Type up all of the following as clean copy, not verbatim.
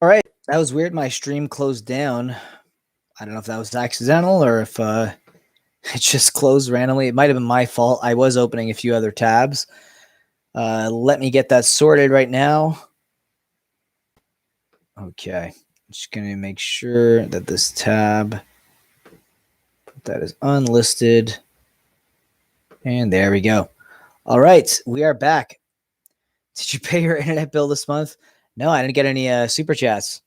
All right. That was weird. My stream closed down. I don't know if that was accidental or if it just closed randomly. It might have been my fault. I was opening a few other tabs. Let me get that sorted right now. Okay. I'm just going to make sure that this tab that is unlisted. And there we go. All right. We are back. Did you pay your internet bill this month? No, I didn't get any super chats.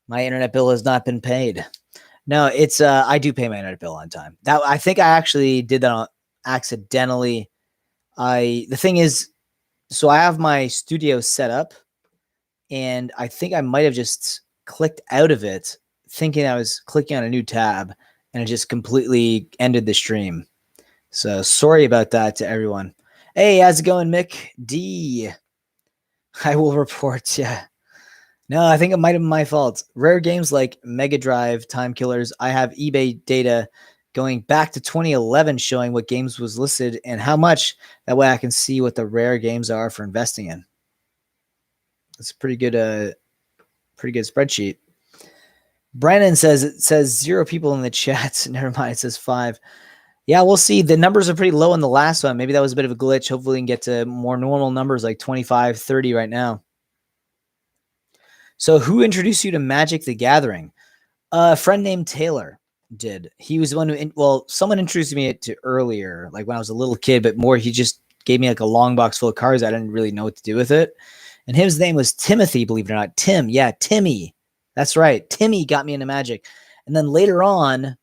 My internet bill has not been paid. No, it's I do pay my internet bill on time. That I think I actually did that accidentally. The thing is, so I have my studio set up, and I think I might have just clicked out of it, thinking I was clicking on a new tab, and it just completely ended the stream. So sorry about that to everyone. Hey, how's it going, Mick D? I will report. Yeah. No, I think it might have been my fault. Rare games like Mega Drive, Time Killers, I have eBay data going back to 2011 showing what games was listed and how much. That way I can see what the rare games are for investing in. It's a pretty good spreadsheet. Brandon says it says 0 people in the chat. Never mind, it says 5. Yeah, we'll see. The numbers are pretty low in the last one. Maybe that was a bit of a glitch. Hopefully we can get to more normal numbers like 25, 30 right now. So who introduced you to Magic the Gathering? A friend named Taylor did. He was the one who, someone introduced me to earlier, like when I was a little kid, but more, he just gave me like a long box full of cards. I didn't really know what to do with it. And his name was Timothy, believe it or not. Tim. Yeah, Timmy. That's right. Timmy got me into Magic. And then later on,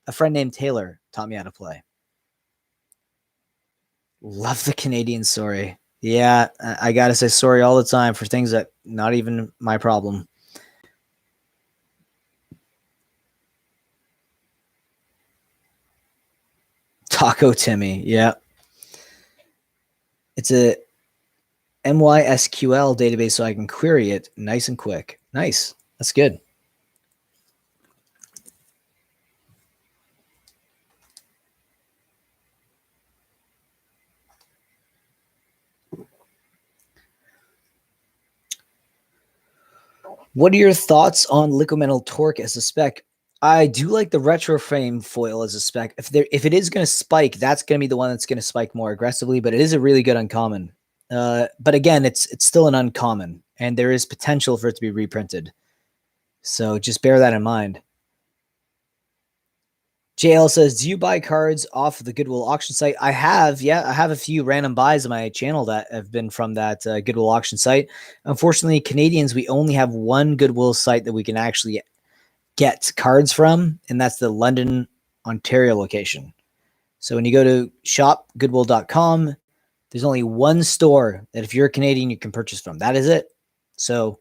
a friend named Taylor taught me how to play. Love the Canadian story. Yeah, I got to say sorry all the time for things that not even my problem. Taco Timmy. Yeah. It's a MySQL database so I can query it nice and quick. Nice. That's good. What are your thoughts on liquid metal torque as a spec? I do like the retro frame foil as a spec. If it is going to spike, that's going to be the one that's going to spike more aggressively, but it is a really good uncommon. But again, it's still an uncommon, and there is potential for it to be reprinted. So just bear that in mind. JL says, do you buy cards off the Goodwill auction site? I have, yeah. I have a few random buys on my channel that have been from that Goodwill auction site. Unfortunately, Canadians, we only have one Goodwill site that we can actually get cards from, and that's the London, Ontario location. So when you go to shopgoodwill.com, there's only one store that if you're a Canadian, you can purchase from. That is it. So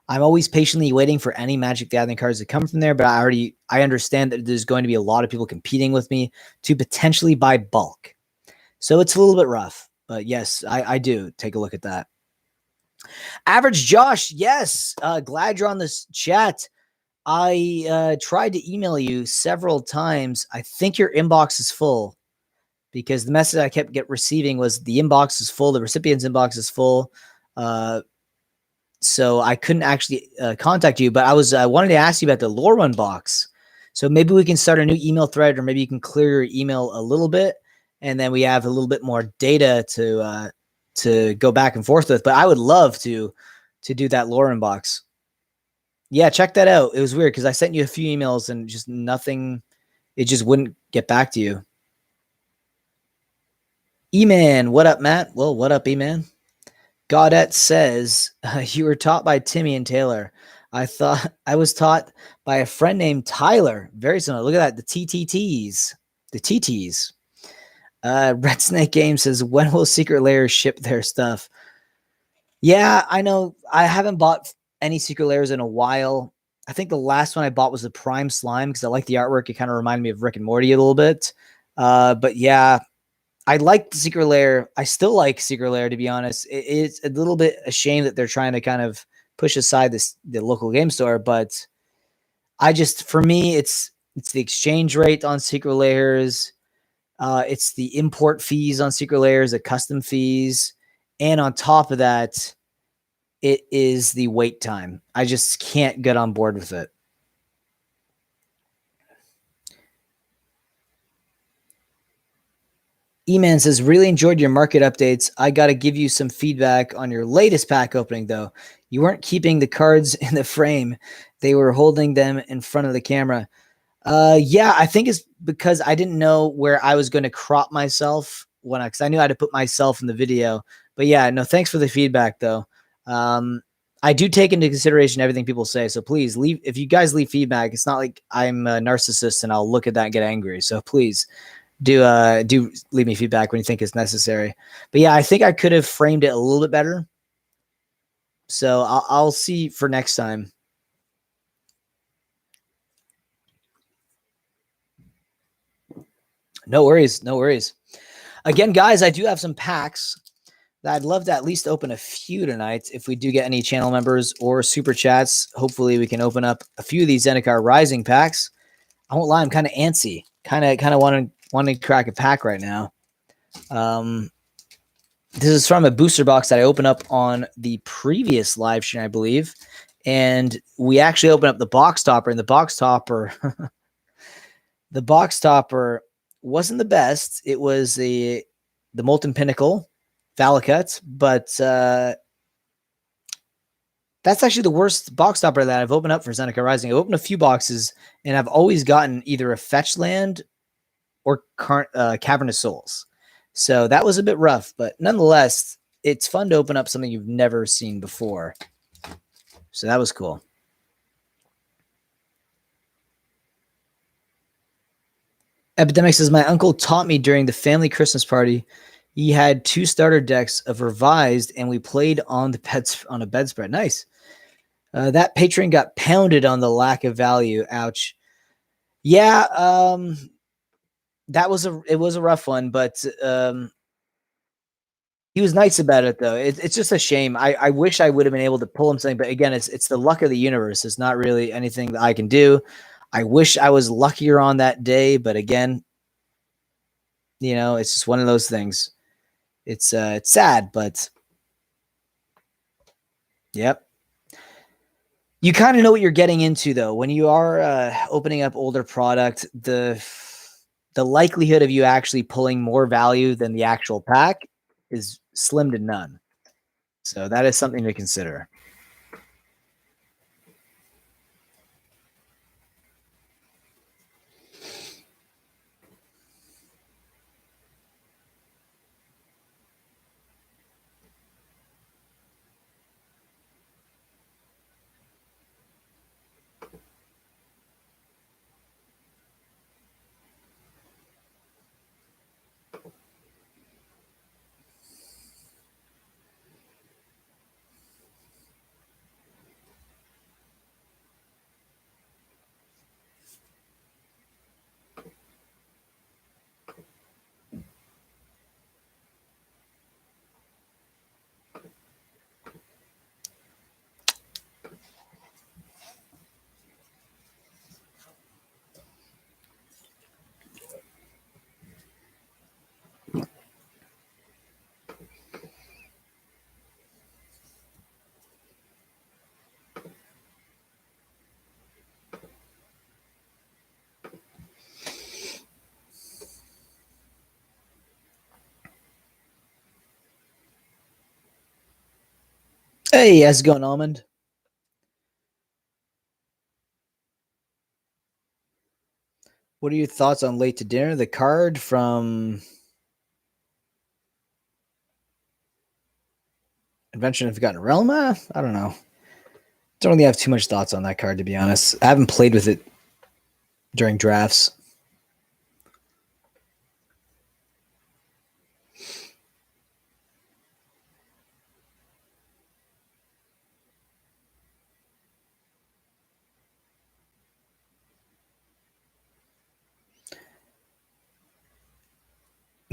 I'm always patiently waiting for any Magic the Gathering cards to come from there, but I understand that there's going to be a lot of people competing with me to potentially buy bulk. So it's a little bit rough, but yes, I do take a look at that. Average Josh, yes. Glad you're on this chat. I tried to email you several times. I think your inbox is full because the message I kept receiving was the inbox is full, the recipient's inbox is full. So I couldn't actually contact you, but I wanted to ask you about the lore run box. So maybe we can start a new email thread, or maybe you can clear your email a little bit, and then we have a little bit more data to go back and forth with. But I would love to do that lore run box. Yeah, check that out. It was weird because I sent you a few emails and just nothing. It just wouldn't get back to you. E-Man, what up, Matt? Well, what up, E-Man? Gaudette says, you were taught by Timmy and Taylor. I thought I was taught by a friend named Tyler. Very similar. Look at that. The TTTs. The TTs. Red Snake Game says, when will Secret Lair ship their stuff? Yeah, I know. I haven't bought any Secret Lairs in a while. I think the last one I bought was the Prime Slime because I like the artwork. It kind of reminded me of Rick and Morty a little bit. But yeah, I like the Secret Lair. I still like Secret Lair, to be honest. It's a little bit a shame that they're trying to kind of push aside the local game store, but for me, it's the exchange rate on Secret Lairs. It's the import fees on Secret Lairs, the custom fees. And on top of that, it is the wait time. I just can't get on board with it. E-Man says, really enjoyed your market updates. I got to give you some feedback on your latest pack opening, though. You weren't keeping the cards in the frame. They were holding them in front of the camera. Yeah, I think it's because I didn't know where I was going to crop myself because I knew I had to put myself in the video. But yeah, no, thanks for the feedback, though. I do take into consideration everything people say. So please leave, if you guys leave feedback, it's not like I'm a narcissist and I'll look at that and get angry. So please do leave me feedback when you think it's necessary. But yeah, I think I could have framed it a little bit better. So I'll see for next time. No worries. No worries. Again, guys, I do have some packs that I'd love to at least open a few tonight. If we do get any channel members or super chats, hopefully we can open up a few of these Zendikar Rising packs. I won't lie, I'm kind of antsy. Kind of want to crack a pack right now. This is from a booster box that I opened up on the previous live stream, I believe. And we actually opened up the box topper, and the box topper wasn't the best. It was the Molten Pinnacle Valakut, but that's actually the worst box topper that I've opened up for Zendikar Rising. I've opened a few boxes, and I've always gotten either a Fetch Land or Cavernous Souls. So that was a bit rough, but nonetheless, it's fun to open up something you've never seen before. So that was cool. Epidemic says, my uncle taught me during the family Christmas party. He had 2 starter decks of Revised, and we played on a bedspread. Nice. That patron got pounded on the lack of value. Ouch. Yeah, it was a rough one, but he was nice about it, though. It's just a shame. I wish I would have been able to pull him something, but again, it's the luck of the universe. It's not really anything that I can do. I wish I was luckier on that day, but again, it's just one of those things. It's sad, but yep. You kind of know what you're getting into, though. When you are opening up older product, the likelihood of you actually pulling more value than the actual pack is slim to none. So that is something to consider. Hey, how's it going, Almond? What are your thoughts on Late to Dinner? The card from Adventure in the Forgotten Realm? I don't know. Don't really have too much thoughts on that card, to be honest. I haven't played with it during drafts.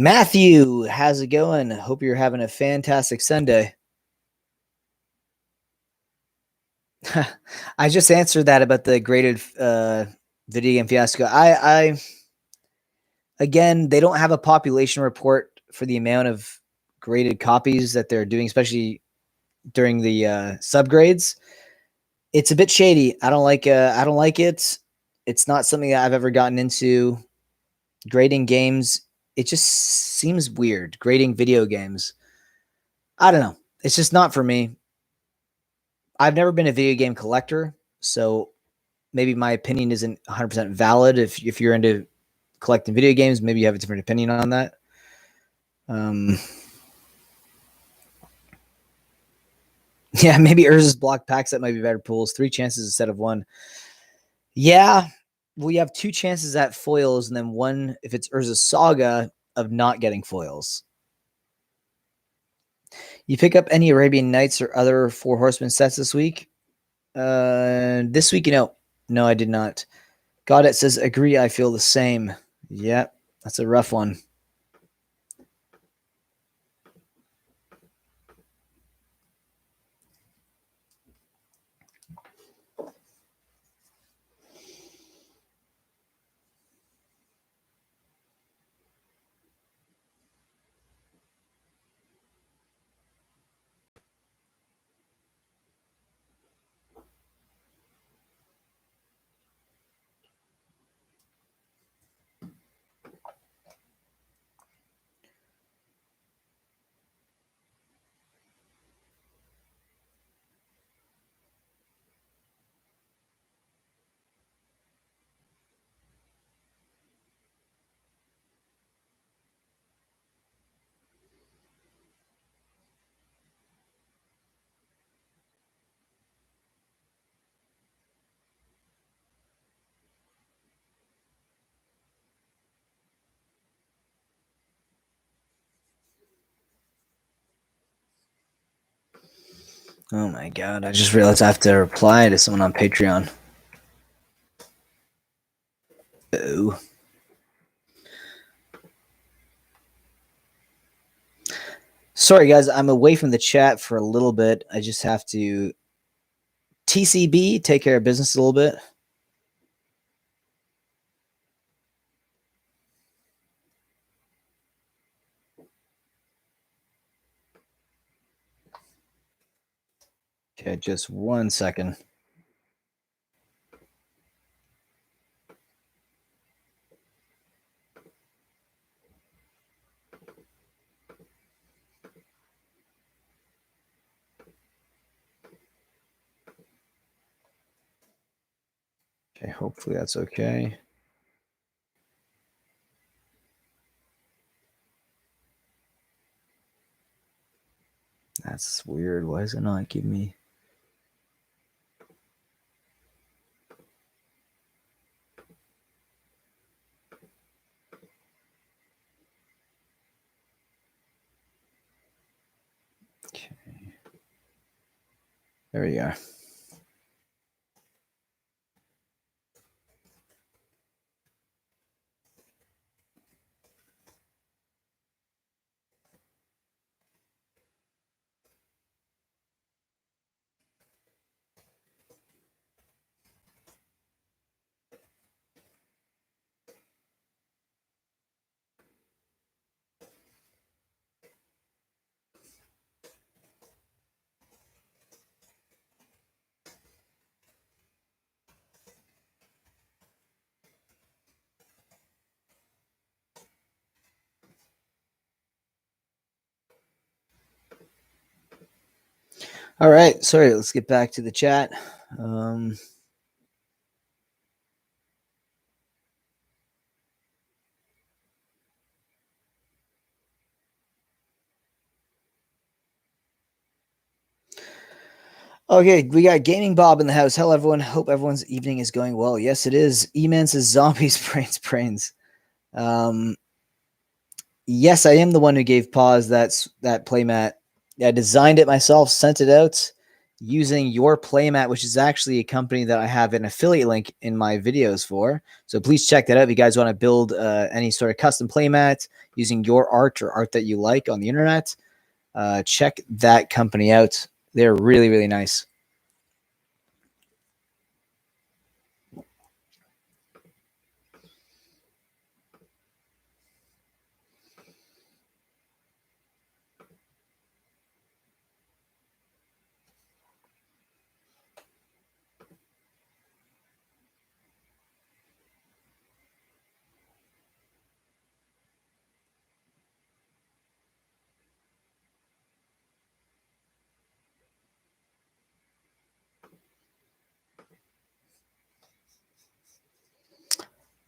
Matthew, how's it going? Hope you're having a fantastic Sunday. I just answered that about the graded video game fiasco. I again, they don't have a population report for the amount of graded copies that they're doing, especially during the subgrades. It's a bit shady. I don't like it. It's not something that I've ever gotten into. Grading games, it just seems weird. Grading video games, I don't know. It's just not for me. I've never been a video game collector, so maybe my opinion isn't 100% valid. If you're into collecting video games, maybe you have a different opinion on that. Yeah, maybe Urza's block pack set might be better pools. 3 chances instead of 1. Yeah, we have 2 chances at foils, and then 1 if it's Urza's Saga of not getting foils. You pick up any Arabian Nights or other Four Horsemen sets this week? This week, no, I did not. Godet says, agree, I feel the same. Yep, that's a rough one. Oh my god, I just realized I have to reply to someone on Patreon. Oh. Sorry, guys, I'm away from the chat for a little bit. I just have to TCB, take care of business a little bit. Okay, just 1 second. Okay, hopefully that's okay. That's weird. Why is it not giving me? Okay. There we go. All right, sorry, let's get back to the chat. Okay, we got Gaming Bob in the house. Hello, everyone. Hope everyone's evening is going well. Yes, it is. E-Man says zombies, brains. Yes, I am the one who gave Pause that playmat. I designed it myself, sent it out using your playmat, which is actually a company that I have an affiliate link in my videos for. So please check that out if you guys want to build any sort of custom playmat using your art or art that you like on the internet. Check that company out. They're really, really nice.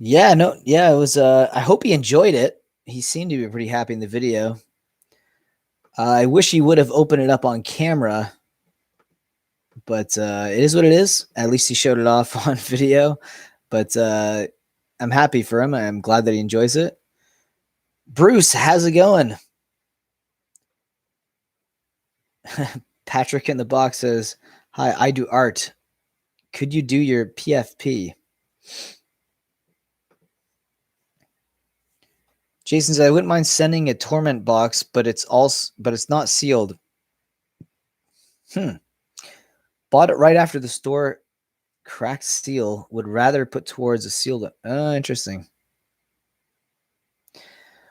Yeah, no, yeah, it was. I hope he enjoyed it. He seemed to be pretty happy in the video. I wish he would have opened it up on camera, but it is what it is. At least he showed it off on video. But I'm happy for him. I'm glad that he enjoys it. Bruce, how's it going? Patrick in the box says, "Hi, I do art. Could you do your PFP?" Jason said, "I wouldn't mind sending a torment box, but it's not sealed." Bought it right after the store cracked seal. Would rather put towards a sealed. Interesting.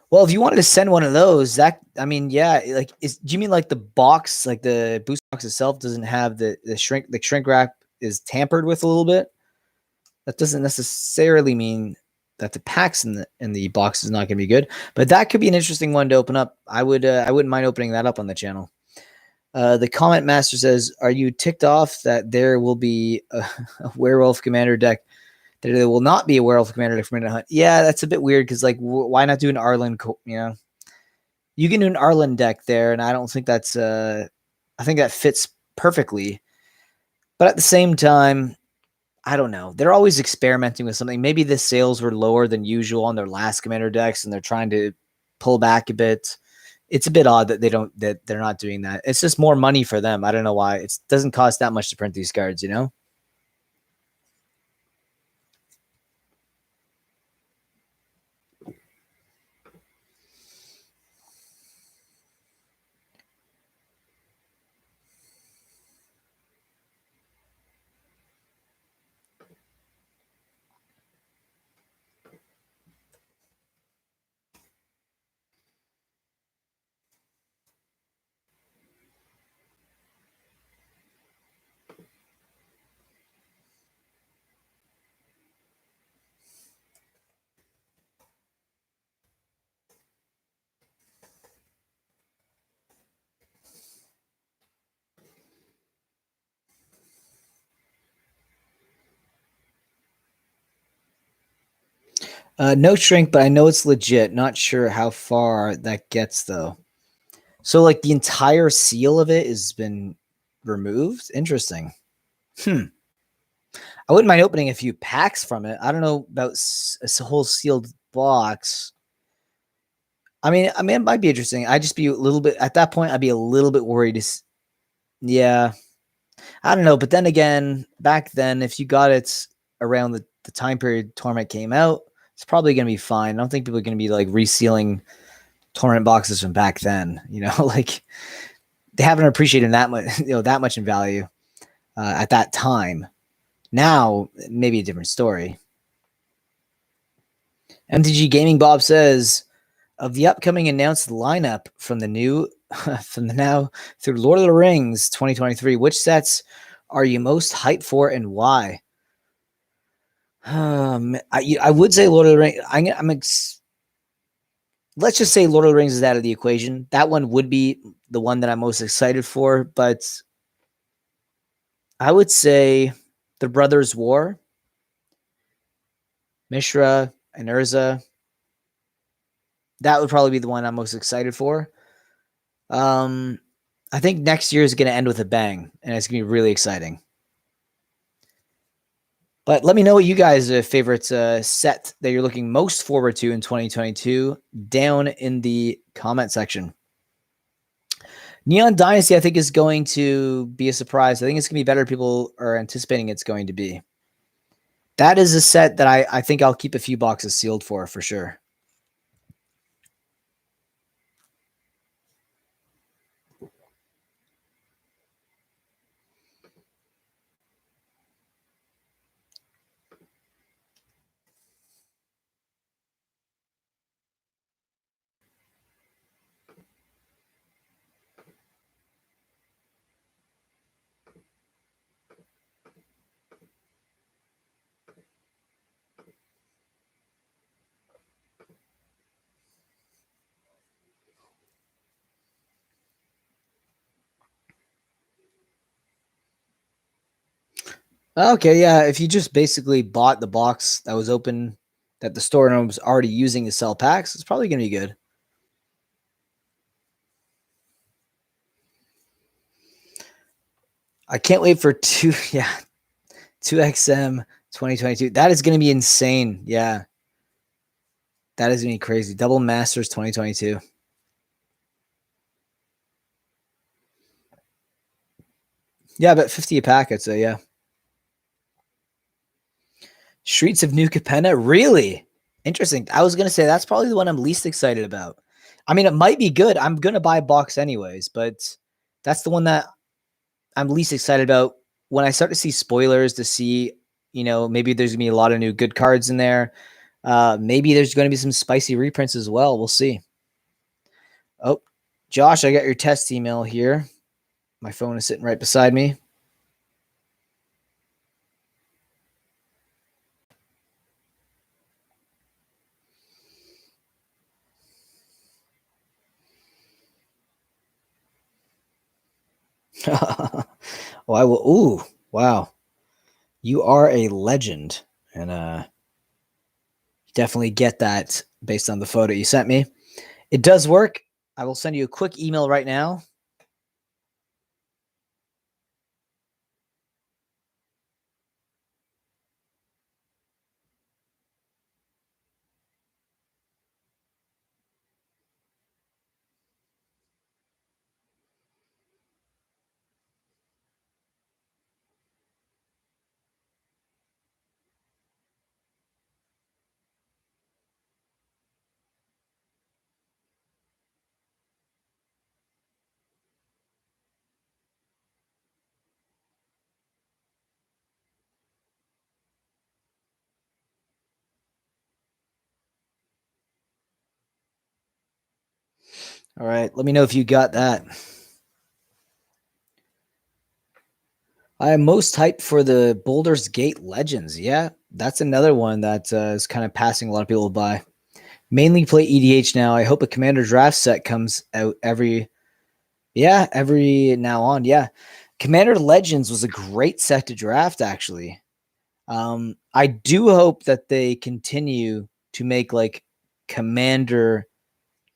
Well, if you wanted to send one of those, I mean, yeah, like, do you mean like the box, like the boost box itself doesn't have the shrink wrap is tampered with a little bit? That doesn't necessarily mean that the packs in the box is not going to be good, but that could be an interesting one to open up. I wouldn't mind opening that up on the channel. The comment master says, "Are you ticked off that there will be a werewolf commander deck? There will not be a werewolf commander deck for Midnight Hunt." Yeah, that's a bit weird because like, why not do an Arlen? You know, you can do an Arlen deck there, and I don't think that's. I think that fits perfectly, but at the same time, I don't know. They're always experimenting with something. Maybe the sales were lower than usual on their last commander decks, and they're trying to pull back a bit. It's a bit odd that they're not doing that. It's just more money for them. I don't know why. It doesn't cost that much to print these cards, you know? No shrink, but I know it's legit. Not sure how far that gets though. So like the entire seal of it has been removed. Interesting. I wouldn't mind opening a few packs from it. I don't know about a whole sealed box. I mean, it might be interesting. I'd just be a little bit at that point. I'd be a little bit worried. Yeah, I don't know. But then again, back then, if you got it around the time period Torment came out, it's probably going to be fine. I don't think people are going to be like resealing Torment boxes from back then. You know, like they haven't appreciated that much, that much in value at that time. Now, maybe a different story. MTG Gaming Bob says, of the upcoming announced lineup from the new from the now through Lord of the Rings 2023, which sets are you most hyped for and why? I would say Lord of the Rings. Let's just say Lord of the Rings is out of the equation. That one would be the one that I'm most excited for, but I would say the Brothers' War, Mishra and Urza. That would probably be the one I'm most excited for. I think next year is going to end with a bang, and it's going to be really exciting. But let me know what you guys' favorite set that you're looking most forward to in 2022 down in the comment section. Neon Dynasty, I think, is going to be a surprise. I think it's going to be better than people are anticipating it's going to be. That is a set that I think I'll keep a few boxes sealed for sure. Okay, yeah. If you just basically bought the box that was open that the store owner was already using to sell packs, it's probably going to be good. I can't wait for 2XM 2022. That is going to be insane. Yeah. That is going to be crazy. Double Masters 2022. Yeah, but 50 a packet, so yeah. Streets of New Capenna? Really? Interesting. I was going to say that's probably the one I'm least excited about. I mean, it might be good. I'm going to buy a box anyways, but that's the one that I'm least excited about. When I start to see spoilers, to see, maybe there's going to be a lot of new good cards in there. Maybe there's going to be some spicy reprints as well. We'll see. Oh, Josh, I got your test email here. My phone is sitting right beside me. Oh, I will. Ooh, wow. You are a legend. And definitely get that based on the photo you sent me. It does work. I will send you a quick email right now. All right. Let me know if you got that. I am most hyped for the Baldur's Gate Legends. Yeah, that's another one that is kind of passing a lot of people by. Mainly play EDH now. I hope a Commander draft set comes out every now on. Yeah. Commander Legends was a great set to draft, actually. I do hope that they continue to make like Commander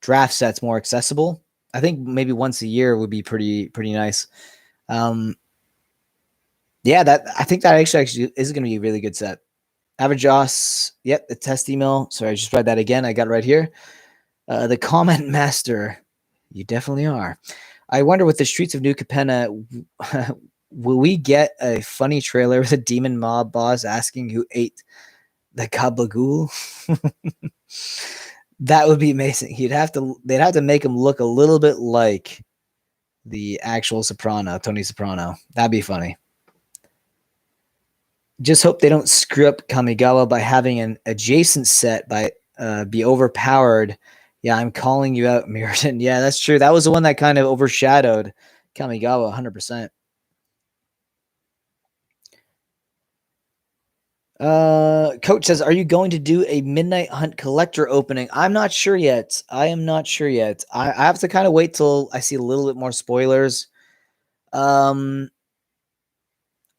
draft sets more accessible. I think maybe once a year would be pretty nice. Yeah, I think that actually is going to be a really good set. Average Joss, yep, the test email. Sorry, I just read that again. I got it right here. The comment master, you definitely are. I wonder with the Streets of New Capenna, will we get a funny trailer with a demon mob boss asking who ate the gabagool? That would be amazing. They'd have to make him look a little bit like the actual Soprano, Tony Soprano. That'd be funny. Just hope they don't screw up Kamigawa by having an adjacent set be overpowered. Yeah, I'm calling you out, Mirrodin. Yeah, that's true. That was the one that kind of overshadowed Kamigawa 100%. Coach says, are you going to do a Midnight Hunt collector opening? I'm not sure yet. I am not sure yet. I have to kind of wait till I see a little bit more spoilers. I'm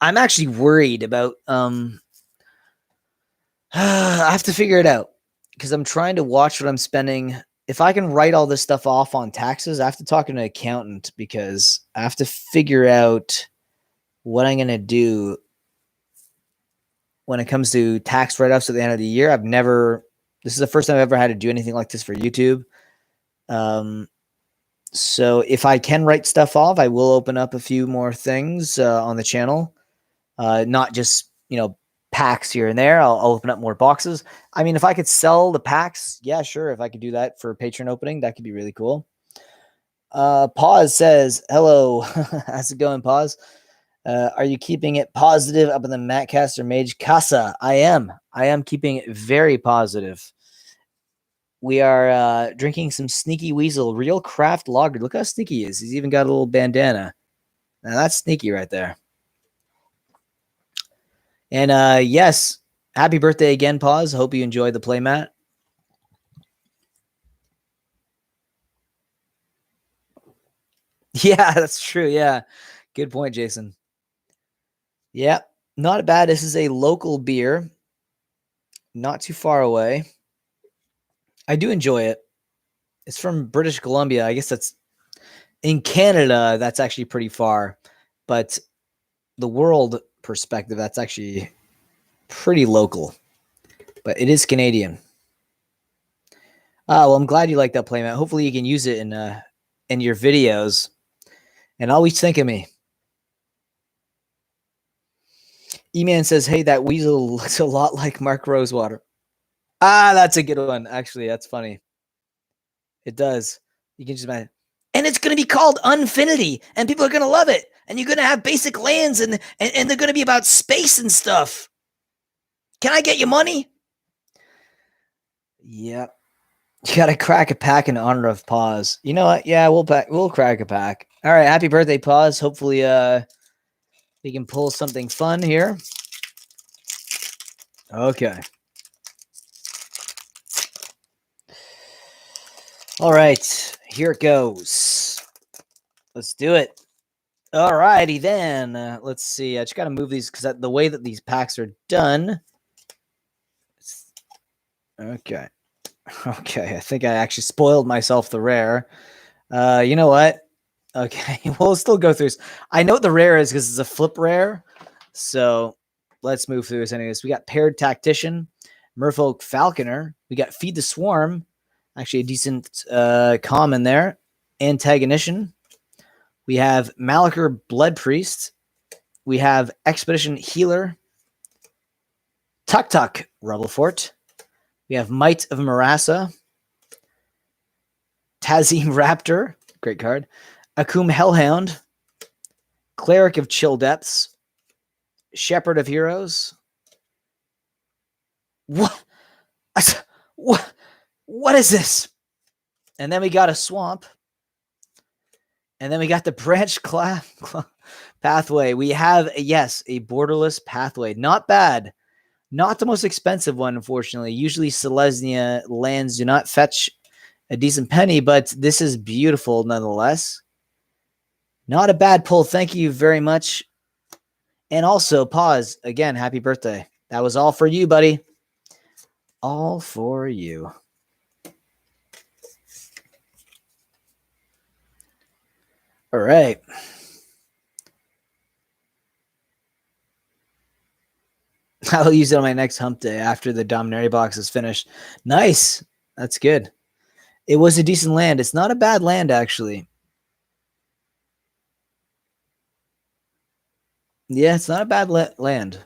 actually worried about I have to figure it out because I'm trying to watch what I'm spending. If I can write all this stuff off on taxes, I have to talk to an accountant because I have to figure out what I'm going to do when it comes to tax write-offs at the end of the year. This is the first time I've ever had to do anything like this for YouTube. So if I can write stuff off, I will open up a few more things on the channel. Not just, packs here and there. I'll open up more boxes. I mean, if I could sell the packs, yeah, sure. If I could do that for Patreon opening, that could be really cool. Pause says, hello. How's it going, Pause? Are you keeping it positive up in the Mattcaster Mage Casa? I am keeping it very positive. We are drinking some Sneaky Weasel Real Craft Lager. Look how sneaky he is. He's even got a little bandana. Now that's sneaky right there. And yes, happy birthday again, Pause. Hope you enjoyed the playmat. Yeah, that's true. Yeah. Good point, Jason. Yeah, not bad. This is a local beer. not too far away. I do enjoy it. It's from British Columbia. I guess that's in Canada. That's actually pretty far, but the world perspective, that's actually pretty local. But it is Canadian. Well, I'm glad you like that playmat. Hopefully, you can use it in your videos. And always think of me. E-Man says, "Hey, that weasel looks a lot like Mark Rosewater." That's a good one. Actually, that's funny. It does. You can just imagine. And it's going to be called Unfinity, and people are going to love it. And you're going to have basic lands, and they're going to be about space and stuff. Can I get you money? Yep. You got to crack a pack in honor of Pause. You know what? Yeah, we'll crack a pack. All right, happy birthday, Pause. Hopefully, we can pull something fun here. Okay. All right, here it goes. Let's do it. All righty then. Let's see. I just got to move these because the way that these packs are done. Okay. Okay. I think I actually spoiled myself the rare. You know what? Okay. We'll still go through this. I know what the rare is because it's a flip rare. So let's move through this anyways. We got Paired Tactician, Merfolk Falconer. We got Feed the Swarm. Actually, a decent common there. Antagonician. We have Malachor Blood Priest. We have Expedition Healer. Tuk Tuk Rebel Fort. We have Might of Marassa. Tazim Raptor. Great card. Akum Hellhound. Cleric of Chill Depths. Shepherd of Heroes. What? What is this? And then we got a Swamp. And then we got the Branch Pathway. We have, yes, a borderless pathway. Not bad. Not the most expensive one, unfortunately. Usually Selesnya lands do not fetch a decent penny, but this is beautiful nonetheless. Not a bad pull. Thank you very much. And also, Pause, again, happy birthday. That was all for you, buddy. All for you. All right. I'll use it on my next hump day after the Dominaria box is finished. Nice. That's good. It was a decent land. It's not a bad land, actually. Yeah, it's not a bad land.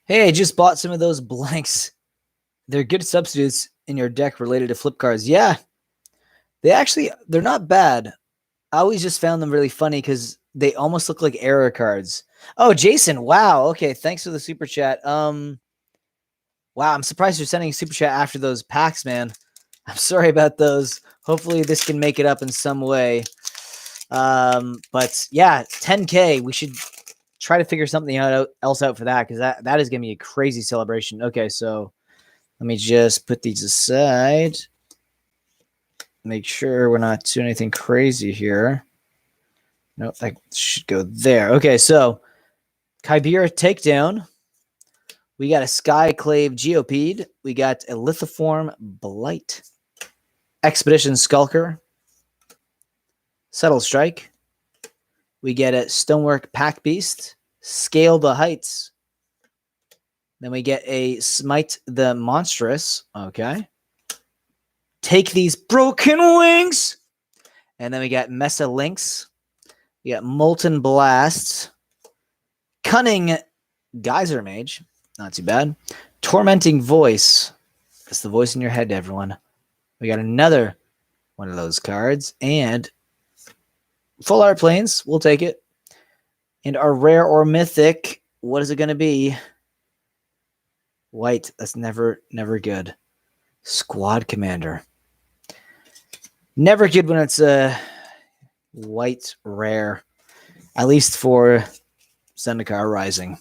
Hey, I just bought some of those blanks. They're good substitutes in your deck related to flip cards. Yeah, they're not bad. I always just found them really funny because they almost look like error cards. Oh, Jason, wow. Okay, thanks for the super chat. Wow, I'm surprised you're sending a super chat after those packs, man. I'm sorry about those. Hopefully this can make it up in some way. But yeah, 10K. We should try to figure something else out for that because that is going to be a crazy celebration. Okay, so let me just put these aside. Make sure we're not doing anything crazy here. Nope, that should go there. Okay, so Kybera Takedown. We got a Skyclave Geopede. We got a Lithoform Blight. Expedition Skulker. Subtle Strike. We get a Stonework Pack Beast. Scale the Heights. Then we get a Smite the Monstrous. Okay. Take These Broken Wings. And then we got Mesa Lynx. We got Molten Blast. Cunning Geyser Mage. Not too bad. Tormenting Voice. That's the voice in your head, everyone. We got another one of those cards. And Full Art Planes. We'll take it. And our rare or mythic. What is it going to be? White. That's never good. Squad Commander. Never good when it's a white rare, at least for Zendikar Rising.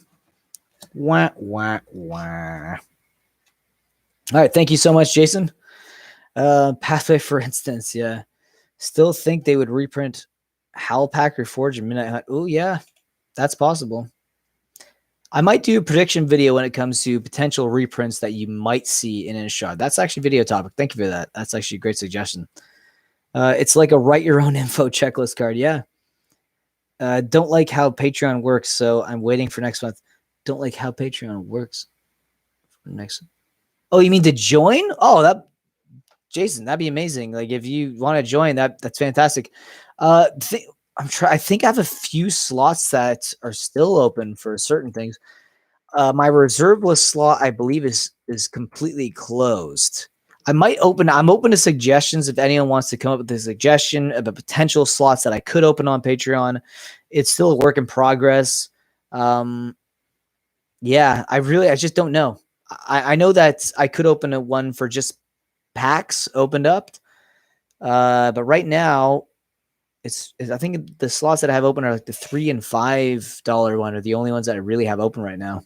Wah, wah, wah. All right, thank you so much, Jason. Pathway, for instance, yeah. Still think they would reprint Howlpack Reforged and Midnight Hunt. Oh, yeah, that's possible. I might do a prediction video when it comes to potential reprints that you might see in Innistrad. That's actually a video topic. Thank you for that. That's actually a great suggestion. It's like a write your own info checklist card. Yeah. Don't like how Patreon works, so I'm waiting for next month. Don't like how Patreon works. Next. Oh, you mean to join? Oh, that Jason, that'd be amazing. Like if you want to join, that's fantastic. I think I have a few slots that are still open for certain things. My reserve list slot, I believe, is completely closed. I'm open to suggestions if anyone wants to come up with a suggestion of a potential slots that I could open on Patreon. It's still a work in progress. Yeah, I just don't know. I know that I could open a one for just packs opened up. But right now, I think the slots that I have open are like the $3 and $5 one are the only ones that I really have open right now.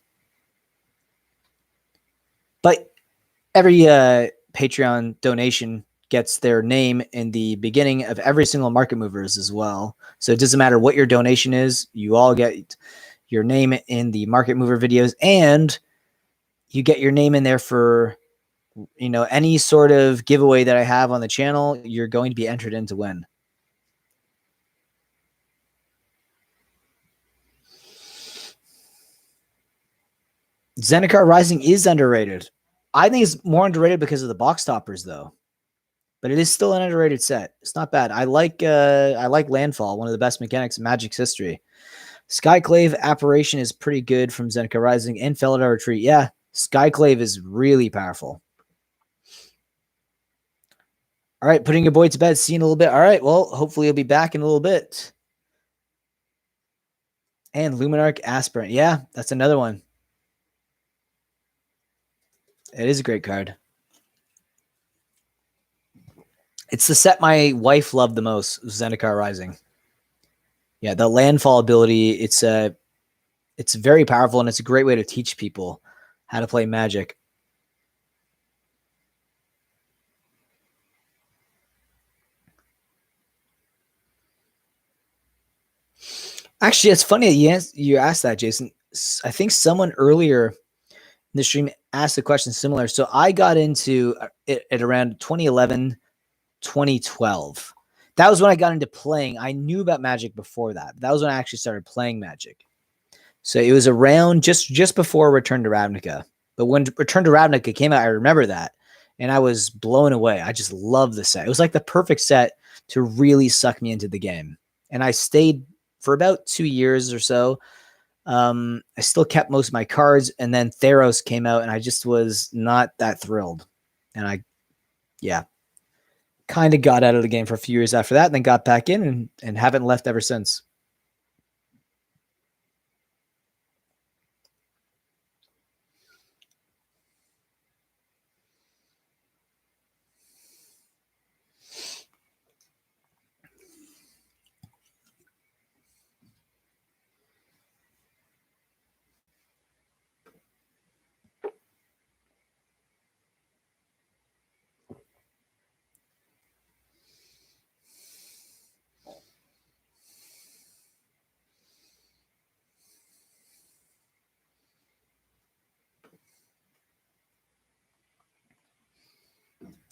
But every Patreon donation gets their name in the beginning of every single Market Movers as well. So it doesn't matter what your donation is, you all get your name in the Market Mover videos, and you get your name in there for any sort of giveaway that I have on the channel. You're going to be entered in to win. Zendikar Rising is underrated. I think it's more underrated because of the box toppers, though. But it is still an underrated set. It's not bad. I like Landfall, one of the best mechanics in Magic's history. Skyclave Apparition is pretty good from Zendikar Rising, and Felidar Retreat. Yeah, Skyclave is really powerful. All right, putting your boy to bed. See you in a little bit. All right, well, hopefully you'll be back in a little bit. And Luminarch Aspirant. Yeah, that's another one. It is a great card. It's the set my wife loved the most, Zendikar Rising. Yeah, the landfall ability, it's very powerful, and it's a great way to teach people how to play Magic. Actually, it's funny that you asked that, Jason. I think someone earlier in the stream asked a question similar. So I got into it at around 2011, 2012. That was when I got into playing. I knew about Magic before that. That was when I actually started playing Magic. So it was around just before Return to Ravnica. But when Return to Ravnica came out, I remember that. And I was blown away. I just loved the set. It was like the perfect set to really suck me into the game. And I stayed for about 2 years or so. I still kept most of my cards. And then Theros came out, and I just was not that thrilled. And kind of got out of the game for a few years after that, and then got back in and haven't left ever since.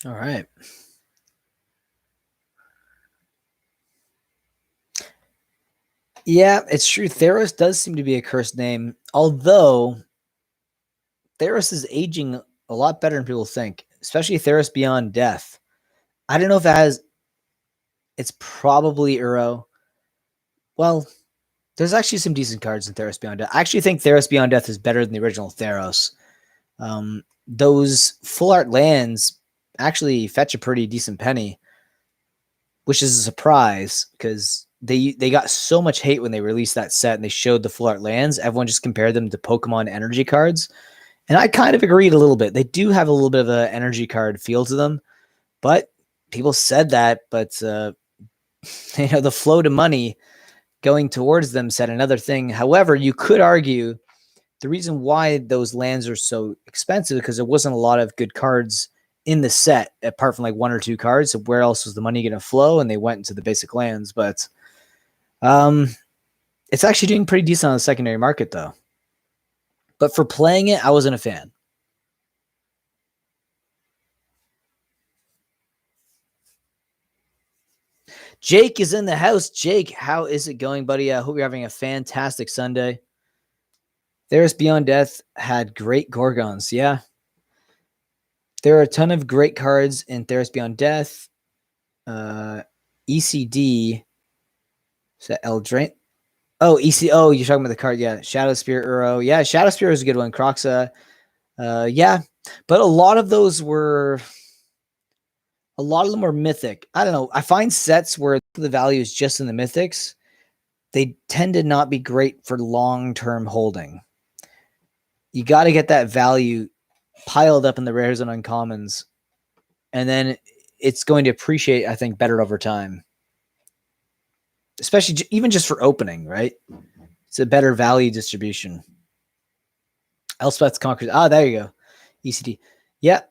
All right. Yeah, it's true. Theros does seem to be a cursed name, although Theros is aging a lot better than people think, especially Theros Beyond Death. I don't know if it has. It's probably Uro. Well, there's actually some decent cards in Theros Beyond Death. I actually think Theros Beyond Death is better than the original Theros. Those full art lands actually fetch a pretty decent penny, which is a surprise because they got so much hate when they released that set and they showed the full art lands. Everyone just compared them to Pokemon energy cards. And I kind of agreed a little bit. They do have a little bit of an energy card feel to them, but people said that, but the flow to money going towards them said another thing. However, you could argue the reason why those lands are so expensive because there wasn't a lot of good cards in the set, apart from like 1 or 2 cards. So where else was the money going to flow? And they went into the basic lands. But it's actually doing pretty decent on the secondary market, though. But for playing it, I wasn't a fan. Jake is in the house. Jake, how is it going, buddy? I hope you're having a fantastic Sunday. There's Beyond Death had great Gorgons. Yeah. There are a ton of great cards in Theros Beyond Death. ECD. Is that Eldraine? Oh, EC. Oh, you're talking about the card. Yeah. Shadow Spear Uro. Yeah. Shadow Spear is a good one. Croxa. Yeah. But a lot of those were... A lot of them were mythic. I don't know. I find sets where the value is just in the mythics, they tend to not be great for long-term holding. You got to get that value piled up in the rares and uncommons, and then it's going to appreciate, I think, better over time. Especially even just for opening, right? It's a better value distribution. Elspeth's Conquerors. Ah, there you go. ECD. Yeah.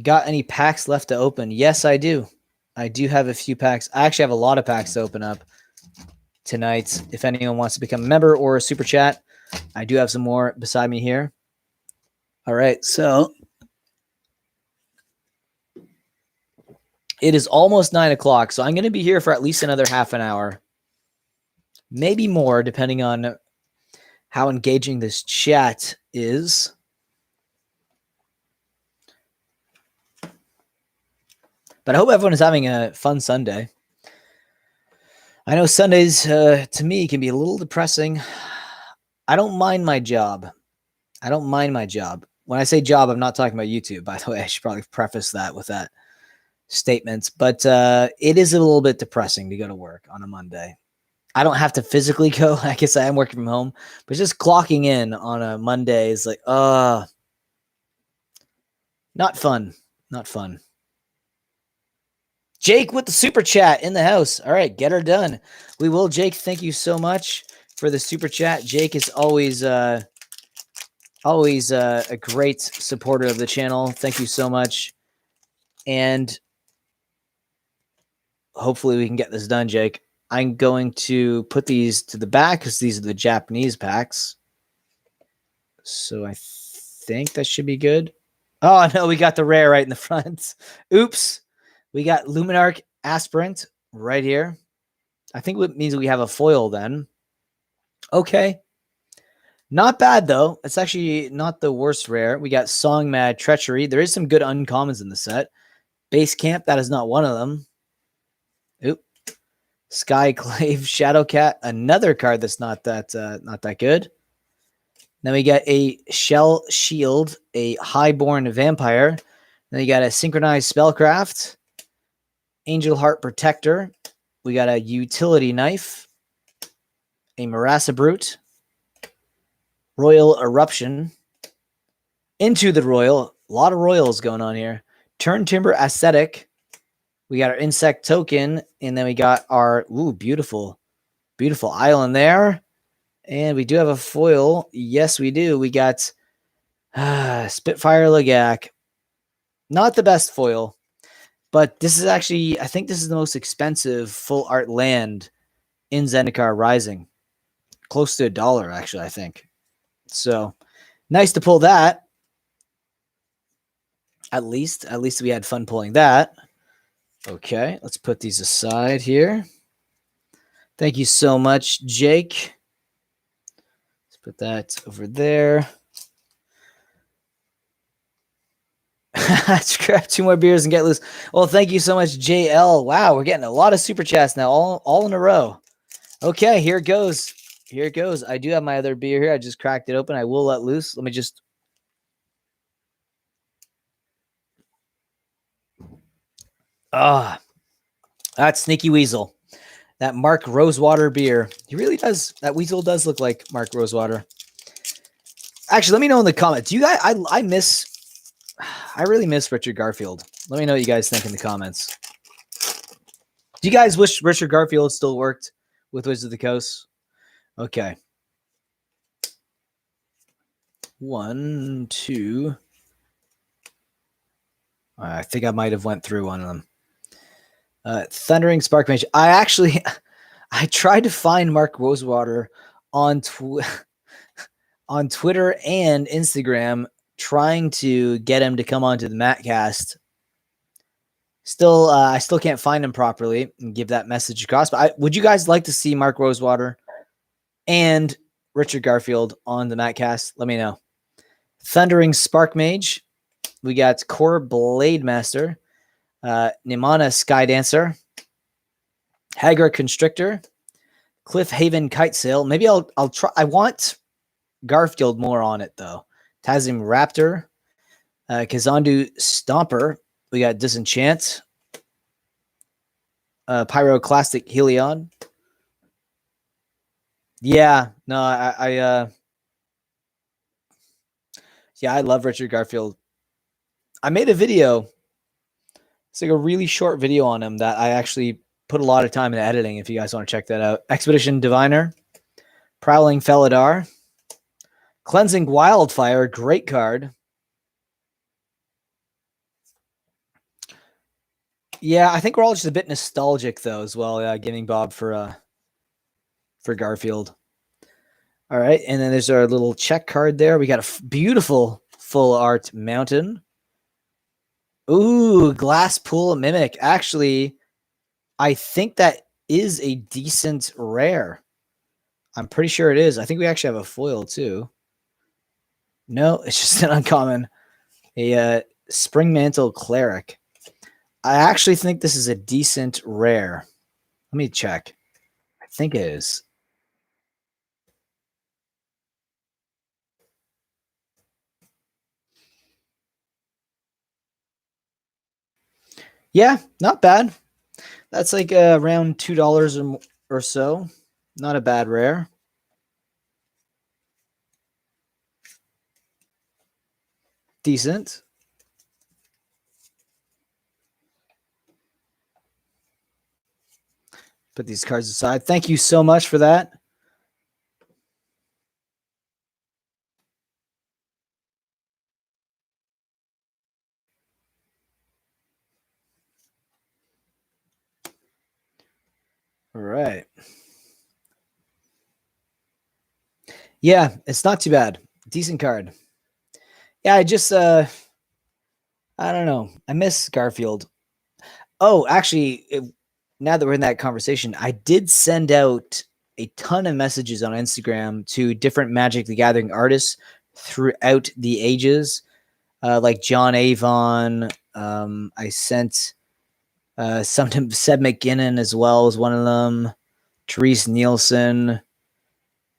Got any packs left to open? Yes, I do. I do have a few packs. I actually have a lot of packs to open up tonight. If anyone wants to become a member or a super chat, I do have some more beside me here. All right, so it is almost 9 o'clock, so I'm going to be here for at least another half an hour, maybe more, depending on how engaging this chat is. But I hope everyone is having a fun Sunday. I know Sundays, to me, can be a little depressing. I don't mind my job. I don't mind my job. When I say job, I'm not talking about YouTube, by the way. I should probably preface that with that statement. But it is a little bit depressing to go to work on a Monday. I don't have to physically go. I guess I am working from home. But just clocking in on a Monday is like, not fun. Not fun. Jake with the super chat in the house. All right, get her done. We will, Jake. Thank you so much for the super chat. Jake is always a great supporter of the channel. Thank you so much. And hopefully we can get this done, Jake. I'm going to put these to the back because these are the Japanese packs. So I think that should be good. Oh, no, we got the rare right in the front. Oops. We got Luminarch Aspirant right here. I think it means we have a foil then. Okay. Not bad, though. It's actually not the worst rare. We got Song Mad Treachery. There is some good uncommons in the set. Base Camp, that is not one of them. Oop. Skyclave Shadowcat, another card that's not that good. Then we got a Shell Shield, a Highborn Vampire. Then you got a Synchronized Spellcraft. Angel Heart Protector. We got a Utility Knife. A Marassa Brute. Royal Eruption. Into the Royal. A lot of Royals going on here. Turn Timber Ascetic. We got our Insect Token. And then we got our, beautiful island there. And we do have a foil. Yes, we do. We got Spitfire Lagak. Not the best foil. But this is actually, I think this is the most expensive full art land in Zendikar Rising. Close to $1, actually, I think. So, nice to pull that. At least we had fun pulling that. Okay, let's put these aside here. Thank you so much, Jake. Let's put that over there. Let's grab 2 more beers and get loose. Well, thank you so much, JL. Wow, we're getting a lot of super chats now, all in a row. Okay, here it goes. Here it goes. I do have my other beer here. I just cracked it open. I will let loose. Let me just... That Sneaky Weasel. That Mark Rosewater beer. He really does. That weasel does look like Mark Rosewater. Actually, let me know in the comments. Do you guys... I miss... I really miss Richard Garfield. Let me know what you guys think in the comments. Do you guys wish Richard Garfield still worked with Wizards of the Coast? Okay. 1, 2. I think I might have went through one of them. Thundering Spark Mage. I tried to find Mark Rosewater on on Twitter and Instagram, trying to get him to come onto the Mattcast. Still, I still can't find him properly and give that message across. But would you guys like to see Mark Rosewater and Richard Garfield on the Mattcast? Let me know. Thundering Spark Mage. We got Core Blade Master, Nimana Sky Dancer, Hagar Constrictor, Cliffhaven Kite Sail. Maybe I'll try. I want Garfield more on it though. Tazim Raptor, Kazandu Stomper. We got Disenchant, Pyroclastic Heliod. Yeah, no, I love Richard Garfield. I made a video. It's like a really short video on him that I actually put a lot of time in editing. If you guys want to check that out. Expedition Diviner, Prowling Felidar, Cleansing Wildfire, great card. Yeah, I think we're all just a bit nostalgic though as well. Giving Bob for Garfield. All right, and then there's our little check card there. We got a beautiful full art mountain. Ooh, Glass Pool Mimic. Actually, I think that is a decent rare. I'm pretty sure it is. I think we actually have a foil too. No, it's just an uncommon. A Spring Mantle Cleric. I actually think this is a decent rare. Let me check. I think it is. Yeah, not bad. That's like around $2 or so. Not a bad rare. Decent. Put these cards aside. Thank you so much for that. All right. Yeah, it's not too bad. Decent card. Yeah, I just I don't know. I miss Garfield. Oh, actually, now that we're in that conversation, I did send out a ton of messages on Instagram to different Magic the Gathering artists throughout the ages, like John Avon. I sent some to Seb McGinnon as well as one of them. Therese Nielsen,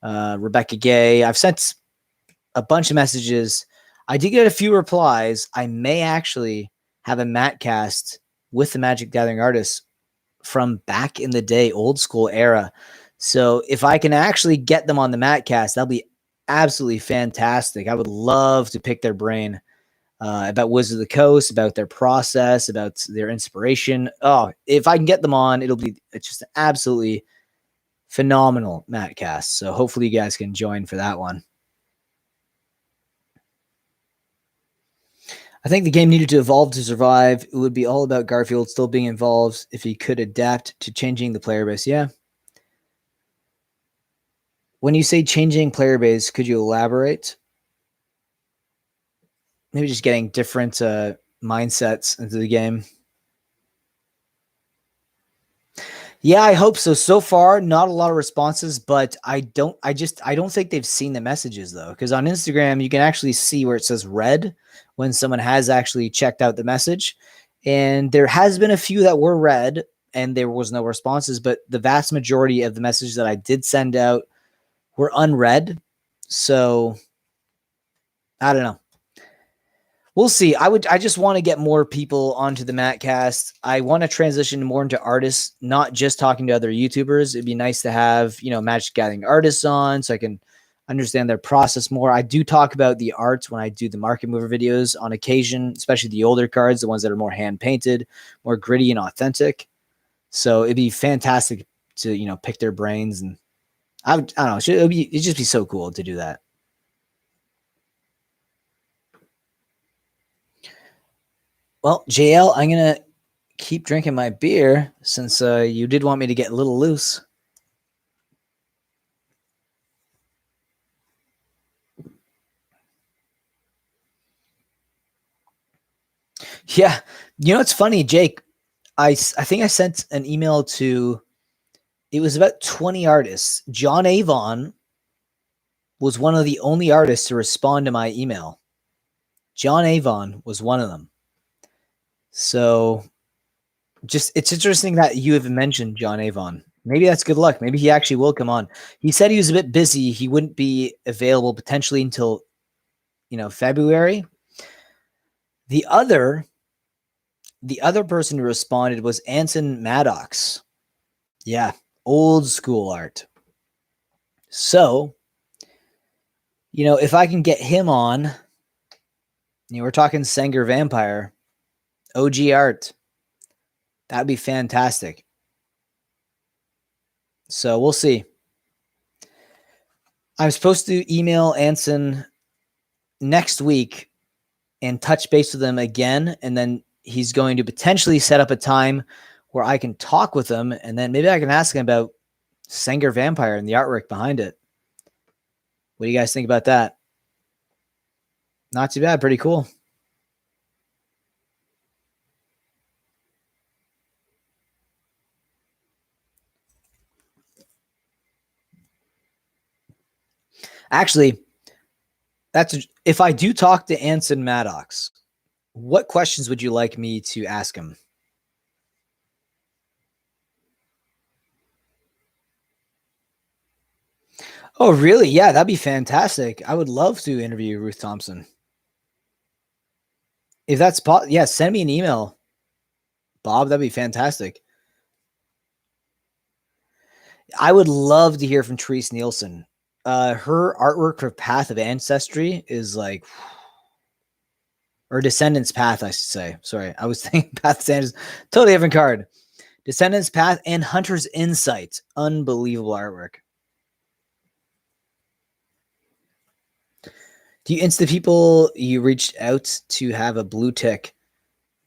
Rebecca Gay. I've sent a bunch of messages. I did get a few replies. I may actually have a Mattcast with the Magic Gathering artists from back in the day, old school era. So if I can actually get them on the Mattcast, that'll be absolutely fantastic. I would love to pick their brain about Wizards of the Coast, about their process, about their inspiration. Oh, if I can get them on, it's just an absolutely phenomenal Mattcast. So hopefully you guys can join for that one. I think the game needed to evolve to survive. It would be all about Garfield still being involved if he could adapt to changing the player base. Yeah. When you say changing player base, could you elaborate? Maybe just getting different mindsets into the game. Yeah, I hope so. So far, not a lot of responses, but I don't think they've seen the messages though. Because on Instagram, you can actually see where it says red when someone has actually checked out the message. And there has been a few that were read and there was no responses, but the vast majority of the messages that I did send out were unread. So I don't know. We'll see. I just want to get more people onto the Mattcast. I want to transition more into artists, not just talking to other YouTubers. It'd be nice to have, Magic Gathering artists on so I can understand their process more. I do talk about the art when I do the market mover videos on occasion, especially the older cards, the ones that are more hand painted, more gritty and authentic. So it'd be fantastic to, pick their brains, and I don't know. It'd just be so cool to do that. Well, JL, I'm going to keep drinking my beer since you did want me to get a little loose. Yeah. It's funny, Jake. I think I sent an email to, it was about 20 artists. John Avon was one of the only artists to respond to my email. John Avon was one of them. So it's interesting that you have mentioned John Avon. Maybe that's good luck. Maybe he actually will come on. He said he was a bit busy. He wouldn't be available potentially until, February. The other person who responded was Anson Maddox. Yeah, old school art. So, if I can get him on, we're talking Sanger Vampire, OG art. That'd be fantastic. So we'll see. I'm supposed to email Anson next week and touch base with him again, and then he's going to potentially set up a time where I can talk with him, and then maybe I can ask him about Sanger Vampire and the artwork behind it. What do you guys think about that? Not too bad. Pretty cool. Actually, if I do talk to Anson Maddox, what questions would you like me to ask him? Oh, really? Yeah, that'd be fantastic. I would love to interview Ruth Thompson. If that's yeah, send me an email, Bob. That'd be fantastic. I would love to hear from Therese Nielsen. Her artwork for Path of Ancestry is like, or Descendants Path, I should say. Sorry, I was thinking Path of Ancestry. Totally different card. Descendants Path and Hunter's Insight. Unbelievable artwork. Do you insta people you reached out to have a blue tick?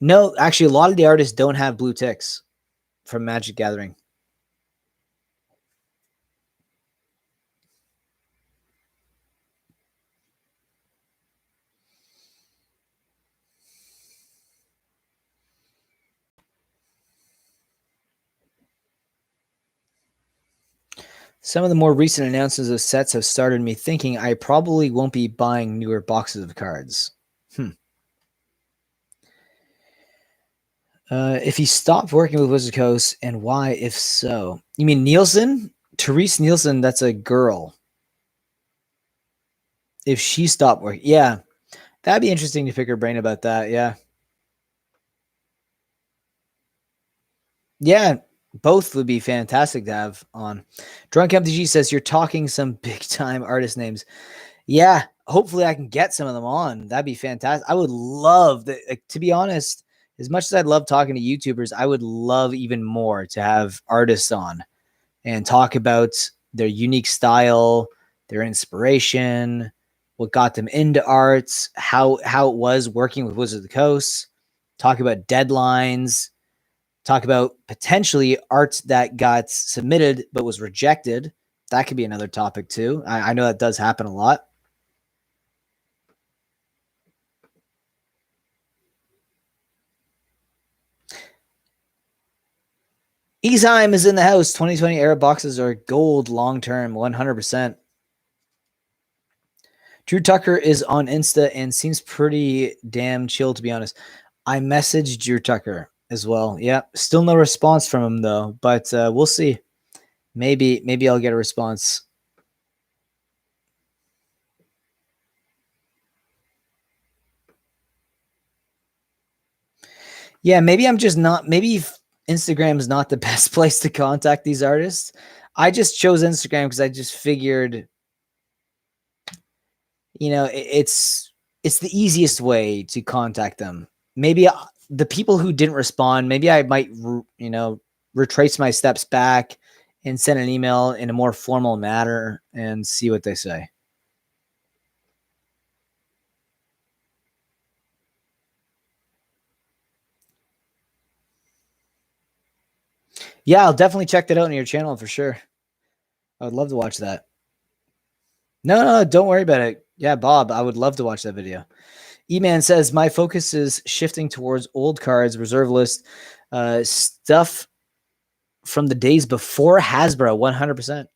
No, actually, a lot of the artists don't have blue ticks from Magic Gathering. Some of the more recent announcements of sets have started me thinking I probably won't be buying newer boxes of cards. If he stopped working with Wizard Coast, and why, if so? You mean Nielsen? Therese Nielsen, that's a girl. If she stopped working, yeah. That'd be interesting to pick her brain about that, yeah. Yeah, both would be fantastic to have on. Drunk MTG says, you're talking some big-time artist names. Yeah, hopefully I can get some of them on. That'd be fantastic. I would love, to be honest, as much as I'd love talking to YouTubers, I would love even more to have artists on and talk about their unique style, their inspiration, what got them into arts, how it was working with Wizards of the Coast, talk about deadlines, talk about potentially art that got submitted but was rejected. That could be another topic too. I know that does happen a lot. Easheim is in the house. 2020 era boxes are gold long-term, 100%. Drew Tucker is on Insta and seems pretty damn chill, to be honest. I messaged Drew Tucker as well. Yeah, still no response from him, though. But we'll see. Maybe I'll get a response. Yeah, maybe I'm just not... Maybe Instagram is not the best place to contact these artists. I just chose Instagram because I just figured it's the easiest way to contact them. Maybe the people who didn't respond, maybe I might retrace my steps back and send an email in a more formal manner and see what they say. Yeah, I'll definitely check that out on your channel for sure. I would love to watch that. No, don't worry about it. Yeah, Bob, I would love to watch that video. E-Man says, my focus is shifting towards old cards, reserve list, stuff from the days before Hasbro, 100%.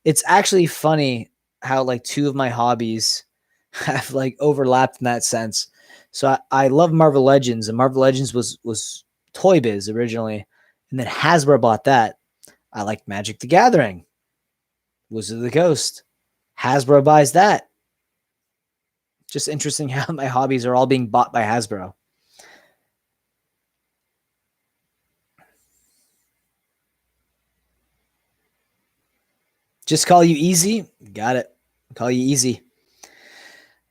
It's actually funny how like two of my hobbies have like overlapped in that sense. So I love Marvel Legends, and Marvel Legends was Toy Biz originally, and then Hasbro bought that. I like Magic the Gathering, Wizard of the Coast. Hasbro buys that. Just interesting how my hobbies are all being bought by Hasbro. Just call you Easy. Got it. Call you Easy.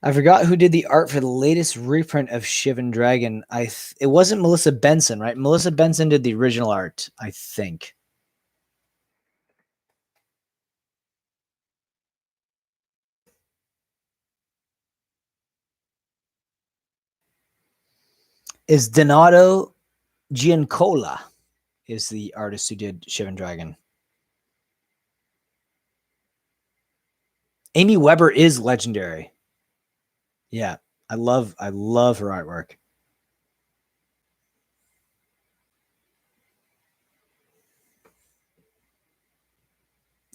I forgot who did the art for the latest reprint of Shivan Dragon. It wasn't Melissa Benson, right? Melissa Benson did the original art, I think. Is Donato Giancola is the artist who did Shivan Dragon. Amy Weber is legendary. Yeah, I love her artwork.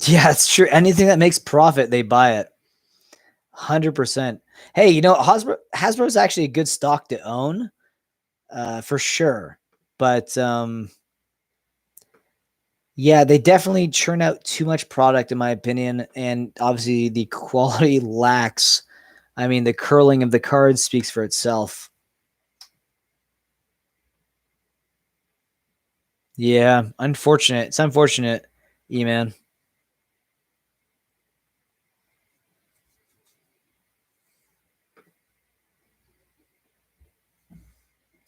Yeah, it's true. Anything that makes profit, they buy it. 100%. Hey, Hasbro is actually a good stock to own, for sure. But yeah, they definitely churn out too much product, in my opinion, and obviously the quality lacks. I mean, the curling of the cards speaks for itself. Yeah, unfortunate. It's unfortunate, E-Man.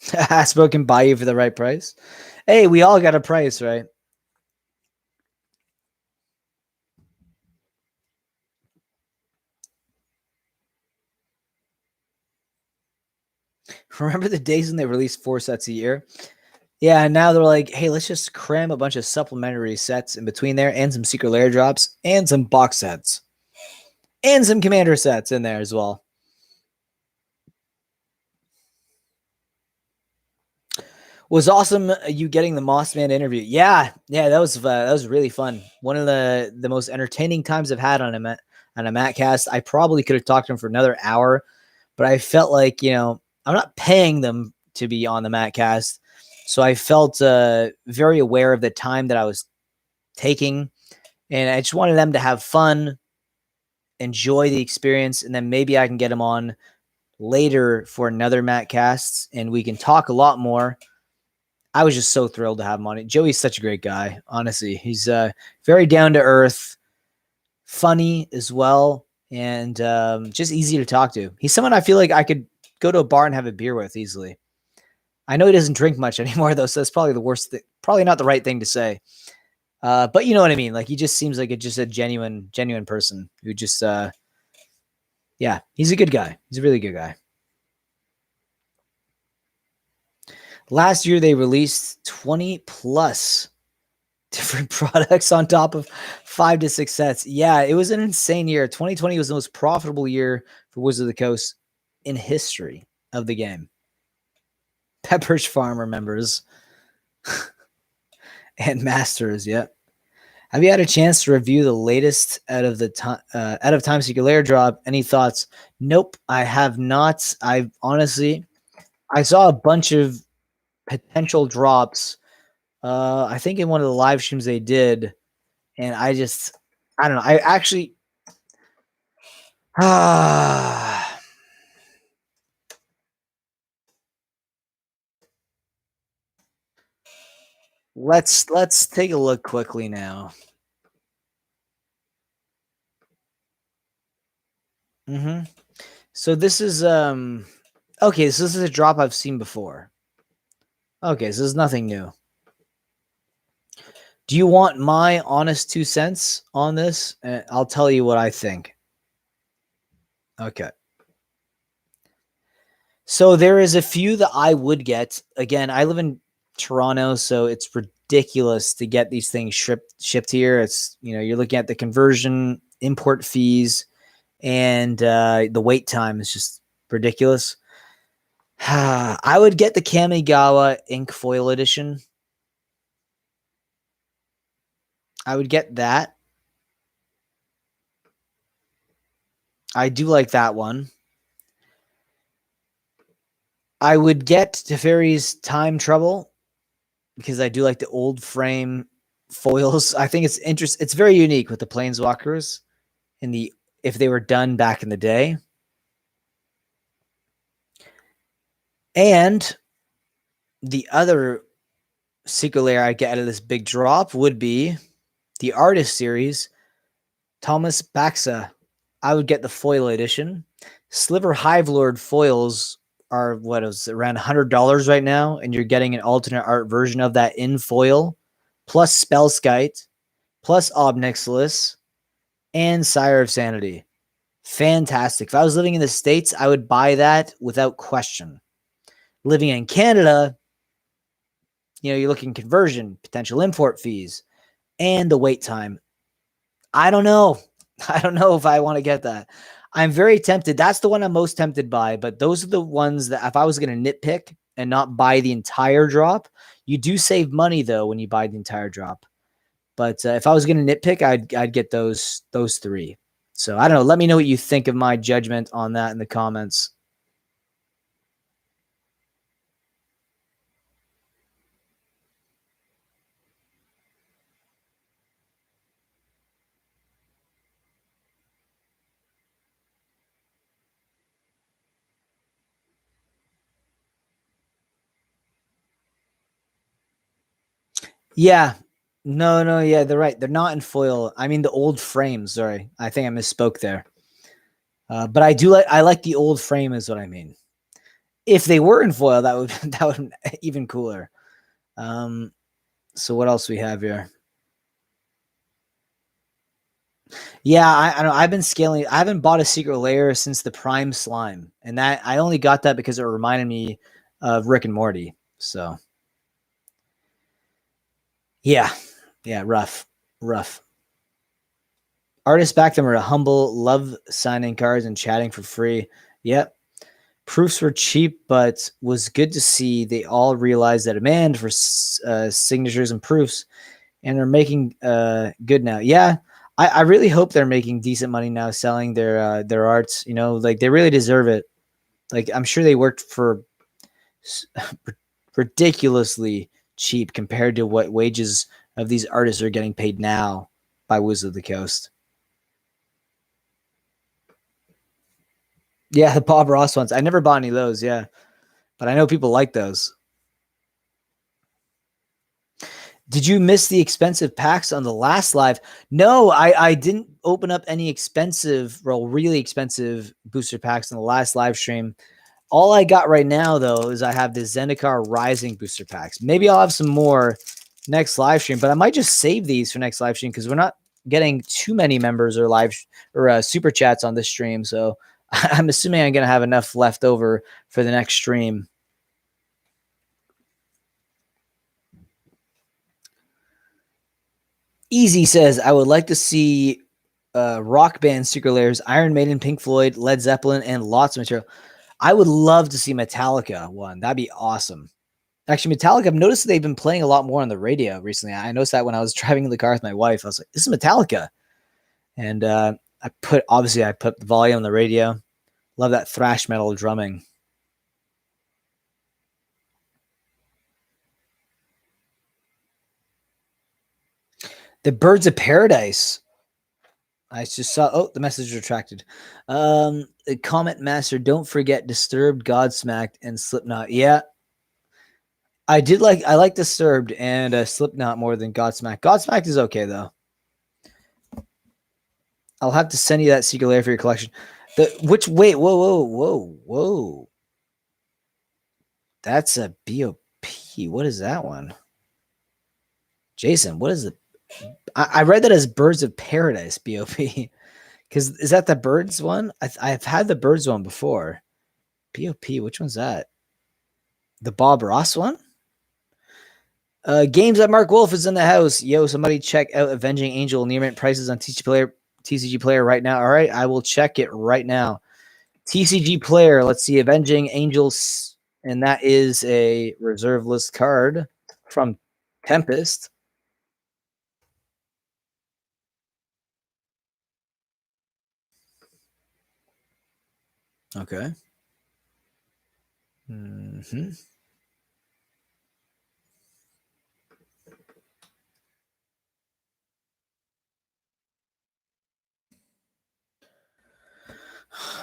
Hasbro can buy you for the right price. Hey, we all got a price, right? Remember the days when they released 4 sets a year? Yeah, and now they're like, hey, let's just cram a bunch of supplementary sets in between there and some secret lair drops and some box sets and some commander sets in there as well. Was awesome you getting the Mossman interview. Yeah, that was really fun. One of the most entertaining times I've had on a Mattcast. I probably could have talked to him for another hour, but I felt like, I'm not paying them to be on the Mattcast. So I felt very aware of the time that I was taking, and I just wanted them to have fun, enjoy the experience, and then maybe I can get them on later for another Mattcast, and we can talk a lot more. I was just so thrilled to have him on it. Joey's such a great guy. Honestly, he's very down to earth, funny as well, and just easy to talk to. He's someone I feel like I could go to a bar and have a beer with easily. I know he doesn't drink much anymore though, so that's probably the worst thing. Probably not the right thing to say. But you know what I mean. Like, he just seems like just a genuine person who just, yeah, he's a good guy. He's a really good guy. Last year they released 20 plus different products on top of 5 to 6 sets. Yeah, it was an insane year. 2020 was the most profitable year for Wizards of the Coast in history of the game. Pepperidge Farm remembers. And Masters, yeah. Have you had a chance to review the latest out of Time Secret Lair drop? Any thoughts? Nope, I have not. I honestly, I saw a bunch of potential drops. I think in one of the live streams they did, and I don't know. I actually, let's take a look quickly now. So this is okay, so this is a drop I've seen before. Okay, so this is nothing new. Do you want my honest 2 cents on this? I'll tell you what I think. Okay. So there is a few that I would get. Again, I live in Toronto, so it's ridiculous to get these things shipped here. It's, you're looking at the conversion, import fees, and the wait time is just ridiculous. I would get the Kamigawa Ink Foil Edition. I would get that. I do like that one. I would get Teferi's Time Trouble because I do like the old frame foils. I think it's interesting. It's very unique with the Planeswalkers if they were done back in the day. And the other secret layer I get out of this big drop would be the Artist Series, Thomas Baxa. I would get the foil edition. Sliver Hivelord foils are around $100 right now, and you're getting an alternate art version of that in foil, plus Spellskite, plus Obnixilis, and Sire of Sanity. Fantastic. If I was living in the States, I would buy that without question. Living in Canada, you're looking conversion, potential import fees, and the wait time. I don't know. I don't know if I want to get that. I'm very tempted. That's the one I'm most tempted by, but those are the ones that if I was going to nitpick and not buy the entire drop, you do save money though when you buy the entire drop. But if I was going to nitpick, I'd get those three. So I don't know. Let me know what you think of my judgment on that in the comments. Yeah. No, yeah, they're right. They're not in foil. I mean the old frames. Sorry, I think I misspoke there. But I like the old frame is what I mean. If they were in foil, that would be even cooler. So what else we have here? Yeah, I know. I've been scaling. I haven't bought a secret layer since the Prime Slime, and that I only got that because it reminded me of Rick and Morty. So yeah, rough. Artists back then were humble, love signing cards and chatting for free. Yep. Proofs were cheap, but was good to see they all realized the demand for signatures and proofs, and they're making good now. Yeah, I really hope they're making decent money now selling their arts. Like they really deserve it. Like I'm sure they worked for ridiculously cheap compared to what wages of these artists are getting paid now by Wizards of the Coast. Yeah, the Bob Ross ones. I never bought any of those. Yeah, but I know people like those. Did you miss the expensive packs on the last live? No, I didn't open up any really expensive booster packs on the last live stream. All I got right now, though, is I have the Zendikar Rising booster packs. Maybe I'll have some more next live stream, but I might just save these for next live stream because we're not getting too many members or super chats on this stream. So I'm assuming I'm going to have enough left over for the next stream. Easy says, I would like to see rock band secret layers, Iron Maiden, Pink Floyd, Led Zeppelin, and lots of material. I would love to see Metallica one. That'd be awesome. Actually, Metallica, I've noticed they've been playing a lot more on the radio recently. I noticed that when I was driving in the car with my wife. I was like, this is Metallica. And I put the volume on the radio. Love that thrash metal drumming. The Birds of Paradise. I just saw. The message retracted. Comment Master. Don't forget Disturbed, Godsmacked, and Slipknot. Yeah, I like Disturbed and Slipknot more than Godsmacked. Godsmacked is okay though. I'll have to send you that secret layer for your collection. Wait, whoa. That's a BOP. What is that one? Jason, what is it? I read that as Birds of Paradise, BOP. Because is that the Birds one? I've had the Birds one before. BOP, which one's that? The Bob Ross one? Games that Mark Wolf is in the house. Yo, somebody check out Avenging Angel near mint prices on TCG Player right now. All right, I will check it right now. TCG Player, let's see, Avenging Angels, and that is a reserve list card from Tempest. Okay. Mm-hmm.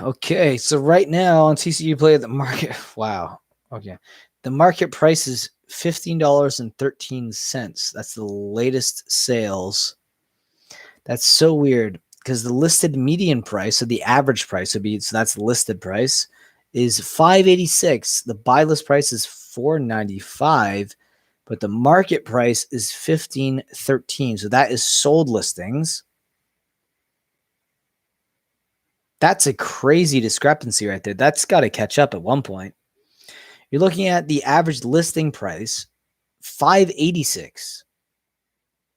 Okay, so right now on TCU Play, the market. Wow. Okay, the market price is $15.13. That's the latest sales. That's so weird because the listed median price, so the average price would be, so that's the listed price, is $5.86. The buy list price is $4.95, but the market price is $15.13. So that is sold listings. That's a crazy discrepancy right there. That's got to catch up at one point. You're looking at the average listing price, $5.86,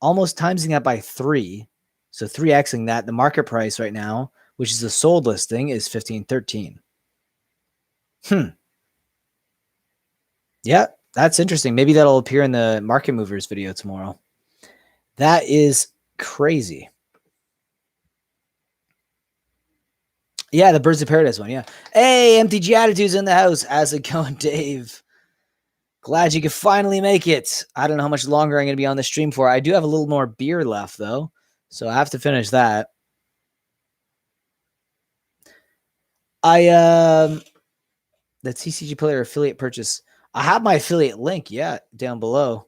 almost timesing that by 3. So 3xing that. The market price right now, which is the sold listing, is $15.13. Yeah, that's interesting. Maybe that'll appear in the Market Movers video tomorrow. That is crazy. Yeah, the Birds of Paradise one. Yeah. Hey, MTG Attitudes in the house. How's it going, Dave? Glad you could finally make it. I don't know how much longer I'm going to be on the stream for. I do have a little more beer left, though, so I have to finish that. The TCG Player affiliate purchase. I have my affiliate link, down below.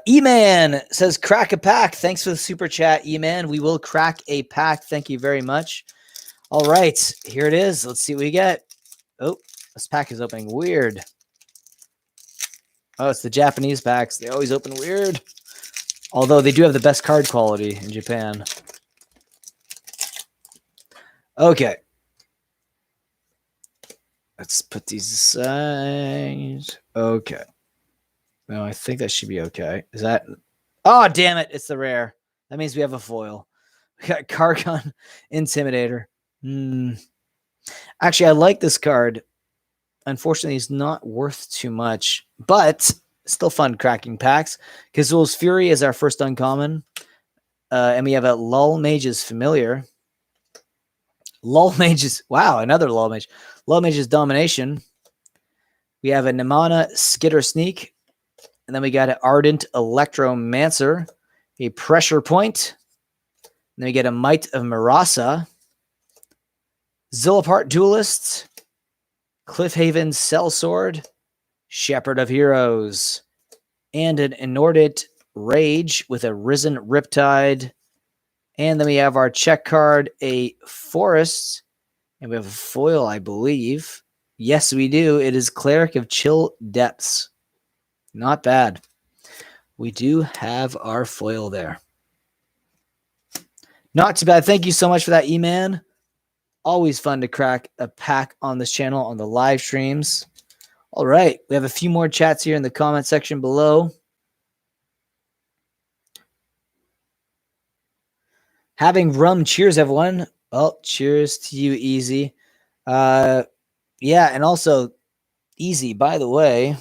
E-Man says, crack a pack. Thanks for the super chat, E-Man. We will crack a pack. Thank you very much. All right, here it is. Let's see what we get. Oh, this pack is opening weird. Oh, it's the Japanese packs. They always open weird. Although they do have the best card quality in Japan. Okay. Let's put these aside. Okay. No, I think that should be okay. Is that... Oh, damn it. It's the rare. That means we have a foil. We got Cargon Intimidator. Actually, I like this card. Unfortunately, it's not worth too much, but still fun cracking packs. Kazul's Fury is our first uncommon. And we have a Lull Mage's Familiar. Lull Mage's... Wow, another Lull Mage. Lull Mage's Domination. We have a Nimana Skitter Sneak. And then we got an Ardent Electromancer. A Pressure Point. And then we get a Might of Marasa. Zillipart Duelist. Cliffhaven Sellsword. Shepherd of Heroes. And an Inordate Rage with a Risen Riptide. And then we have our check card, a Forest. And we have a foil, I believe. Yes, we do. It is Cleric of Chill Depths. Not bad. We do have our foil there. Not too bad. Thank you so much for that, E-Man. Always fun to crack a pack on this channel on the live streams. All right. We have a few more chats here in the comment section below. Having rum. Cheers, everyone. Well, cheers to you, Easy. Yeah, and also, Easy, by the way...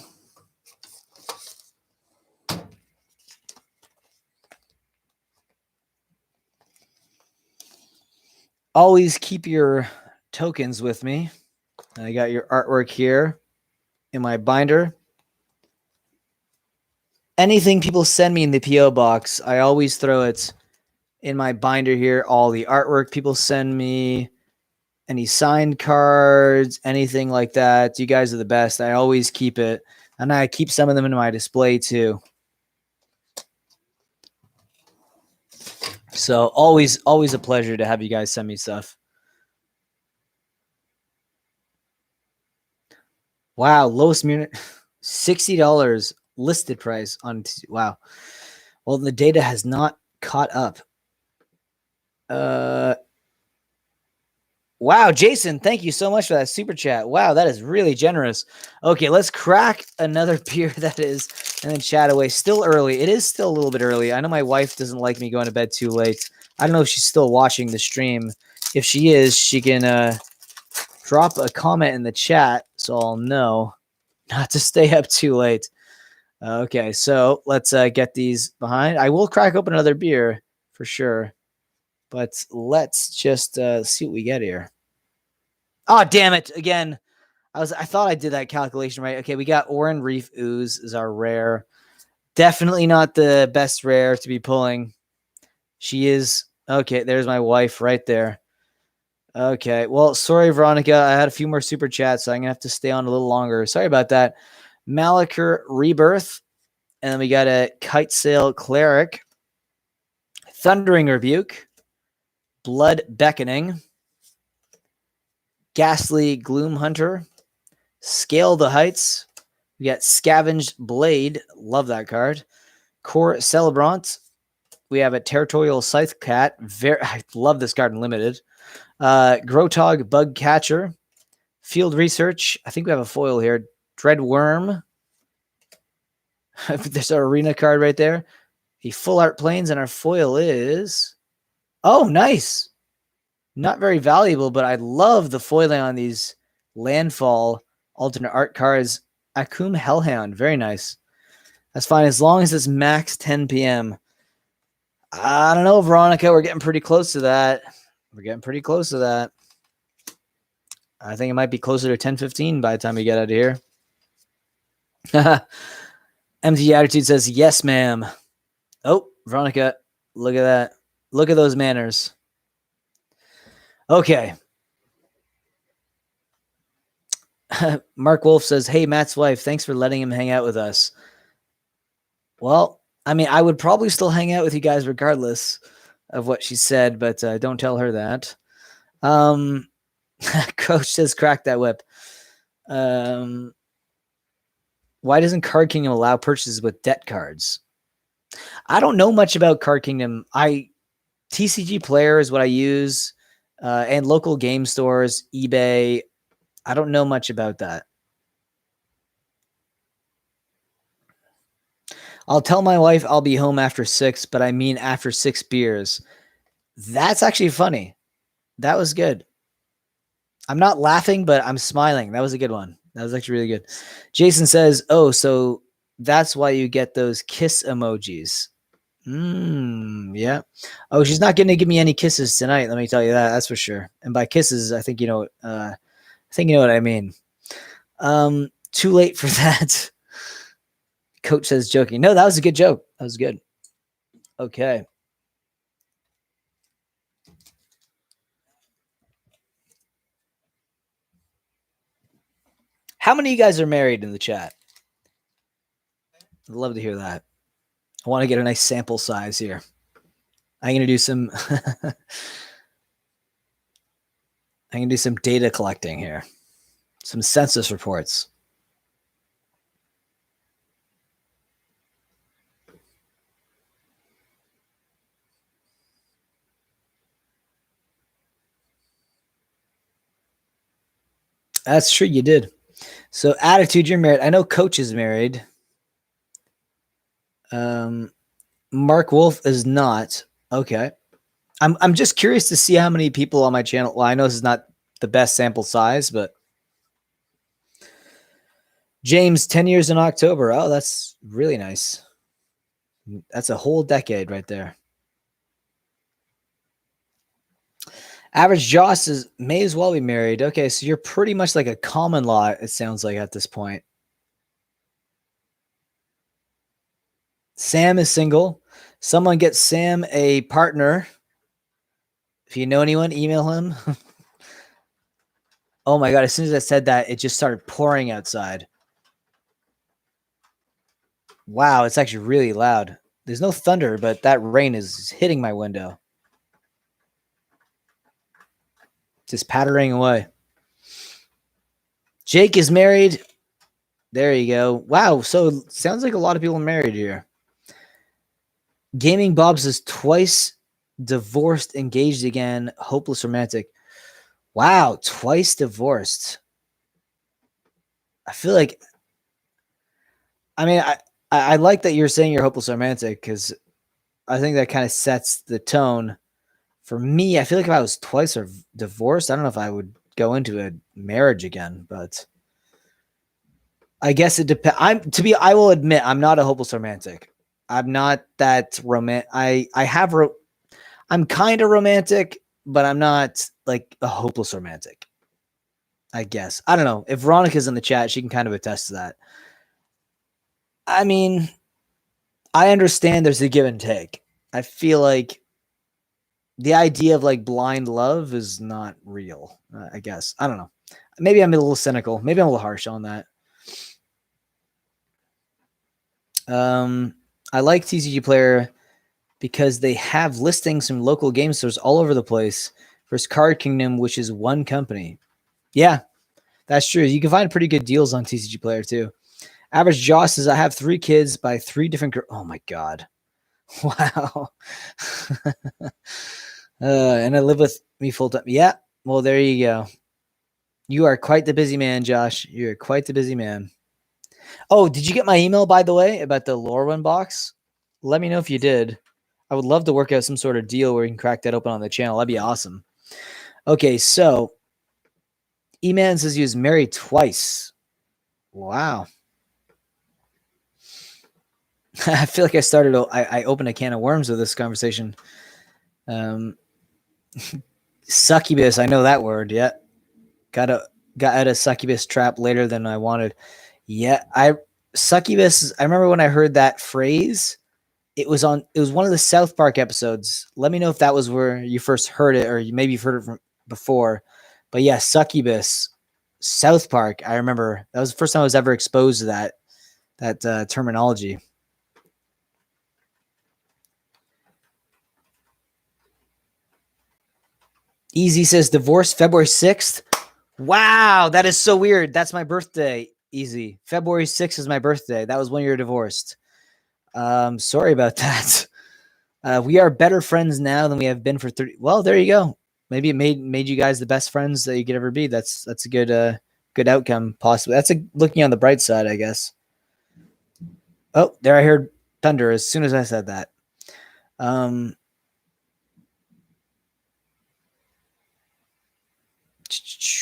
Always keep your tokens with me. I got your artwork here in my binder. Anything people send me in the PO box, I always throw it in my binder here. All the artwork people send me, any signed cards, anything like that. You guys are the best. I always keep it. And I keep some of them in my display too. So always a pleasure to have you guys send me stuff. Wow, lowest unit, $60 listed price on. Wow. Well, the data has not caught up. Wow, Jason, thank you so much for that super chat. Wow, that is really generous. Okay, let's crack another beer that is, and then chat away. Still early. It is still a little bit early. I know my wife doesn't like me going to bed too late. I don't know if she's still watching the stream. If she is, she can drop a comment in the chat so I'll know not to stay up too late. Okay, so let's get these behind. I will crack open another beer for sure. But let's just see what we get here. Oh, damn it. Again, I thought I did that calculation right. Okay, we got Orin Reef Ooze is our rare. Definitely not the best rare to be pulling. She is. Okay, there's my wife right there. Okay, well, sorry, Veronica. I had a few more super chats, so I'm going to have to stay on a little longer. Sorry about that. Malachor Rebirth. And then we got a Kite Sail Cleric. Thundering Rebuke. Blood Beckoning. Ghastly Gloom Hunter. Scale the Heights. We got Scavenged Blade. Love that card. Core Celebrant. We have a Territorial Scythe Cat. I love this card in Limited. Grotog Bug Catcher. Field Research. I think we have a foil here. Dread Worm. There's our arena card right there. A Full Art Plains, and our foil is... Oh, nice. Not very valuable, but I love the foiling on these landfall alternate art cards. Akum Hellhound. Very nice. That's fine as long as it's max 10 p.m. I don't know, Veronica. We're getting pretty close to that. I think it might be closer to 10:15 by the time we get out of here. Empty Attitude says, yes, ma'am. Oh, Veronica, look at that. Look at those manners. Okay. Mark Wolf says, hey, Matt's wife, thanks for letting him hang out with us. Well, I mean, I would probably still hang out with you guys regardless of what she said, but don't tell her that. Coach says, crack that whip. Why doesn't Card Kingdom allow purchases with debt cards? I don't know much about Card Kingdom. TCG Player is what I use, and local game stores, eBay. I don't know much about that. I'll tell my wife I'll be home after 6, but I mean after 6 beers. That's actually funny. That was good. I'm not laughing, but I'm smiling. That was a good one. That was actually really good. Jason says, oh, so that's why you get those kiss emojis. Yeah. Oh, she's not going to give me any kisses tonight. Let me tell you that. That's for sure. And by kisses, I think you know. I think you know what I mean. Too late for that. Coach says, joking. No, that was a good joke. That was good. Okay. How many of you guys are married in the chat? I'd love to hear that. I want to get a nice sample size here. I'm going to do some I'm going to do some data collecting here. Some census reports. That's true, you did. So Attitude, you're married. I know Coach is married. Mark Wolf is not. Okay. I'm just curious to see how many people on my channel. Well, I know this is not the best sample size, but James, 10 years in October. Oh, that's really nice. That's a whole decade right there. Average Joss may as well be married. Okay, so you're pretty much like a common law, it sounds like, at this point. Sam is single. Someone get Sam a partner. If you know anyone, email him. Oh my God, as soon as I said that, it just started pouring outside. Wow, it's actually really loud. There's no thunder, but that rain is hitting my window. Just pattering away. Jake is married. There you go. Wow. So sounds like a lot of people are married here. Gaming Bob says twice divorced, engaged again, hopeless romantic. Wow, twice divorced. I feel like, I mean, I like that you're saying you're hopeless romantic because I think that kind of sets the tone. For me, I feel like if I was twice or divorced, I don't know if I would go into a marriage again, but I guess it depends. I will admit, I'm not a hopeless romantic. I'm not that romantic. I'm kind of romantic, but I'm not like a hopeless romantic. I guess. I don't know. If Veronica's in the chat, she can kind of attest to that. I mean, I understand there's a give and take. I feel like the idea of like blind love is not real. I guess. I don't know. Maybe I'm a little cynical. Maybe I'm a little harsh on that. I like TCG Player because they have listings from local game stores all over the place versus Card Kingdom, which is one company. Yeah, that's true. You can find pretty good deals on TCG Player too. Average Josh says, I have 3 kids by 3 different girls. Oh my God. Wow. And I live with me full time. Yeah. Well, there you go. You are quite the busy man, Josh. You're quite the busy man. Oh, did you get my email, by the way, about the Lorwyn box? Let me know if you did. I would love to work out some sort of deal where we can crack that open on the channel. That'd be awesome. Okay, so E-Man says he was married twice. Wow. I feel like I opened a can of worms with this conversation. Succubus, I know that word. Yeah. Got out of succubus trap later than I wanted. Yeah, succubus, I remember when I heard that phrase, it was one of the South Park episodes. Let me know if that was where you first heard it, or maybe you've heard it from before. But yeah, succubus, South Park. I remember that was the first time I was ever exposed to that terminology. Easy says divorce February 6th. Wow, that is so weird. That's my birthday. Easy. February 6th is my birthday. That was when you were divorced. Sorry about that. We are better friends now than we have been for 30. Well, there you go. Maybe it made you guys the best friends that you could ever be. That's a good outcome, possibly. That's looking on the bright side, I guess. Oh, there I heard thunder as soon as I said that.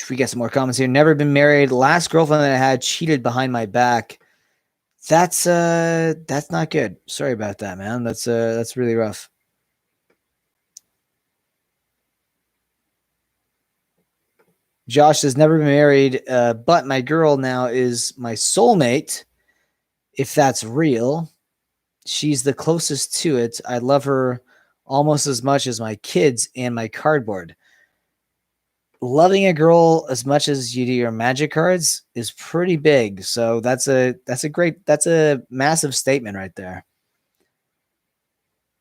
We got some more comments here. Never been married. Last girlfriend that I had cheated behind my back. That's not good. Sorry about that, man. That's really rough. Josh has never been married, but my girl now is my soulmate. If that's real, she's the closest to it. I love her almost as much as my kids and my cardboard. Loving a girl as much as you do your magic cards is pretty big. So that's a massive statement right there.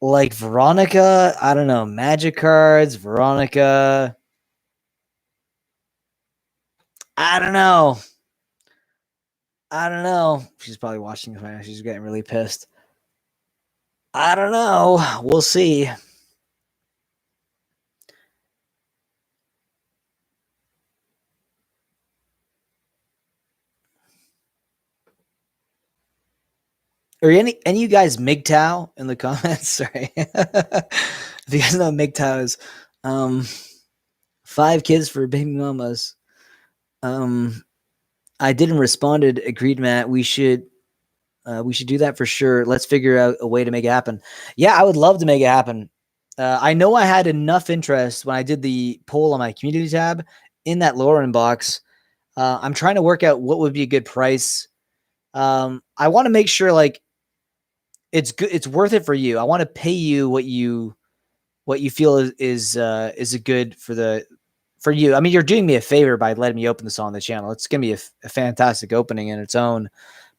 Like Veronica, I don't know, magic cards, Veronica. I don't know. She's probably watching this right now. She's getting really pissed. I don't know. We'll see. Are any of you guys MGTOW in the comments? Sorry. If you guys know what MGTOW is, 5 kids for baby mamas. I didn't responded. Agreed, Matt. We should do that for sure. Let's figure out a way to make it happen. Yeah, I would love to make it happen. I know I had enough interest when I did the poll on my community tab in that Lauren box. I'm trying to work out what would be a good price. I want to make sure like it's good. It's worth it for you. I want to pay you what you feel is a good for you. I mean, you're doing me a favor by letting me open this on the channel. It's going to be a fantastic opening in its own,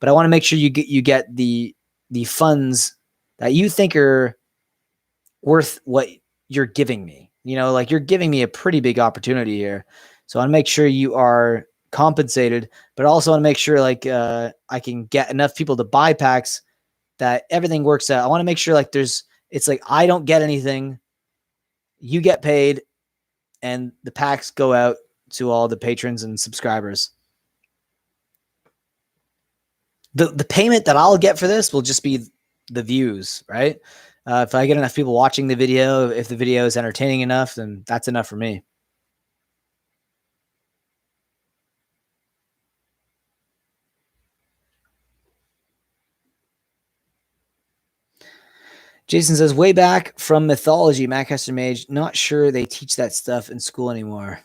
but I want to make sure you get the funds that you think are worth what you're giving me. You know, like you're giving me a pretty big opportunity here. So I want to make sure you are compensated, but I also want to make sure like I can get enough people to buy packs that everything works out. I want to make sure like it's like I don't get anything, you get paid, and the packs go out to all the patrons and subscribers. The payment that I'll get for this will just be the views, right? If I get enough people watching the video, if the video is entertaining enough, then that's enough for me. Jason says, way back from mythology, Mattcaster Mage, not sure they teach that stuff in school anymore.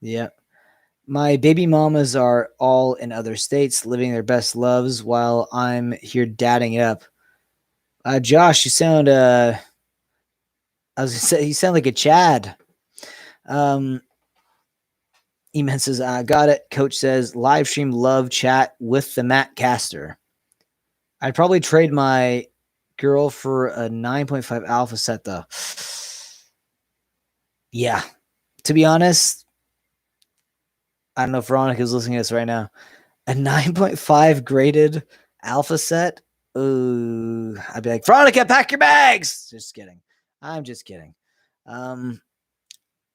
Yeah. My baby mamas are all in other states living their best loves while I'm here dadding it up. Josh, you sound I was gonna say you sound like a Chad. Eman says, got it. Coach says, live stream love chat with the Mattcaster. I'd probably trade my girl for a 9.5 alpha set though. Yeah. To be honest, I don't know if Veronica's listening to this right now. A 9.5 graded alpha set. Ooh, I'd be like, Veronica, pack your bags. Just kidding. I'm just kidding.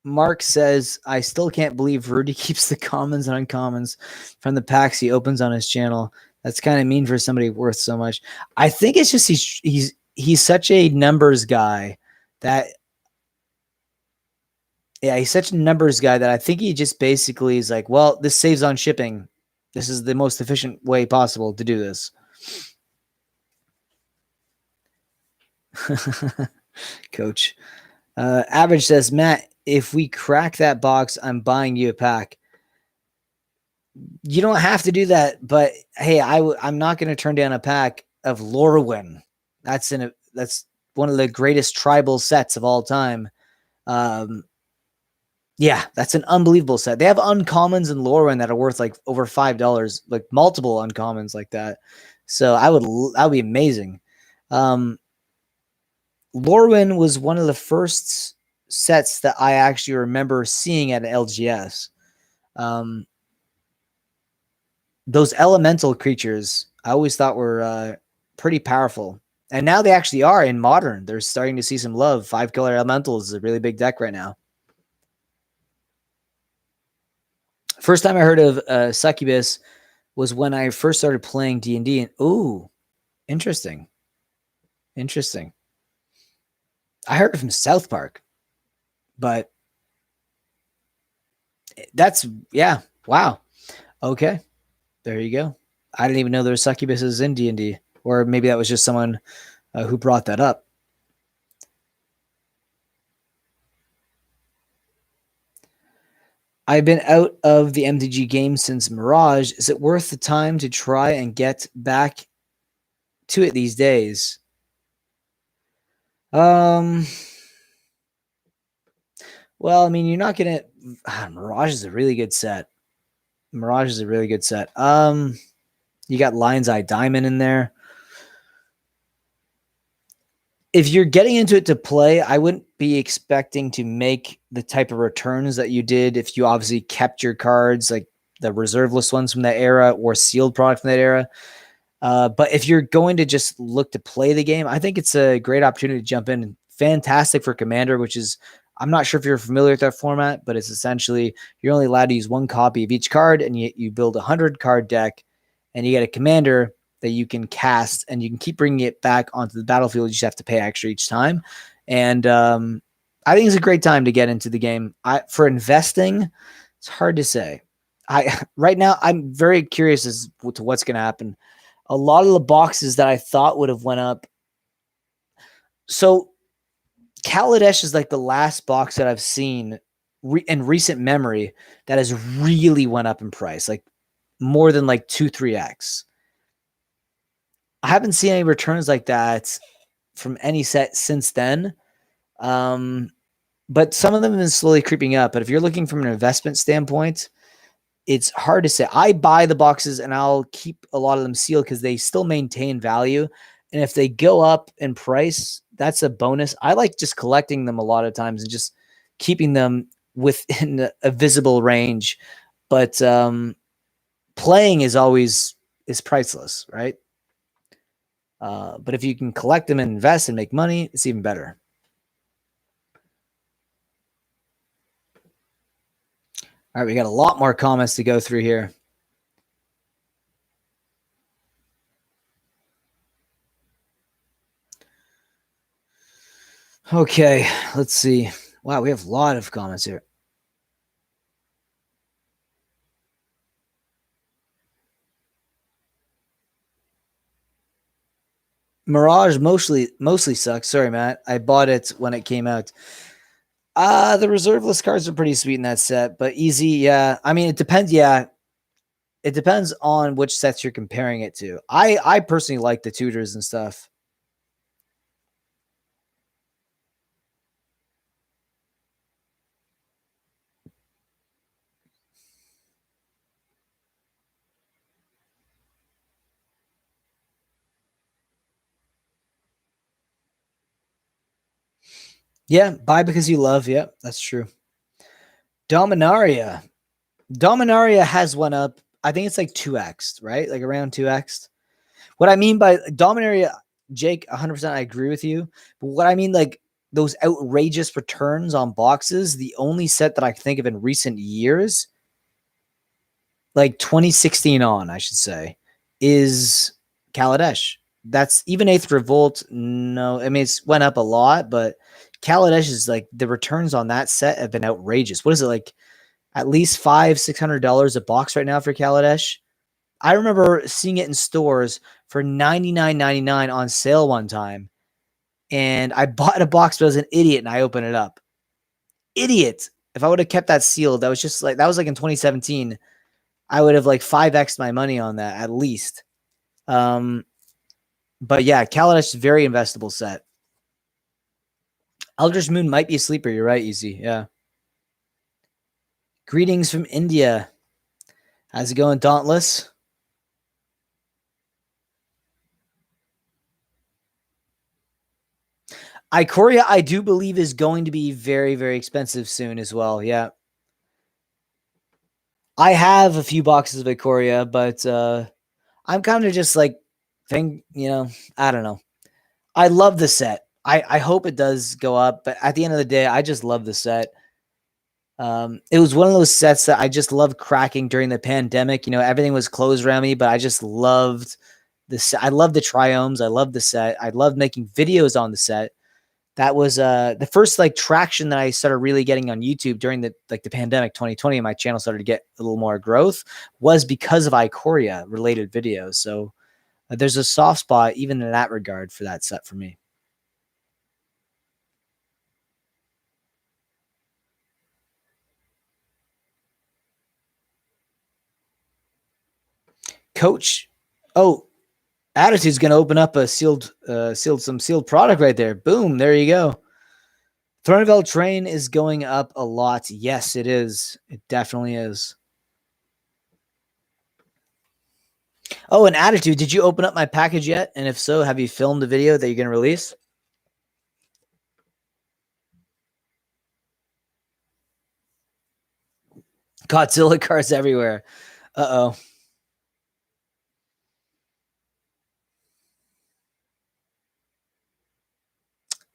Mark says, I still can't believe Rudy keeps the commons and uncommons from the packs he opens on his channel. That's kind of mean for somebody worth so much. I think it's just he's such a numbers guy that he's such a numbers guy that I think he just basically is like, well, this saves on shipping. This is the most efficient way possible to do this. Coach. Average says, Matt, if we crack that box, I'm buying you a pack. You don't have to do that, but hey, I'm not going to turn down a pack of Lorwyn. That's one of the greatest tribal sets of all time. Yeah, that's an unbelievable set. They have uncommons in Lorwyn that are worth like over $5, like multiple uncommons like that. So that would be amazing. Lorwyn was one of the first sets that I actually remember seeing at LGS. Those elemental creatures I always thought were pretty powerful. And now they actually are in modern. They're starting to see some love. 5-color elementals is a really big deck right now. First time I heard of Succubus was when I first started playing D&D. And ooh, interesting. Interesting. I heard it from South Park. But that's, yeah, wow. Okay. There you go. I didn't even know there were succubuses in D&D, or maybe that was just someone who brought that up. I've been out of the MTG game since Mirage. Is it worth the time to try and get back to it these days? Well, I mean, you're not going to... Mirage is a really good set. Mirage is a really good set. You got Lion's Eye Diamond in there. If you're getting into it to play, I wouldn't be expecting to make the type of returns that you did if you obviously kept your cards, like the reserve list ones from that era or sealed product from that era. But if you're going to just look to play the game, I think it's a great opportunity to jump in. Fantastic for Commander, which is, I'm not sure if you're familiar with that format, but it's essentially you're only allowed to use one copy of each card, and you build a 100-card deck, and you get a Commander that you can cast, and you can keep bringing it back onto the battlefield. You just have to pay extra each time. And I think it's a great time to get into the game. For investing, it's hard to say. Right now, I'm very curious as to what's going to happen. A lot of the boxes that I thought would have went up. So Kaladesh is like the last box that I've seen in recent memory that has really went up in price, like more than like 2-3x. I haven't seen any returns like that from any set since then. But some of them have been slowly creeping up. But if you're looking from an investment standpoint, it's hard to say. I buy the boxes and I'll keep a lot of them sealed because they still maintain value. And if they go up in price, that's a bonus. I like just collecting them a lot of times and just keeping them within a visible range, but playing is priceless, right? But if you can collect them and invest and make money, it's even better. All right, we got a lot more comments to go through here. Okay, let's see. Wow, we have a lot of comments here. Mirage mostly sucks. Sorry, Matt. I bought it when it came out. The reserve list cards are pretty sweet in that set, but easy, yeah. I mean, it depends. Yeah, it depends on which sets you're comparing it to. I personally like the tutors and stuff. Yeah, buy because you love. Yeah, that's true. Dominaria. Dominaria has one up. I think it's like 2x, right? Like around 2x. What I mean by Dominaria, Jake, 100% I agree with you. But what I mean, like those outrageous returns on boxes, the only set that I can think of in recent years, like 2016 on, I should say, is Kaladesh. That's even Eighth Revolt. No, I mean, it's went up a lot, but Kaladesh is like the returns on that set have been outrageous. What is it like? At least $500-600 a box right now for Kaladesh. I remember seeing it in stores for $99.99 on sale one time, and I bought a box, but I was an idiot, and I opened it up. Idiot! If I would have kept that sealed, that was like in 2017. I would have like 5x my money on that at least. But yeah, Kaladesh is a very investable set. Eldritch Moon might be a sleeper. You're right, Easy. Yeah. Greetings from India. How's it going, Dauntless? Ikoria, I do believe, is going to be very, very expensive soon as well. Yeah. I have a few boxes of Ikoria, but I'm kind of just like, I don't know. I love the set. I hope it does go up, but at the end of the day, I just love the set. It was one of those sets that I just loved cracking during the pandemic. Everything was closed around me, but I just loved the set. I loved the triomes. I loved the set. I loved making videos on the set. That was the first like traction that I started really getting on YouTube during the pandemic 2020, and my channel started to get a little more growth was because of Ikoria related videos. So there's a soft spot even in that regard for that set for me. Coach, oh, Attitude's going to open up a sealed product right there. Boom, there you go. Throne of Eldraine is going up a lot. Yes, it is. It definitely is. Oh, and Attitude, did you open up my package yet? And if so, have you filmed the video that you're going to release? Godzilla cards everywhere. Uh-oh.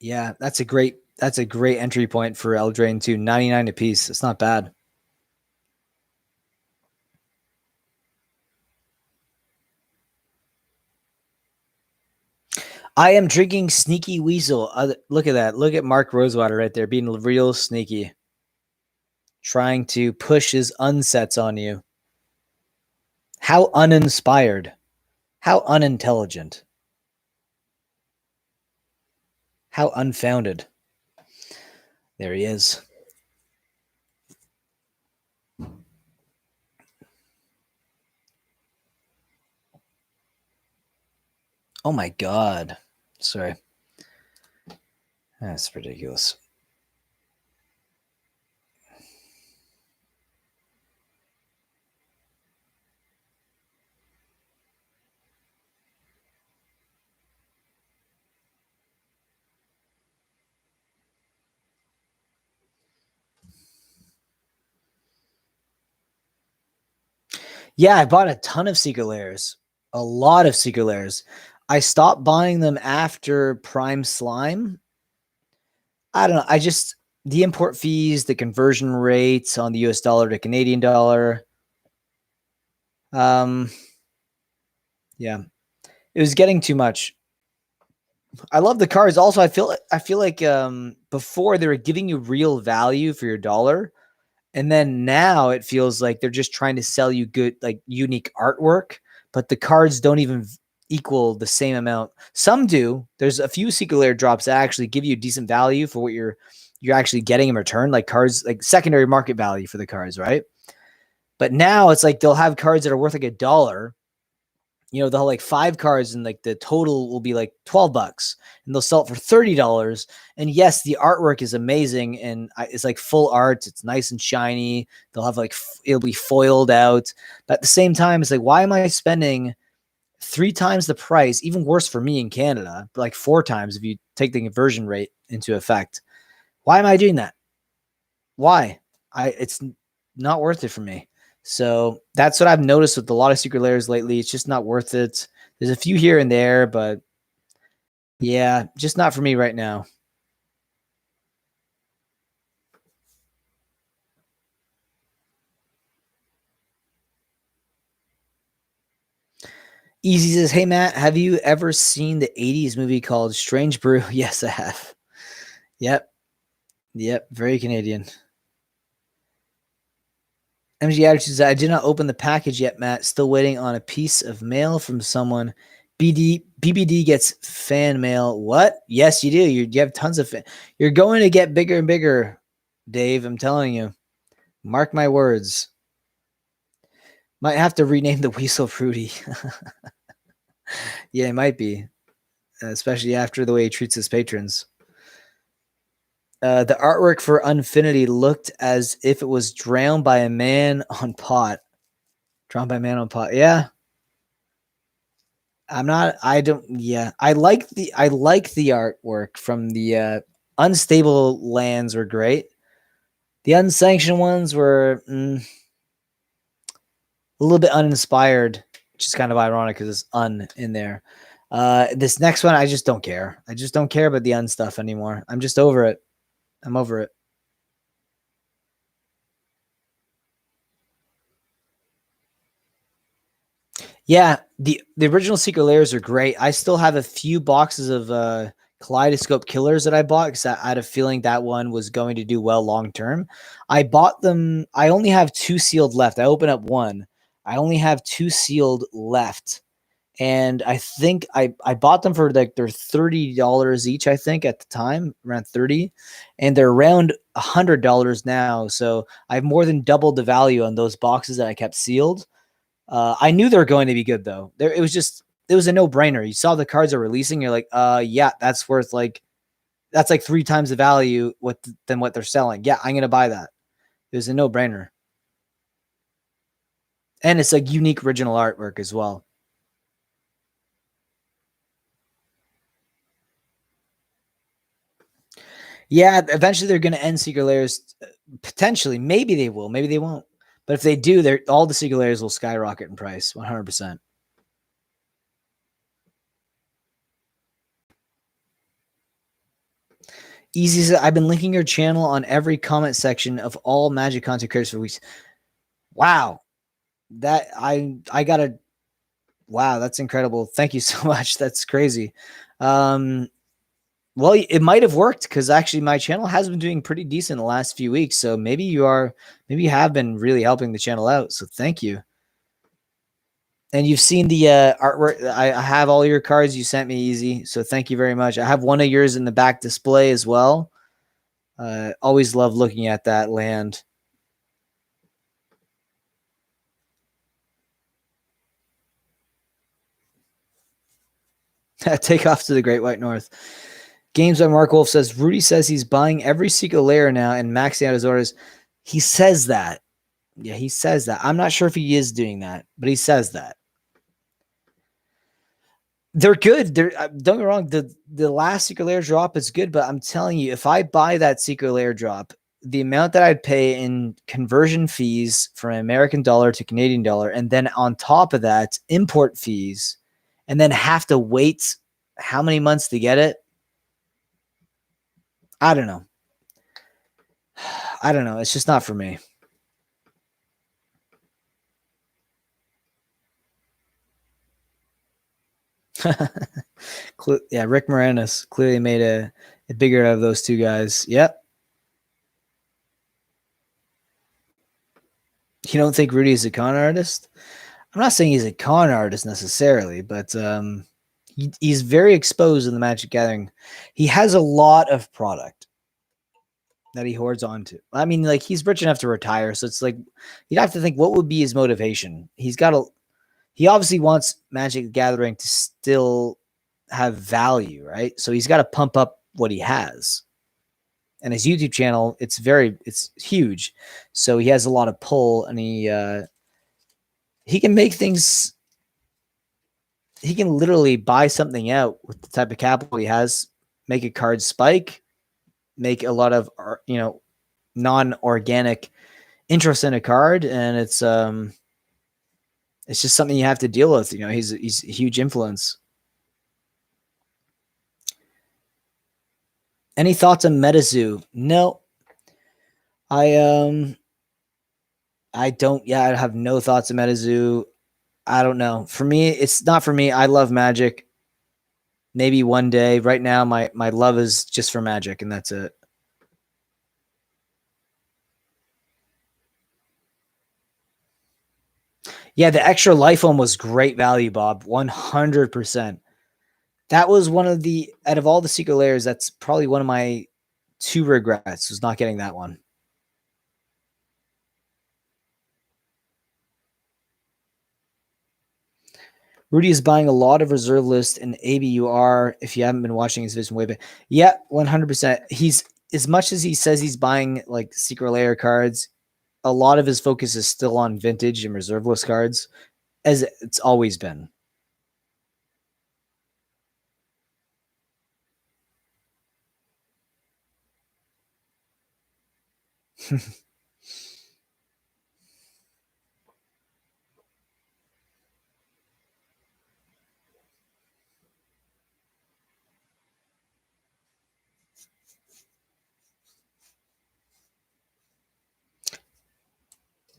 Yeah, that's a great entry point for Eldraine too. 99 a piece. It's not bad. I am drinking Sneaky Weasel. Look at that. Look at Mark Rosewater right there being real sneaky. Trying to push his unsets on you. How uninspired. How unintelligent. How unfounded. There he is. Oh my God. Sorry. That's ridiculous. Yeah, I bought a ton of secret layers, a lot of secret layers. I stopped buying them after Prime Slime. I don't know. I just the import fees, the conversion rates on the US dollar to Canadian dollar. Um, yeah, it was getting too much. I love the cards. Also, I feel like before they were giving you real value for your dollar, and then now it feels like they're just trying to sell you good, like unique artwork, but the cards don't even equal the same amount. Some do. There's a few secret layer drops that actually give you decent value for what you're actually getting in return, like cards, like secondary market value for the cards, right? But now it's like they'll have cards that are worth like $1. They'll have like 5 cards and like the total will be like $12 and they'll sell it for $30. And yes, the artwork is amazing and it's like full art. It's nice and shiny. They'll have like, it'll be foiled out. But at the same time, it's like, why am I spending 3 times the price? Even worse for me in Canada, like 4 times if you take the conversion rate into effect. Why am I doing that? Why? It's not worth it for me. So that's what I've noticed with a lot of secret layers lately. It's just not worth it. There's a few here and there, but yeah, just not for me right now. Easy says, "Hey Matt, have you ever seen the '80s movie called Strange Brew?" Yes, I have. Yep, yep, very Canadian. MG Attitude says, "I did not open the package yet, Matt. Still waiting on a piece of mail from someone. BBD gets fan mail. What? Yes, you do. You have tons of fan. You're going to get bigger and bigger, Dave. I'm telling you. Mark my words. Might have to rename the Weasel Fruity. Yeah, it might be, especially after the way he treats his patrons. The artwork for Unfinity looked as if it was drawn by a man on pot. Drawn by a man on pot. Yeah, I like the artwork from the unstable lands were great. The unsanctioned ones were a little bit uninspired, which is kind of ironic because it's un in there. This next one, I just don't care. I just don't care about the un stuff anymore. I'm just over it. I'm over it. Yeah, the original secret layers are great. I still have a few boxes of Kaleidoscope Killers that I bought because I had a feeling that one was going to do well long term. I bought them. I only have 2 sealed left. I opened up one. I only have 2 sealed left, and I think I bought them for like they're $30 each. I think at the time around 30, and they're around $100 now. So I've more than doubled the value on those boxes that I kept sealed. I knew they were going to be good though. It was a no brainer. You saw the cards are releasing. You're like, yeah, that's like 3 times the value than what they're selling. Yeah, I'm gonna buy that. It was a no brainer, and it's like unique original artwork as well. Yeah, eventually they're gonna end secret layers. Potentially, maybe they will, maybe they won't. But if they do, they're all the secret layers will skyrocket in price, 100%. Easy says, I've been linking your channel on every comment section of all Magic content creators for weeks. Wow. That I gotta wow, that's incredible. Thank you so much. That's crazy. Well, it might have worked because actually my channel has been doing pretty decent the last few weeks. So maybe you have been really helping the channel out. So thank you. And you've seen the artwork. I have all your cards you sent me, Easy. So thank you very much. I have one of yours in the back display as well. Always love looking at that land. Take off to the Great White North. Games by Mark Wolf says, Rudy says he's buying every secret layer now and maxing out his orders. He says that. Yeah, he says that. I'm not sure if he is doing that, but he says that. They're good. Don't get me wrong. The last secret layer drop is good, but I'm telling you, if I buy that secret layer drop, the amount that I'd pay in conversion fees from American dollar to Canadian dollar, and then on top of that, import fees, and then have to wait how many months to get it? I don't know. I don't know. It's just not for me. Yeah, Rick Moranis clearly made a bigger out of those two guys. Yep. You don't think Rudy is a con artist? I'm not saying he's a con artist necessarily, but he's very exposed in the Magic Gathering. He has a lot of product that he hoards onto. I mean, like, he's rich enough to retire, so it's like you'd have to think, what would be his motivation? He obviously wants Magic the Gathering to still have value, right? So he's got to pump up what he has. And his YouTube channel, it's huge. So he has a lot of pull, and he can make things. He can literally buy something out with the type of capital he has, make a card spike, make a lot of non-organic interest in a card, and it's just something you have to deal with. He's a huge influence. Any thoughts on MetaZoo? No. I don't. Yeah, I have no thoughts on MetaZoo. I don't know. For me, it's not for me. I love Magic. Maybe one day. Right now, my love is just for Magic, and that's it. Yeah, the extra life one was great value, Bob. 100%. That was one of the, out of all the secret layers, that's probably one of my two regrets, was not getting that one. Rudy is buying a lot of reserve list and ABUR. If you haven't been watching his vision way back, yeah, 100%. He's, as much as he says he's buying like secret layer cards, a lot of his focus is still on vintage and reserve list cards, as it's always been.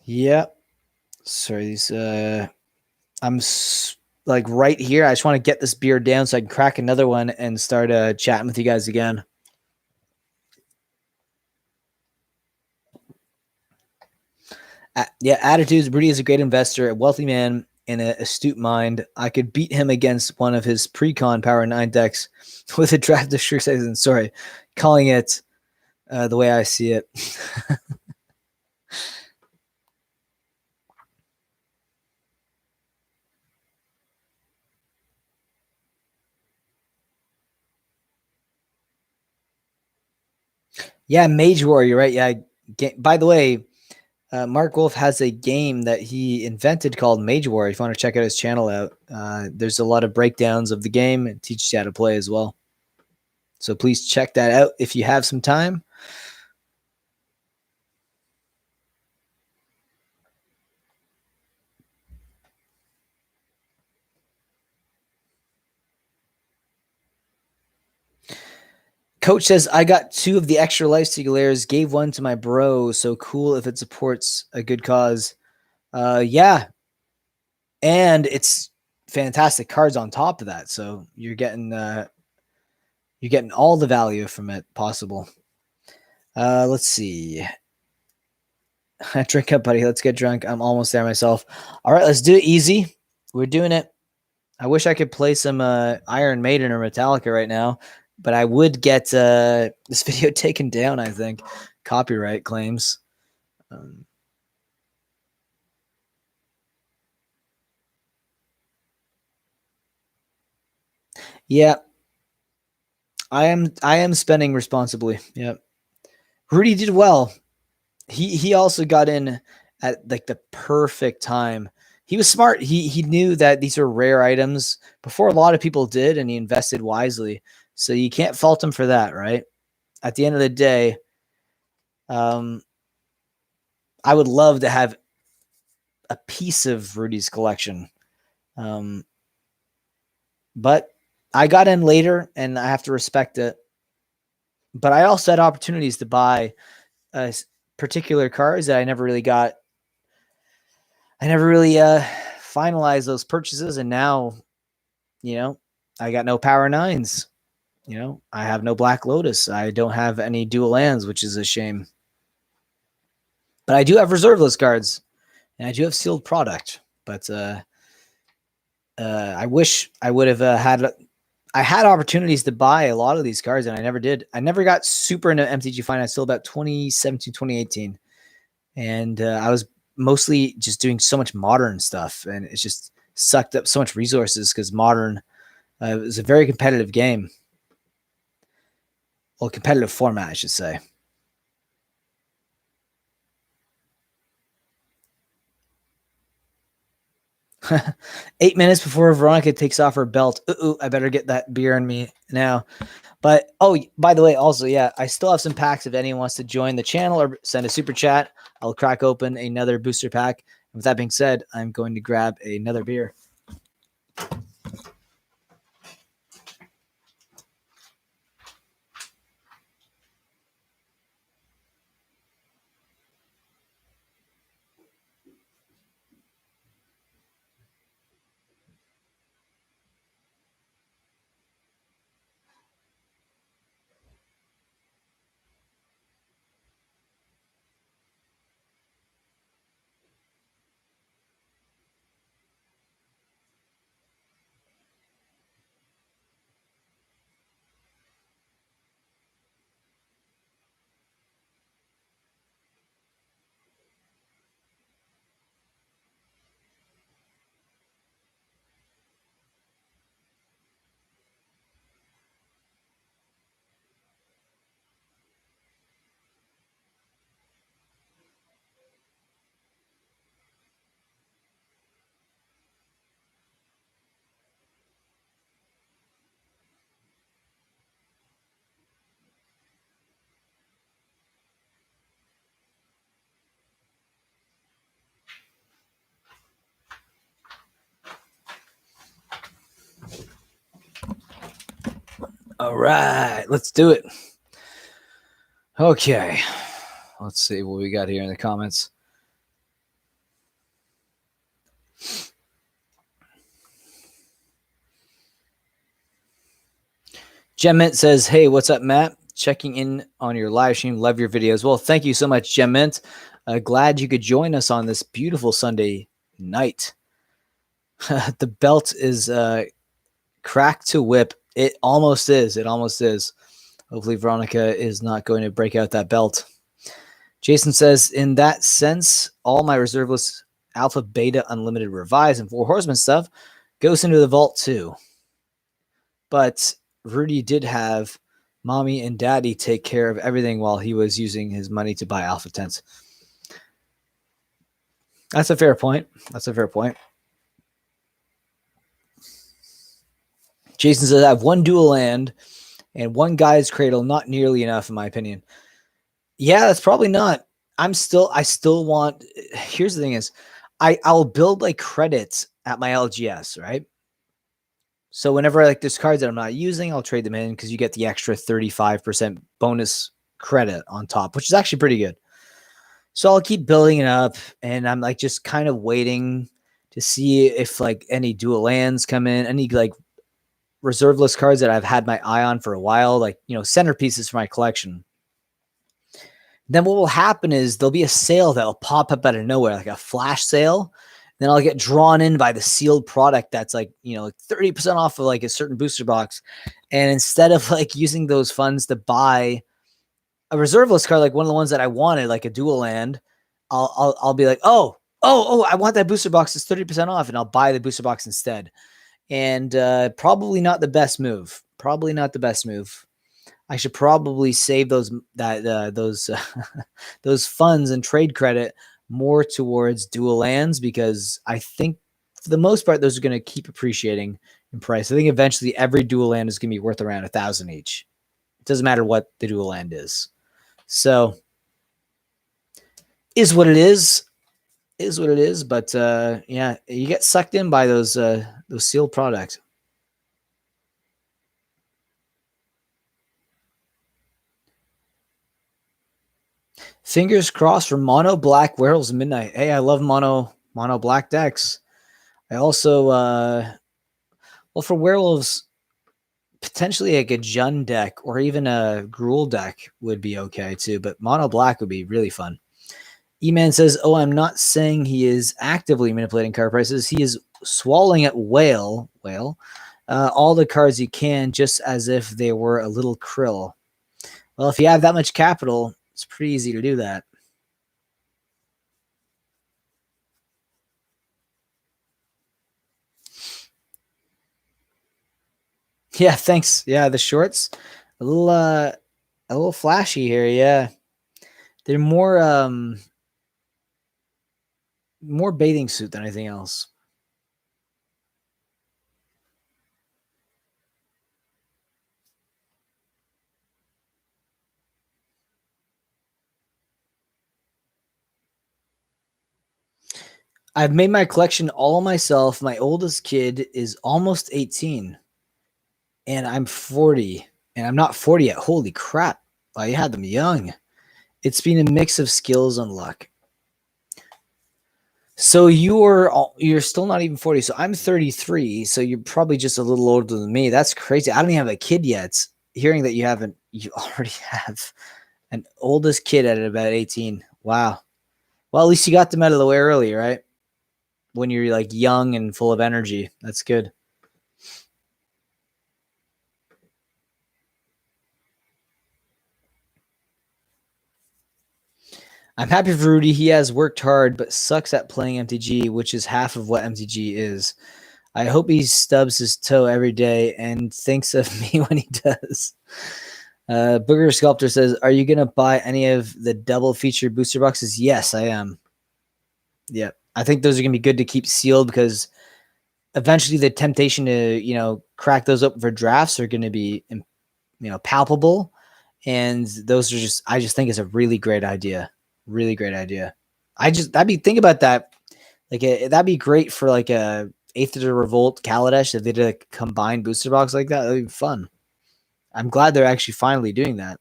Yep. Sorry, these I'm like right here. I just want to get this beer down so I can crack another one and start chatting with you guys again. Yeah, attitudes. Rudy is a great investor, a wealthy man, and an astute mind. I could beat him against one of his pre-con Power 9 decks with a draft district season. Sorry, calling it the way I see it. Yeah, Mage Warrior, right? Yeah. By the way, Mark Wolf has a game that he invented called Mage Warrior. If you want to check out his channel out, there's a lot of breakdowns of the game and teaches you how to play as well. So please check that out if you have some time. Coach says, I got 2 of the extra life steal layers, gave one to my bro. So cool if it supports a good cause. Yeah. And it's fantastic cards on top of that. So you're getting all the value from it possible. Let's see. Drink up, buddy. Let's get drunk. I'm almost there myself. All right, let's do it easy. We're doing it. I wish I could play some Iron Maiden or Metallica right now, but I would get this video taken down, I think. Copyright claims. Yeah. I am spending responsibly. Yeah. Rudy did well. He also got in at like the perfect time. He was smart. He knew that these are rare items before a lot of people did, and he invested wisely. So you can't fault him for that, right? At the end of the day, I would love to have a piece of Rudy's collection. But I got in later and I have to respect it. But I also had opportunities to buy particular cars that I never really got. I never really finalized those purchases. And now, I got no Power Nines. I have no Black Lotus. I don't have any dual lands, which is a shame. But I do have reserve list cards, and I do have sealed product. But I wish I would have had. I had opportunities to buy a lot of these cards, and I never did. I never got super into MTG Finance until about 2017, 2018. And I was mostly just doing so much modern stuff, and it just sucked up so much resources because modern was a very competitive game. Well, competitive format, I should say. Eight minutes before Veronica takes off her belt. Ooh, I better get that beer in me now. But, oh, by the way, also, yeah, I still have some packs if anyone wants to join the channel or send a super chat. I'll crack open another booster pack. And with that being said, I'm going to grab another beer. All right, let's do it. Okay, let's see what we got here in the comments. Gemmint says, hey, what's up, Matt? Checking in on your live stream. Love your videos. Well, thank you so much, Gemmint. Glad you could join us on this beautiful Sunday night. The belt is cracked to whip. It almost is. It almost is. Hopefully Veronica is not going to break out that belt. Jason says, in that sense, all my reserve list alpha, beta, unlimited, revise, and Four Horsemen stuff goes into the vault too. But Rudy did have mommy and daddy take care of everything while he was using his money to buy alpha tents. That's a fair point. That's a fair point. Jason says, I have one dual land and one guy's cradle, not nearly enough, in my opinion. Yeah, that's probably not. I still want, here's the thing is, I'll build like credits at my LGS, right? So whenever like there's cards that I'm not using, I'll trade them in because you get the extra 35% bonus credit on top, which is actually pretty good. So I'll keep building it up, and I'm like just kind of waiting to see if like any dual lands come in, any like reserve list cards that I've had my eye on for a while, like, centerpieces for my collection. Then what will happen is there'll be a sale that'll pop up out of nowhere, like a flash sale. Then I'll get drawn in by the sealed product that's like, like 30% off of like a certain booster box. And instead of like using those funds to buy a reserve list card, like one of the ones that I wanted, like a dual land, I'll be like, oh, I want that booster box. It's 30% off, and I'll buy the booster box instead. And probably not the best move. Probably not the best move. I should probably save those those funds and trade credit more towards dual lands, because I think for the most part those are going to keep appreciating in price. I think eventually every dual land is going to be worth around 1,000 each. It doesn't matter what the dual land is. So is what it is. Is what it is. But yeah, you get sucked in by those sealed products. Fingers crossed for mono black Werewolves of Midnight. Hey, I love mono black decks. I also well, for Werewolves, potentially like a Jund deck or even a Gruul deck would be okay too, but mono black would be really fun. E-Man says, "Oh, I'm not saying he is actively manipulating card prices. He is swallowing at whale all the cards he can, just as if they were a little krill. Well, if you have that much capital, it's pretty easy to do that." Yeah, thanks. Yeah, the shorts, a little flashy here. Yeah, they're more bathing suit than anything else. I've made my collection all myself. My oldest kid is almost 18, and I'm 40, and I'm not 40 yet. Holy crap! I had them young. It's been a mix of skills and luck. So you're still not even 40. So I'm 33. So you're probably just a little older than me. That's crazy. I don't even have a kid yet. Hearing that you already have an oldest kid at about 18. Wow. Well, at least you got them out of the way early, right? When you're like young and full of energy. That's good. I'm happy for Rudy. He has worked hard, but sucks at playing MTG, which is half of what MTG is. I hope he stubs his toe every day and thinks of me when he does. Booger Sculptor says, "Are you going to buy any of the double feature booster boxes?" Yes, I am. Yeah. I think those are going to be good to keep sealed because eventually the temptation to, crack those open for drafts are going to be, palpable. And those are I just think it's a really great idea. Really great idea. Think about that. Like that'd be great for like a Eighth of the Revolt Kaladesh if they did a combined booster box like that. That'd be fun. I'm glad they're actually finally doing that.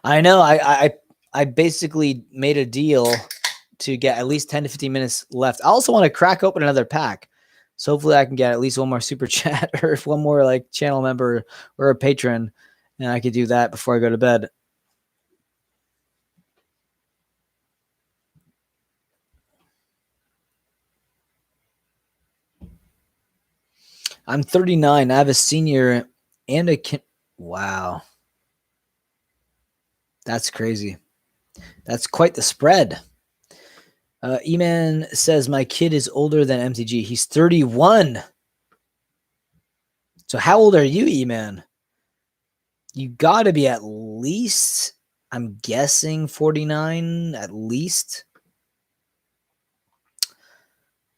I know. I basically made a deal to get at least 10 to 15 minutes left. I also want to crack open another pack. So hopefully I can get at least one more super chat or if one more like channel member or a patron, and I could do that before I go to bed. I'm 39. I have a senior and a kid. Wow. That's crazy. That's quite the spread. E-Man says, my kid is older than MTG. He's 31. So how old are you, E-Man? You got to be at least, I'm guessing 49 at least.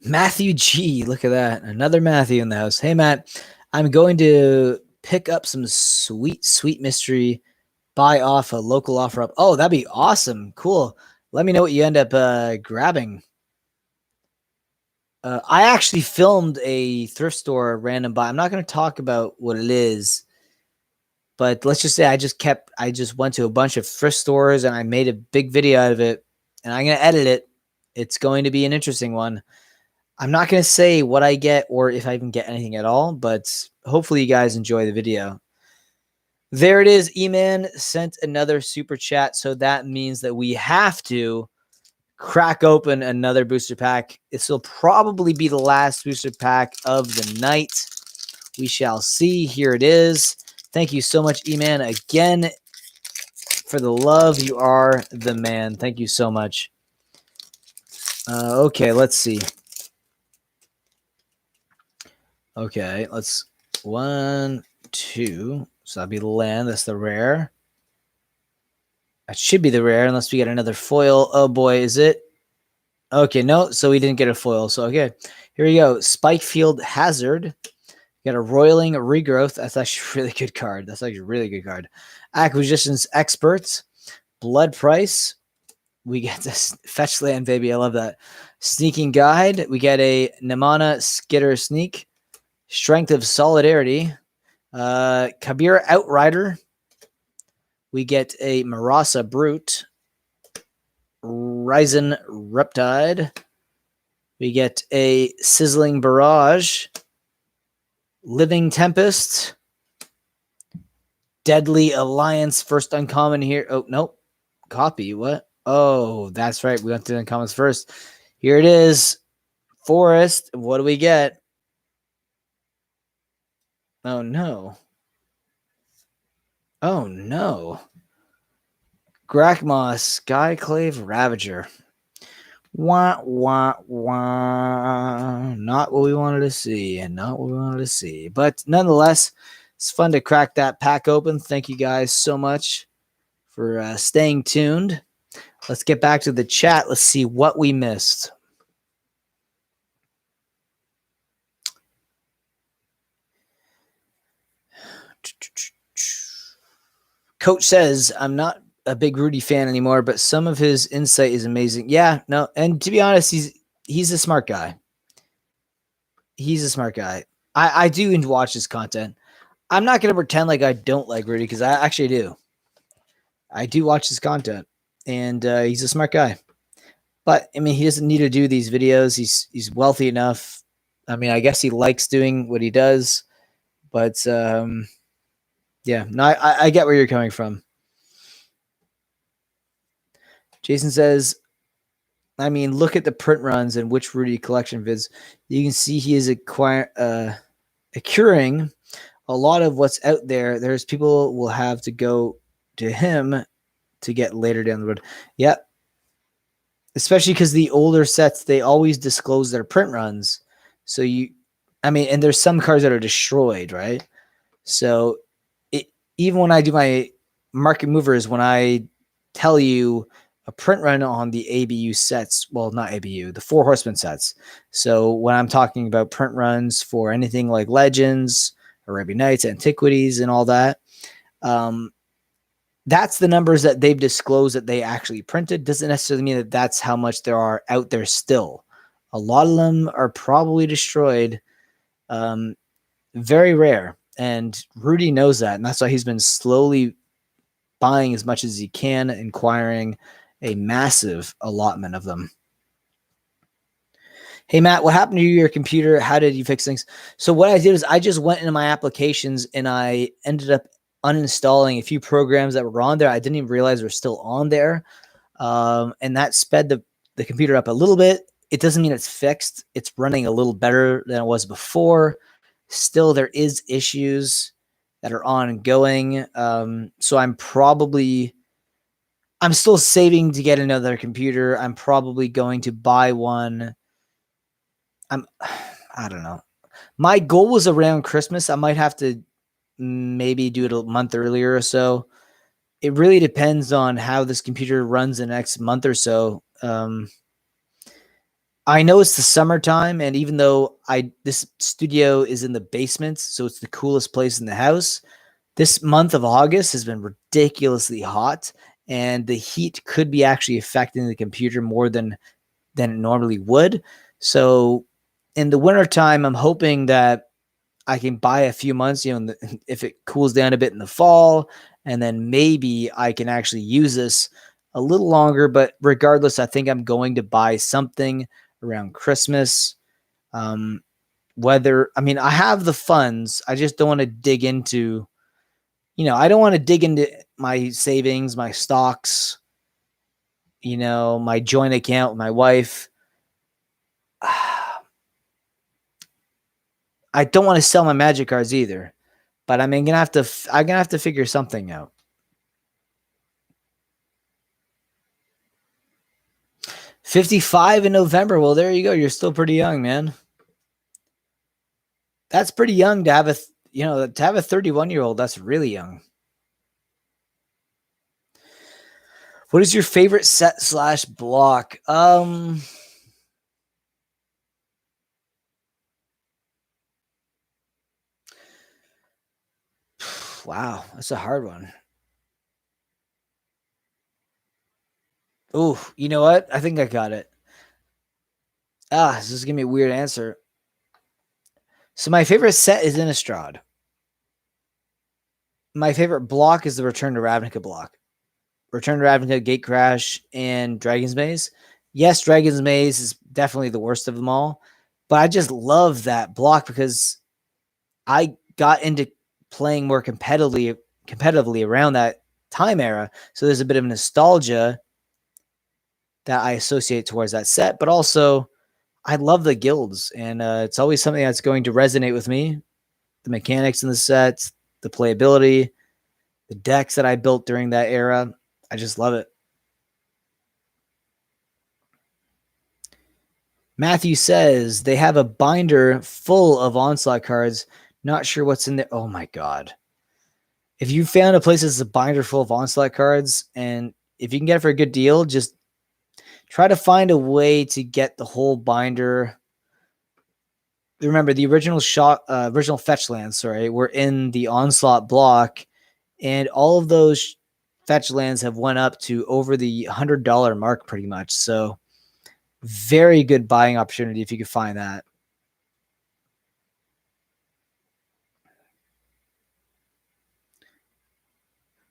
Matthew G, look at that. Another Matthew in the house. Hey, Matt, I'm going to pick up some sweet, sweet mystery, buy off a local offer up. Oh, that'd be awesome. Cool. Let me know what you end up grabbing. I actually filmed a thrift store random buy. I'm not going to talk about what it is, but let's just say I just went to a bunch of thrift stores and I made a big video out of it, and I'm going to edit it. It's going to be an interesting one. I'm not going to say what I get or if I even get anything at all, but hopefully you guys enjoy the video. There it is. E-Man sent another super chat, so that means that we have to crack open another booster pack. This will probably be the last booster pack of the night. We shall see. Here it is. Thank you so much, E-Man, again for the love. You are the man. Thank you so much. Okay, let's see. Okay, let's 1, 2. So that'll be the land. That's the rare. That should be the rare unless we get another foil. Oh boy, is it? Okay, no. So we didn't get a foil. So okay, here we go. Spikefield Hazard. got a Roiling Regrowth. That's actually a really good card. That's actually a really good card. Acquisitions Experts. Blood Price. We get this Fetch Land, baby. I love that. Sneaking Guide. We get a Namana Skitter Sneak. Strength of Solidarity. Kabira Outrider. We get a Marasa Brute. Ryzen Riptide. We get a Sizzling Barrage. Living Tempest. Deadly Alliance. First uncommon here. Oh, nope. Copy. What? Oh, that's right. We went to the uncommons first. Here it is. Forest. What do we get? Oh, no. Oh, no. Grakmoss, Skyclave Ravager. Wah, wah, wah. Not what we wanted to see, and not what we wanted to see. But nonetheless, it's fun to crack that pack open. Thank you guys so much for staying tuned. Let's get back to the chat. Let's see what we missed. Coach says, I'm not a big Rudy fan anymore, but some of his insight is amazing. Yeah, no, and to be honest, he's a smart guy. He's a smart guy. I do watch his content. I'm not going to pretend like I don't like Rudy because I actually do. I do watch his content, and he's a smart guy. But I mean, he doesn't need to do these videos. He's wealthy enough. I mean, I guess he likes doing what he does, but yeah, no, I get where you're coming from. Jason says, I mean, look at the print runs and which Rudy collection vids. You can see he is acquiring a lot of what's out there. There's people will have to go to him to get later down the road. Yep. Especially because the older sets, they always disclose their print runs. So and there's some cards that are destroyed, right? So even when I do my market movers, when I tell you a print run on the ABU sets, well, not ABU, the Four Horsemen sets. So when I'm talking about print runs for anything like Legends, Arabian Nights, Antiquities, and all that, that's the numbers that they've disclosed that they actually printed. Doesn't necessarily mean that that's how much there are out there still. A lot of them are probably destroyed. Very rare. And Rudy knows that. And that's why he's been slowly buying as much as he can, acquiring a massive allotment of them. Hey, Matt, what happened to your computer? How did you fix things? So what I did is I just went into my applications and I ended up uninstalling a few programs that were on there. I didn't even realize were still on there. And that sped the computer up a little bit. It doesn't mean it's fixed. It's running a little better than it was before. Still, there is issues that are ongoing. So I'm still saving to get another computer. I'm probably going to buy one. I don't know. My goal was around Christmas. I might have to maybe do it a month earlier or so. It really depends on how this computer runs the next month or so. I know it's the summertime, and even though this studio is in the basement, so it's the coolest place in the house, this month of August has been ridiculously hot, and the heat could be actually affecting the computer more than it normally would. So in the wintertime, I'm hoping that I can buy a few months, if it cools down a bit in the fall, and then maybe I can actually use this a little longer. But regardless, I think I'm going to buy something around Christmas. I have the funds. I just don't want to dig into, I don't want to dig into my savings, my stocks, my joint account with my wife. I don't want to sell my Magic cards either, but I'm gonna have to figure something out. $55 in November. Well, there you go. You're still pretty young, man. That's pretty young to have a 31-year-old. That's really young. What is your favorite set / block? Wow, that's a hard one. Ooh, you know what? I think I got it. This is gonna be a weird answer. So my favorite set is Innistrad. My favorite block is the Return to Ravnica block. Return to Ravnica, Gatecrash, and Dragon's Maze. Yes, Dragon's Maze is definitely the worst of them all, but I just love that block because I got into playing more competitively around that time era. So there's a bit of nostalgia that I associate towards that set, but also I love the guilds, and it's always something that's going to resonate with me. The mechanics in the sets, the playability, the decks that I built during that era. I just love it. Matthew says they have a binder full of Onslaught cards. Not sure what's in there. Oh my God. If you found a place that's a binder full of Onslaught cards, and if you can get it for a good deal, just try to find a way to get the whole binder. Remember, the original fetch lands, were in the Onslaught block, and all of those fetch lands have went up to over the $100 mark pretty much. So very good buying opportunity if you could find that.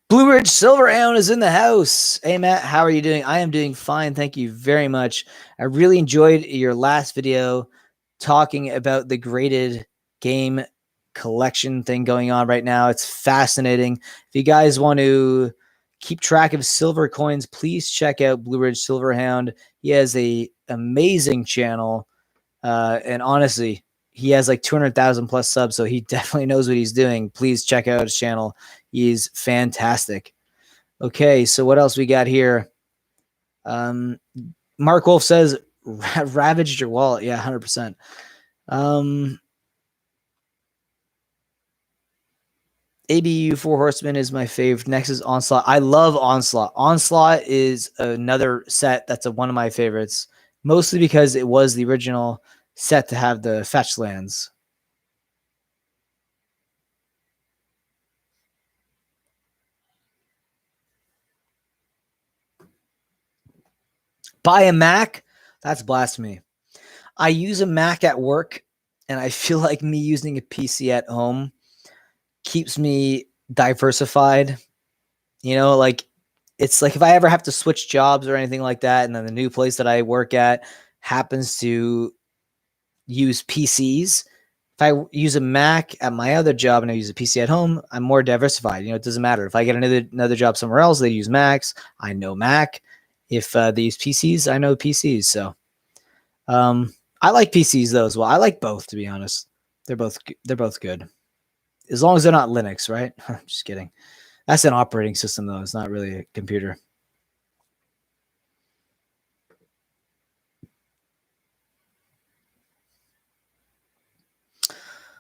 Blue Ridge Silverhound is in the house. Hey, Matt, how are you doing? I am doing fine. Thank you very much. I really enjoyed your last video talking about the graded game collection thing going on right now. It's fascinating. If you guys want to keep track of silver coins, please check out Blue Ridge Silverhound. He has a amazing channel. And honestly, he has like 200,000 plus subs, so he definitely knows what he's doing. Please check out his channel. He's fantastic. Okay, so what else we got here? Mark Wolf says, ravaged your wallet. Yeah, 100%. ABU Four Horsemen is my favorite. Next is Onslaught. I love Onslaught. Onslaught is another set that's one of my favorites, mostly because it was the original set to have the fetch lands. Buy a Mac? That's blasphemy. I use a Mac at work, and I feel like me using a PC at home keeps me diversified. You know, like it's like if I ever have to switch jobs or anything like that, and then the new place that I work at happens to use PCs, if I use a Mac at my other job and I use a PC at home, I'm more diversified. You know, it doesn't matter. If I get another job somewhere else, they use Macs. I know Mac. If they use PCs, I know PCs. So I like PCs though as well. I like both, to be honest. They're both good. As long as they're not Linux, right? Just kidding. That's an operating system though. It's not really a computer.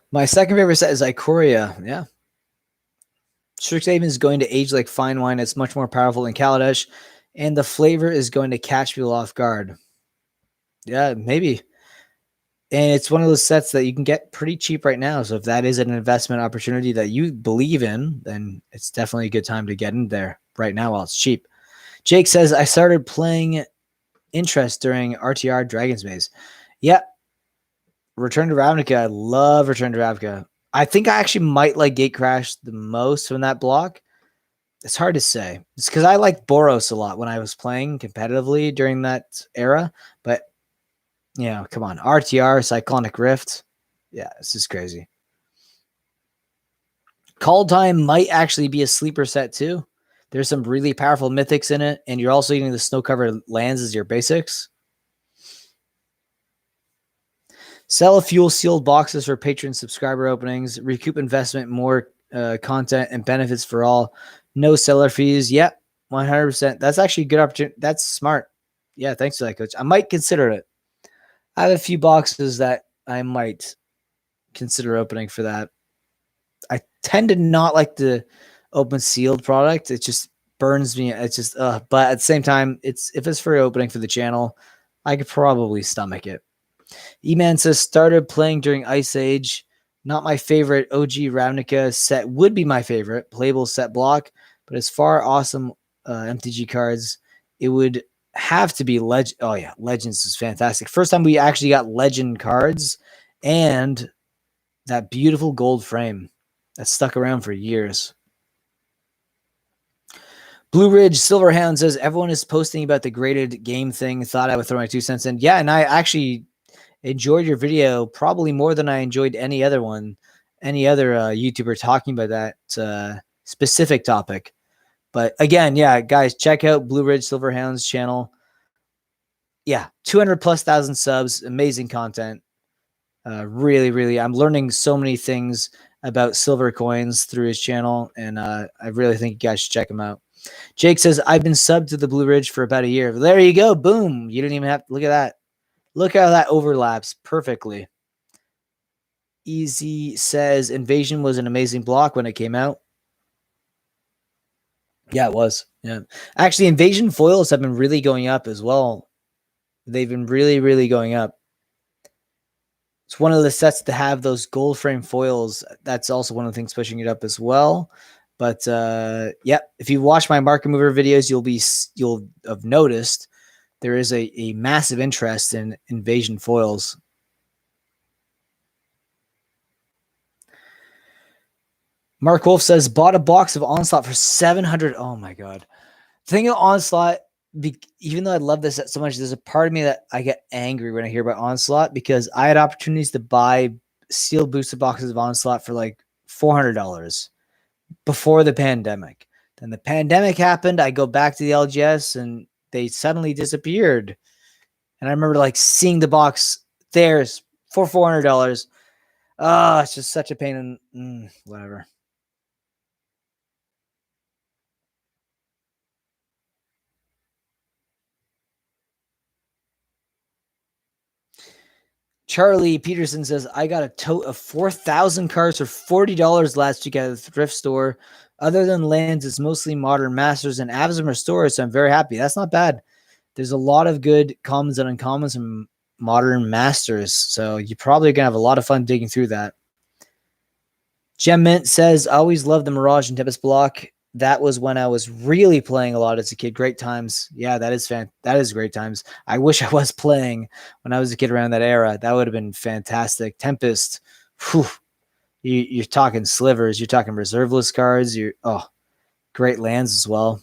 My second favorite set is Ikoria. Yeah. Strixhaven is going to age like fine wine. It's much more powerful than Kaladesh, and the flavor is going to catch people off guard. Yeah, maybe. And it's one of those sets that you can get pretty cheap right now. So if that is an investment opportunity that you believe in, then it's definitely a good time to get in there right now while it's cheap. Jake says, I started playing interest during RTR Dragon's Maze. Yeah. Return to Ravnica. I love Return to Ravnica. I think I actually might like Gatecrash the most from that block. It's hard to say. It's because I liked Boros a lot when I was playing competitively during that era. But, come on. RTR, Cyclonic Rift. Yeah, this is crazy. Call Time might actually be a sleeper set too. There's some really powerful mythics in it, and you're also using the snow-covered lands as your basics. Sell fuel sealed boxes for patron subscriber openings. Recoup investment, more content and benefits for all. No seller fees. Yep, 100%. That's actually a good opportunity. That's smart. Yeah, thanks for that, Coach. I might consider it. I have a few boxes that I might consider opening for that. I tend to not like the open sealed product. It just burns me. It's just, but at the same time, if it's for opening for the channel, I could probably stomach it. E-Man says, started playing during Ice Age. Not my favorite. OG Ravnica set would be my favorite playable set block, but as far awesome MTG cards, it would have to be Legend. Oh yeah, Legends is fantastic. First time we actually got Legend cards and that beautiful gold frame that stuck around for years. Blue Ridge Silverhound says everyone is posting about the graded game thing. Thought I would throw my 2 cents in. Yeah, and I actually enjoyed your video probably more than I enjoyed any other YouTuber talking about that specific topic. But again, yeah, guys, check out Blue Ridge Silverhound's channel. Yeah, 200,000+ subs, amazing content. Really, really, I'm learning so many things about silver coins through his channel, and I really think you guys should check him out. Jake says, I've been subbed to the Blue Ridge for about a year. There you go. Boom. You didn't even have to look at that. Look how that overlaps perfectly. Easy says, Invasion was an amazing block when it came out. Yeah, it was. Yeah. Actually, Invasion foils have been really going up as well. They've been really, really going up. It's one of the sets to have those gold frame foils. That's also one of the things pushing it up as well. But yeah, if you watch my market mover videos, you'll have noticed there is a massive interest in Invasion foils. Mark Wolf says, bought a box of Onslaught for 700. Oh my God. The thing of Onslaught, even though I love this so much, there's a part of me that I get angry when I hear about Onslaught because I had opportunities to buy sealed boosted boxes of Onslaught for like $400 before the pandemic. Then the pandemic happened. I go back to the LGS and they suddenly disappeared. And I remember like seeing the box there for $400. Oh, it's just such a pain in whatever. Charlie Peterson says, I got a tote of 4,000 cards for $40 last week at the thrift store. Other than lands, it's mostly modern masters and Avs and Restores, so I'm very happy. That's not bad. There's a lot of good commons and uncommons from modern masters, so you're probably going to have a lot of fun digging through that. Gem Mint says, I always loved the Mirage and Tempest block. That was when I was really playing a lot as a kid. Great times. Yeah, that is great times. I wish I was playing when I was a kid around that era. That would have been fantastic. Tempest, whew, you're talking slivers. You're talking reserve list cards. Great lands as well.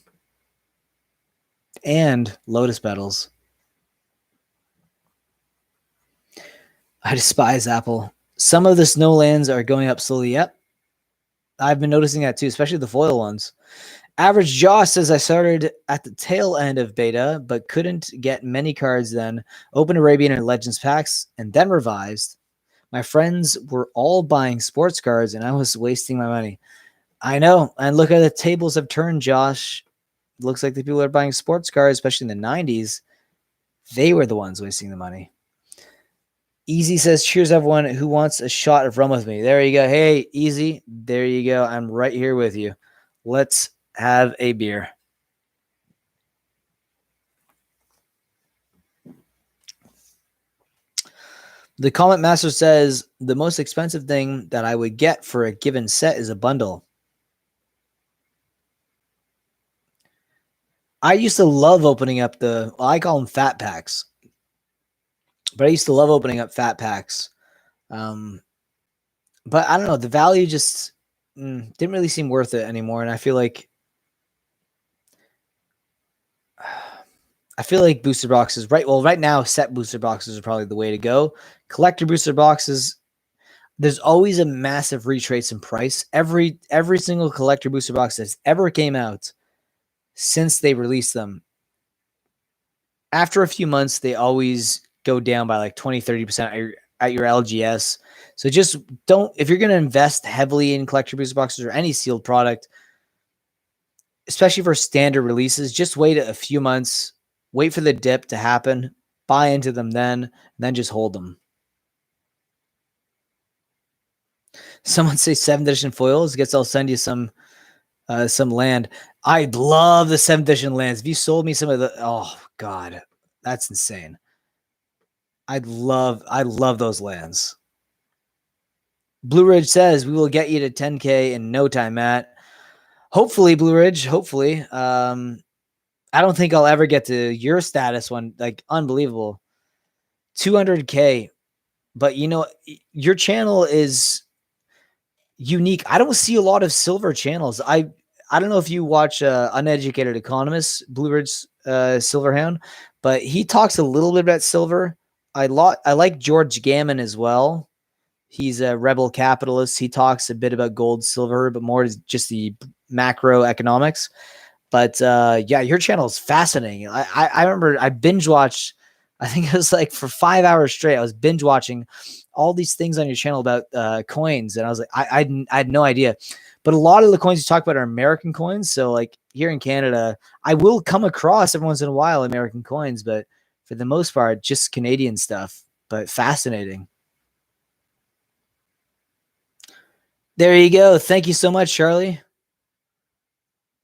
And Lotus Petals. I despise Apple. Some of the snow lands are going up slowly. Yep. I've been noticing that too, especially the foil ones. Average Josh says, I started at the tail end of beta, but couldn't get many cards then. Open Arabian and Legends packs, and then revised. My friends were all buying sports cards, and I was wasting my money. I know. And look how the tables have turned, Josh. Looks like the people that are buying sports cards, especially in the 90s, they were the ones wasting the money. Easy says, cheers, everyone who wants a shot of rum with me. There you go. Hey, Easy. There you go. I'm right here with you. Let's have a beer. The Comment Master says, the most expensive thing that I would get for a given set is a bundle. I used to love opening up I call them fat packs. But I used to love opening up fat packs. But I don't know. The value just didn't really seem worth it anymore. And I feel like booster boxes, right now, set booster boxes are probably the way to go. Collector booster boxes, there's always a massive retrace in price. Every single collector booster box that's ever came out since they released them, after a few months, they always go down by like 20-30% at your LGS. So just don't, if you're going to invest heavily in collector booster boxes or any sealed product, especially for standard releases, just wait a few months, wait for the dip to happen, buy into them then just hold them. Someone say 7th edition foils. I guess I'll send you some land. I'd love the 7th edition lands. If you sold me some of the, oh God, that's insane. I love those lands. Blue Ridge says we will get you to 10K in no time, Matt. Hopefully, Blue Ridge. Hopefully. I don't think I'll ever get to your status one. Like, unbelievable. 200K. But you know, your channel is unique. I don't see a lot of silver channels. I don't know if you watch Uneducated Economist, Blue Ridge Silverhound, but he talks a little bit about silver. I like George Gammon as well. He's a rebel capitalist. He talks a bit about gold, silver, but more just the macroeconomics. But yeah, your channel is fascinating. I remember I binge watched, I think it was like for 5 hours straight. I was binge watching all these things on your channel about coins. And I was like, I had no idea. But a lot of the coins you talk about are American coins. So like here in Canada, I will come across every once in a while American coins, but for the most part, just Canadian stuff. But fascinating. There you go. Thank you so much, Charlie.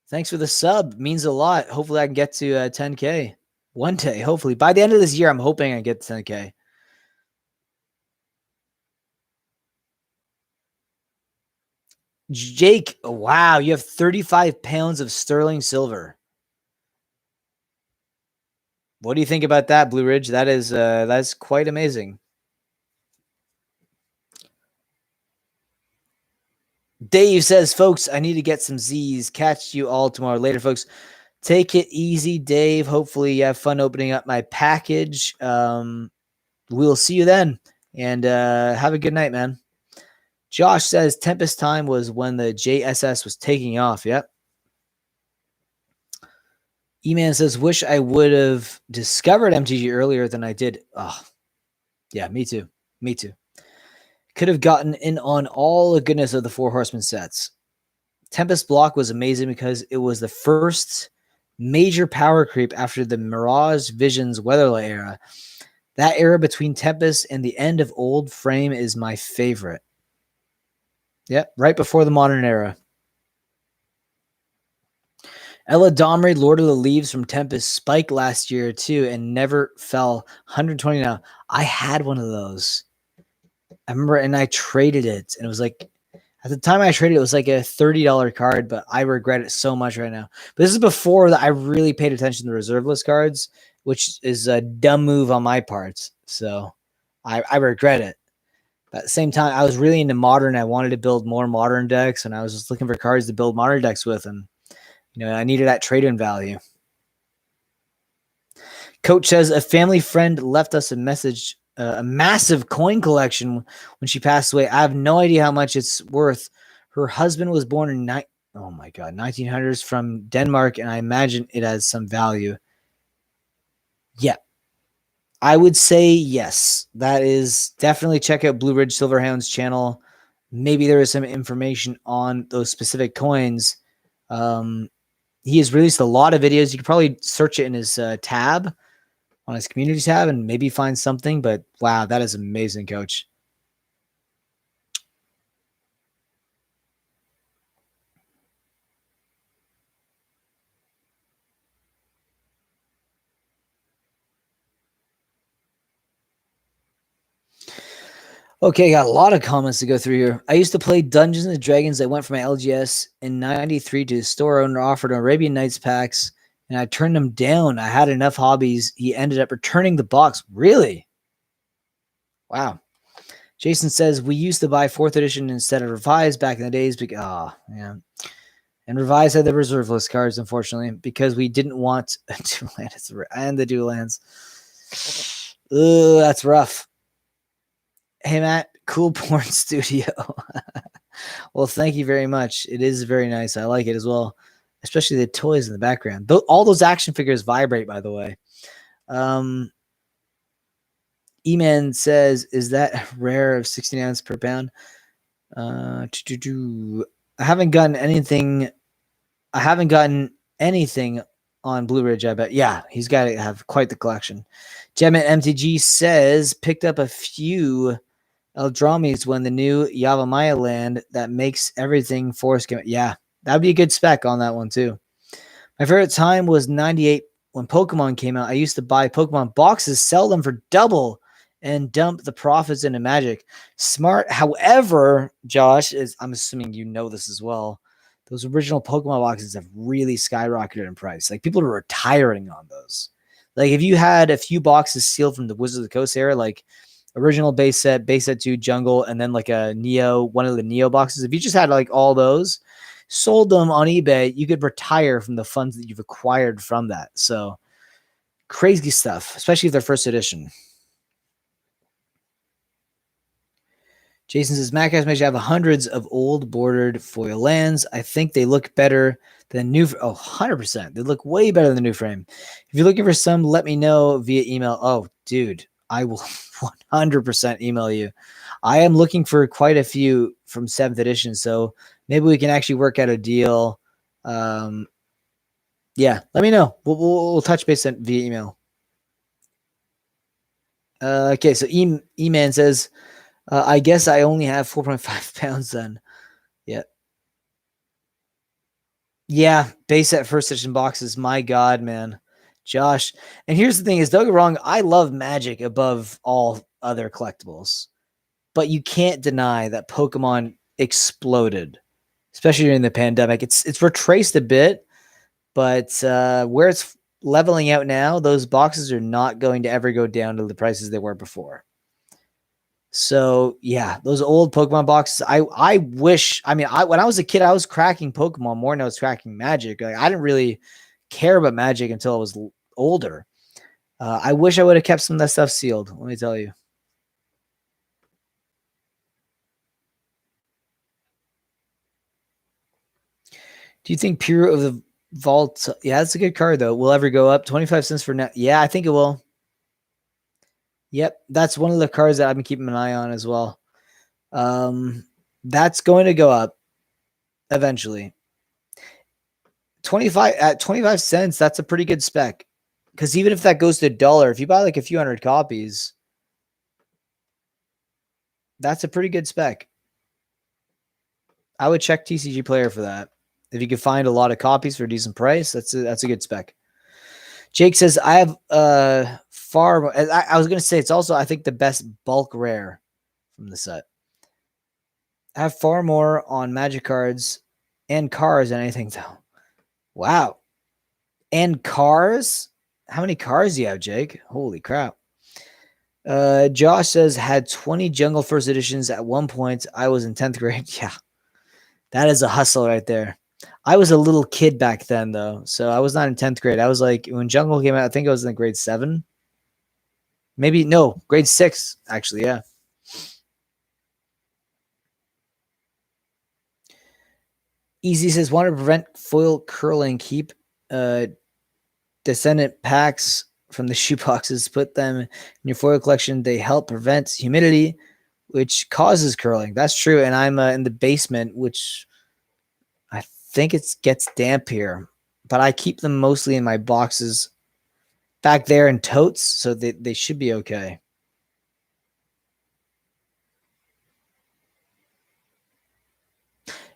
Thanks for the sub. Means a lot. Hopefully I can get to 10K one day. Hopefully by the end of this year, I'm hoping I get to 10K. Jake, wow, you have 35 pounds of sterling silver. What do you think about that, Blue Ridge? That's quite amazing. Dave says, folks, I need to get some Z's. Catch you all tomorrow. Later, folks. Take it easy, Dave. Hopefully you have fun opening up my package. We'll see you then. And have a good night, man. Josh says Tempest time was when the JSS was taking off. Yep. E-Man says, wish I would have discovered MTG earlier than I did. Oh, yeah, me too. Me too. Could have gotten in on all the goodness of the Four Horsemen sets. Tempest block was amazing because it was the first major power creep after the Mirage Visions Weatherlight era. That era between Tempest and the end of Old Frame is my favorite. Yep, right before the modern era. Ella Domri, Lord of the Leaves from Tempest, spiked last year too and never fell. 120 now. I had one of those. I remember, and I traded it, and it was like, at the time I traded it was like a $30 card, but I regret it so much right now. But this is before that I really paid attention to reserve list cards, which is a dumb move on my part. So I regret it. But at the same time, I was really into modern. I wanted to build more modern decks, and I was just looking for cards to build modern decks with, and you know, I needed that trade-in value. Coach says a family friend left us a message, a massive coin collection when she passed away. I have no idea how much it's worth. Her husband was born in 1900s from Denmark, and I imagine it has some value. Yeah, I would say yes. That is definitely check out Blue Ridge Silverhound's channel. Maybe there is some information on those specific coins. He has released a lot of videos. You could probably search it in his tab, on his community tab, and maybe find something. But wow, that is amazing, Coach. Okay, got a lot of comments to go through here. I used to play Dungeons and Dragons. I went for my LGS in 93 to the store owner offered Arabian Nights packs, and I turned them down. I had enough hobbies. He ended up returning the box. Really? Wow. Jason says, we used to buy 4th edition instead of Revised back in the days. Oh, yeah. And Revised had the reserve list cards, unfortunately, because we didn't want two lands and the dual lands. Ugh, that's rough. Hey, Matt, cool porn studio. Well, thank you very much. It is very nice. I like it as well, especially the toys in the background. All those action figures vibrate, by the way. E-Man says, is that rare of 16 ounce per pound? I haven't gotten anything. I haven't gotten anything on Blue Ridge, I bet. Yeah, he's got to have quite the collection. Gemmet MTG says, picked up a few Eldramis when the new Yavimaya land that makes everything force game. Yeah, that would be a good spec on that one too. My favorite time was 98 when Pokemon came out. I used to buy Pokemon boxes, sell them for double, and dump the profits into Magic. Smart. However, Josh, is I'm assuming you know this as well. Those original Pokemon boxes have really skyrocketed in price. Like people are retiring on those. Like if you had a few boxes sealed from the Wizards of the Coast era, like original base set 2 jungle, and then like a Neo, one of the Neo boxes. If you just had like all those, sold them on eBay, you could retire from the funds that you've acquired from that. So crazy stuff, especially if they're first edition. Jason says, Mattcaster Mage have hundreds of old bordered foil lands. I think they look better than new. Oh, 100%. They look way better than the new frame. If you're looking for some, let me know via email. Oh, dude, I will 100% email you. I am looking for quite a few from 7th edition, so maybe we can actually work out a deal. Yeah, let me know. We'll touch base via email. Okay, so E-Man says, I guess I only have 4.5 pounds then. Yeah. Yeah, base set first edition boxes. My God, man. Josh. And here's the thing is, don't get wrong, I love Magic above all other collectibles. But you can't deny that Pokemon exploded, especially during the pandemic. It's retraced a bit, but where it's leveling out now, those boxes are not going to ever go down to the prices they were before. So yeah, those old Pokemon boxes. I wish. I mean, when I was a kid, I was cracking Pokemon more than I was cracking Magic. Like, I didn't really care about Magic until I was older. I wish I would have kept some of that stuff sealed. Let me tell you. Do you think Pure of the Vault? Yeah, that's a good card though. Will ever go up 25 cents for net? Yeah, I think it will. Yep, that's one of the cards that I've been keeping an eye on as well. That's going to go up eventually. 25 cents, that's a pretty good spec. Because even if that goes to $1, if you buy like a few hundred copies, that's a pretty good spec. I would check TCG Player for that. If you could find a lot of copies for a decent price, that's a good spec. Jake says, I have far. I was going to say it's also, I think, the best bulk rare from the set. I have far more on Magic cards and cars than anything, though. Wow. And cars? How many cars do you have, Jake? Holy crap. Josh says, had 20 Jungle First Editions at one point. I was in 10th grade. Yeah. That is a hustle right there. I was a little kid back then, though. So I was not in 10th grade. I was like, when Jungle came out, I think I was in grade 7. Maybe, no, grade 6, actually. Yeah. Easy says, want to prevent foil curling, keep descendant packs from the shoe boxes, put them in your foil collection. They help prevent humidity, which causes curling. That's true. And I'm in the basement, which I think it gets damp here, but I keep them mostly in my boxes back there in totes, so they should be okay.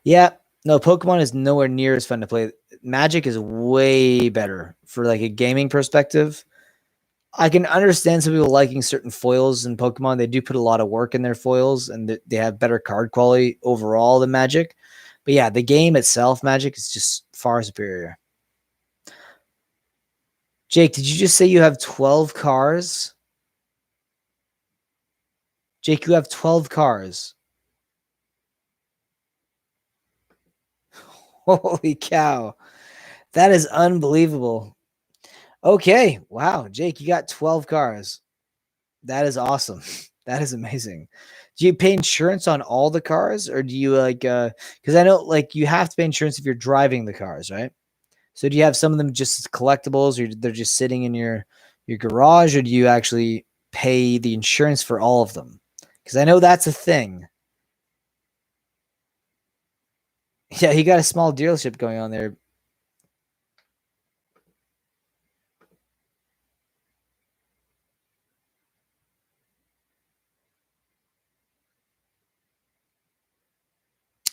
Yeah, no, Pokemon is nowhere near as fun to play. Magic is way better for like a gaming perspective. I can understand some people liking certain foils in Pokemon. They do put a lot of work in their foils, and they have better card quality overall than Magic. But yeah, the game itself, Magic, is just far superior. Jake, did you just say you have 12 cars? Jake, you have 12 cars. Holy cow. That is unbelievable. Okay. Wow. Jake, you got 12 cars. That is awesome. That is amazing. Do you pay insurance on all the cars, or do you like because I know like you have to pay insurance if you're driving the cars, right? So do you have some of them just as collectibles, or they're just sitting in your garage, or do you actually pay the insurance for all of them? Because I know that's a thing. Yeah, he got a small dealership going on there.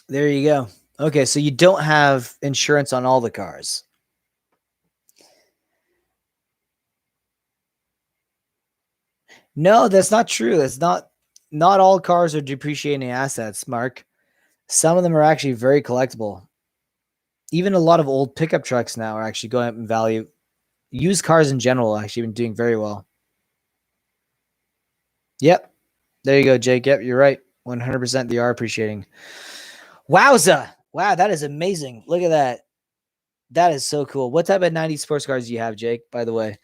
There you go. Okay, so you don't have insurance on all the cars. No, that's not true. That's not all cars are depreciating assets, Mark. Some of them are actually very collectible. Even a lot of old pickup trucks now are actually going up in value. Used cars in general actually been doing very well. Yep. There you go, Jake. Yep, you're right. 100% they are appreciating. Wowza. Wow, that is amazing. Look at that. That is so cool. What type of 90s sports cars do you have, Jake, by the way?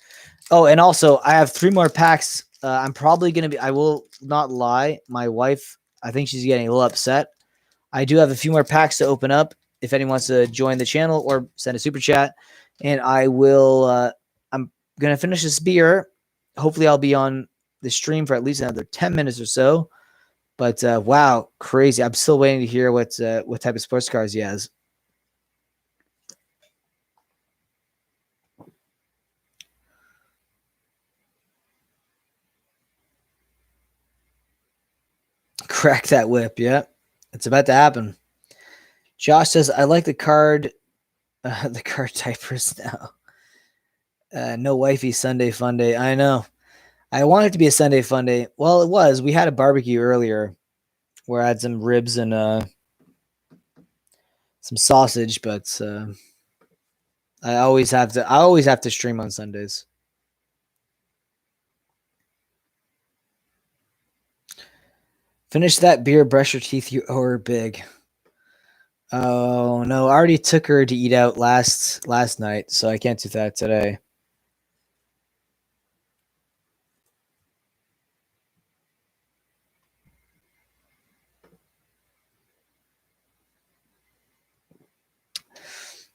Oh, and also, I have 3 more packs. I'm probably going to be, I will not lie. My wife, I think she's getting a little upset. I do have a few more packs to open up if anyone wants to join the channel or send a super chat. And I will, I'm going to finish this beer. Hopefully, I'll be on the stream for at least another 10 minutes or so. But wow, crazy. I'm still waiting to hear what type of sports cars he has. Crack that whip. Yeah, it's about to happen. Josh says, I like the card diapers now. No wifey Sunday fun day. I know. I want it to be a Sunday fun day. Well, it was. We had a barbecue earlier where I had some ribs and some sausage, but I always have to stream on Sundays. Finish that beer, brush your teeth, you owe her big. Oh no, I already took her to eat out last night, so I can't do that today.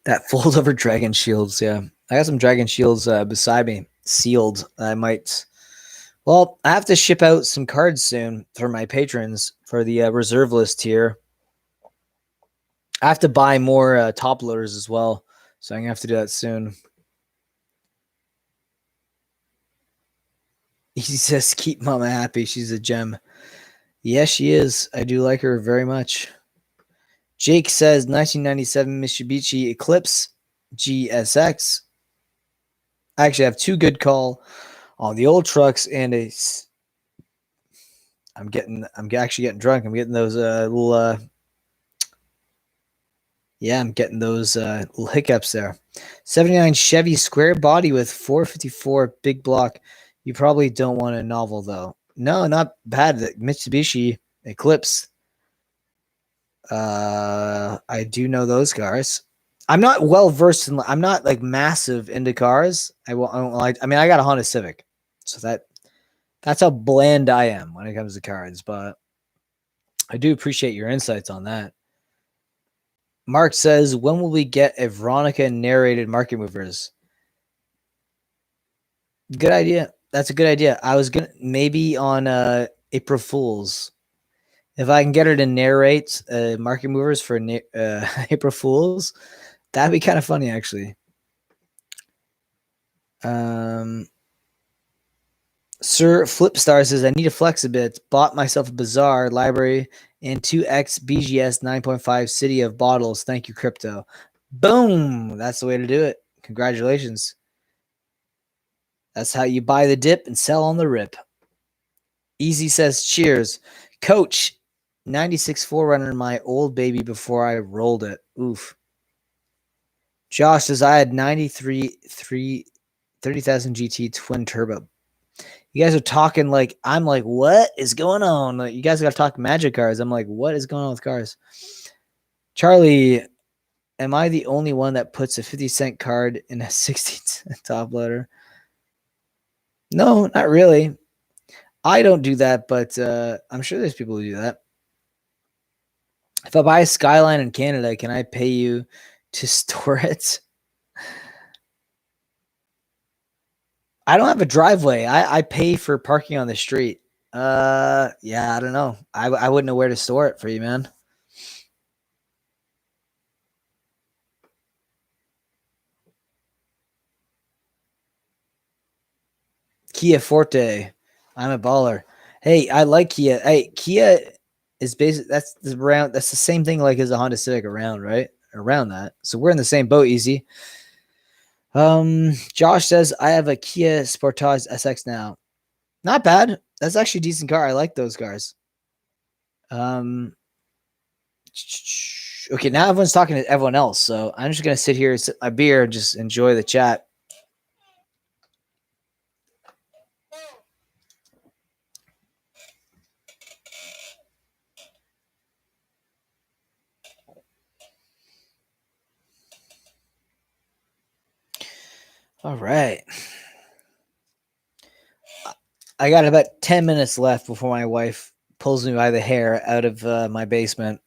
That fold over dragon shields, yeah. I got some dragon shields beside me, sealed. I might. Well, I have to ship out some cards soon for my patrons for the reserve list here. I have to buy more top loaders as well, so I'm gonna have to do that soon. He says, "Keep Mama happy. She's a gem." Yes, she is. I do like her very much. Jake says 1997 Mitsubishi Eclipse GSX. I actually have 2 good call on the old trucks and I'm actually getting drunk. I'm getting those little I'm getting those little hiccups there. 79 Chevy square body with 454 big block. You probably don't want a novel though. No, not bad. The Mitsubishi Eclipse. I do know those cars. I'm not well versed in. I'm not like massive into cars. I don't like. I mean, I got a Honda Civic, so that's how bland I am when it comes to cars. But I do appreciate your insights on that. Mark says, when will we get a Veronica narrated market movers? Good idea. That's a good idea. I was gonna maybe on April Fools. If I can get her to narrate market movers for April Fools, that'd be kind of funny, actually. Sir Flipstar says, I need to flex a bit. Bought myself a Bazaar library and 2X BGS 9.5 City of Bottles. Thank you, crypto. Boom. That's the way to do it. Congratulations. That's how you buy the dip and sell on the rip. Easy says, cheers. Coach, 96 4Runner, my old baby before I rolled it. Oof. Josh says, I had 93 30,000 GT twin turbo. You guys are talking like, I'm like, what is going on? Like, you guys got to talk magic cars. I'm like, what is going on with cars? Charlie, am I the only one that puts a 50-cent card in a 60-cent top loader? No, not really. I don't do that, but I'm sure there's people who do that. If I buy a Skyline in Canada, can I pay you to store it? I don't have a driveway. I pay for parking on the street. Yeah, I don't know. I wouldn't know where to store it for you, man. Kia Forte. I'm a baller. Hey, I like Kia. Hey, Kia is basically that's the same thing like as a Honda Civic around, right? Around that. So we're in the same boat, easy. Josh says I have a Kia Sportage SX now. Not bad. That's actually a decent car. I like those cars. Um, okay, now everyone's talking to everyone else, so I'm just gonna sit here, sip my beer, and just enjoy the chat. All right. I got about 10 minutes left before my wife pulls me by the hair out of my basement.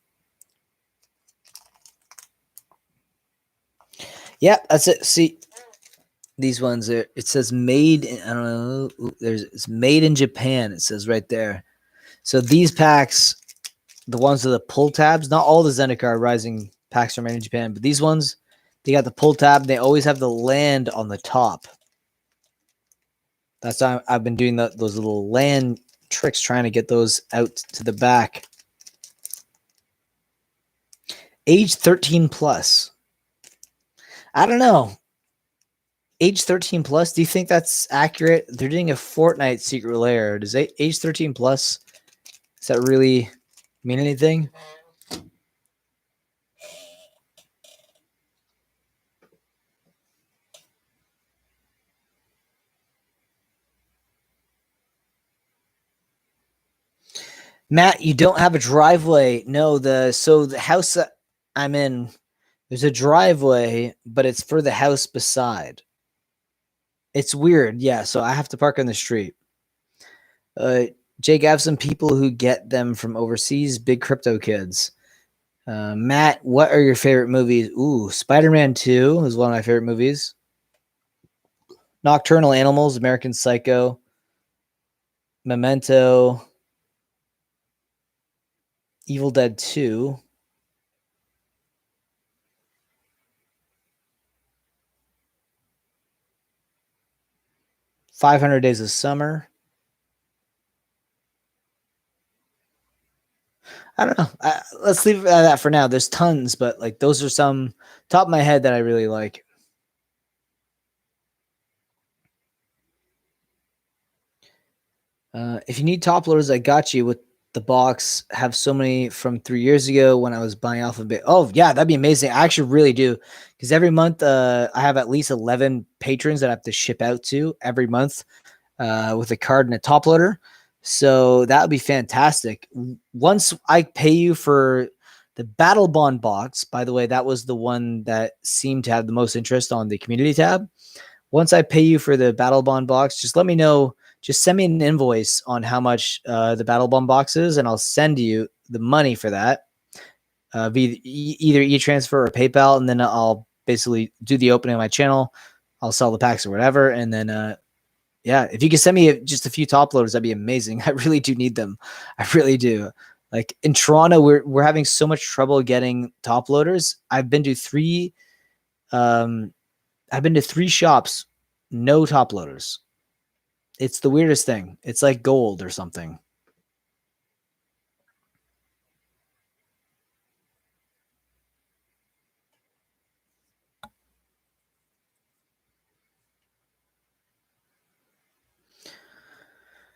Yep, that's it. See, these ones are, it says made in, I don't know, it's made in Japan. It says right there. So these packs, the ones with the pull tabs, not all the Zendikar Rising packs are made in Japan, but these ones, they got the pull tab. They always have the land on the top. That's why I've been doing those little land tricks, trying to get those out to the back. Age 13 plus. I don't know. Age 13 plus, do you think that's accurate? They're doing a Fortnite secret lair. Does age 13 plus, does that really mean anything? Matt, you don't have a driveway. No, so the house that I'm in, there's a driveway, but it's for the house beside. It's weird. Yeah, so I have to park on the street. Jake, I have some people who get them from overseas, big crypto kids. Matt, what are your favorite movies? Ooh, Spider-Man 2 is one of my favorite movies. Nocturnal Animals, American Psycho, Memento, Evil Dead 2. "500 Days of Summer." I don't know. Let's leave it at that for now. There's tons, but like those are some top of my head that I really like. If you need top loaders, I got you with the box. Have so many from 3 years ago when I was buying Alphabet. Oh yeah, that'd be amazing. I actually really do, because every month I have at least 11 patrons that I have to ship out to every month with a card and a top loader. So that would be fantastic. Once I pay you for the Battle Bond box, by the way, that was the one that seemed to have the most interest on the community tab. Once I pay you for the Battle Bond box, just let me know. Just send me an invoice on how much the Battle Bond box is, and I'll send you the money for that via either e-transfer or PayPal, and then I'll basically do the opening of my channel. I'll sell the packs or whatever, and then yeah, if you could send me just a few top loaders, that'd be amazing. I really do need them. I really do. Like in Toronto, we're having so much trouble getting top loaders. I've been to three shops, no top loaders. It's the weirdest thing. It's like gold or something.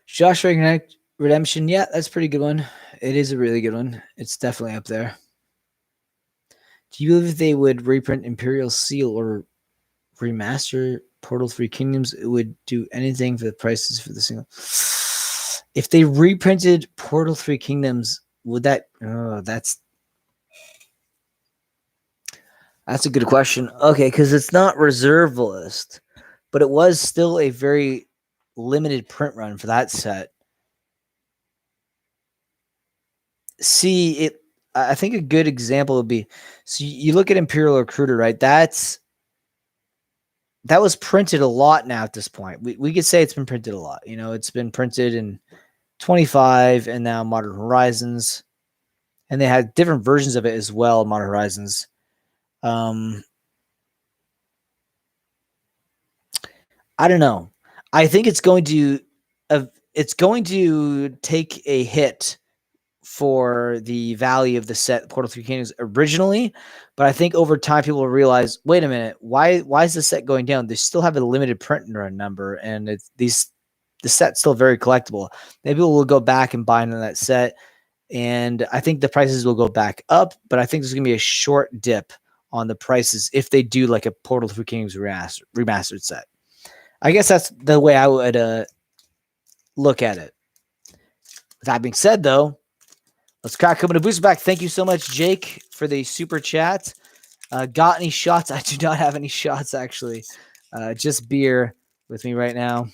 Joshua Redemption, yeah, that's a pretty good one. It is a really good one. It's definitely up there. Do you believe if they would reprint Imperial Seal or remaster Portal 3 Kingdoms, it would do anything for the prices for the single? If they reprinted Portal 3 Kingdoms, would that? Oh, that's a good question. Okay, because it's not reserve list, but it was still a very limited print run for that set. See, I think a good example would be, so you look at Imperial Recruiter, right? That was printed a lot now at this point. We could say it's been printed a lot. You know, it's been printed in 25 and now Modern Horizons, and they had different versions of it as well. Modern Horizons. I don't know. I think it's going to take a hit for the value of the set Portal 3 Kingdoms originally, but I think over time people will realize, wait a minute, why is the set going down? They still have a limited print run number, and it's these the set's still very collectible. Maybe people will go back and buy into that set, and I think the prices will go back up, but I think there's going to be a short dip on the prices if they do like a Portal 3 Kings remastered set. I guess that's the way I would look at it. That being said, though, let's crack open a booster pack. Thank you so much, Jake, for the super chat. Got any shots? I do not have any shots, actually. Just beer with me right now.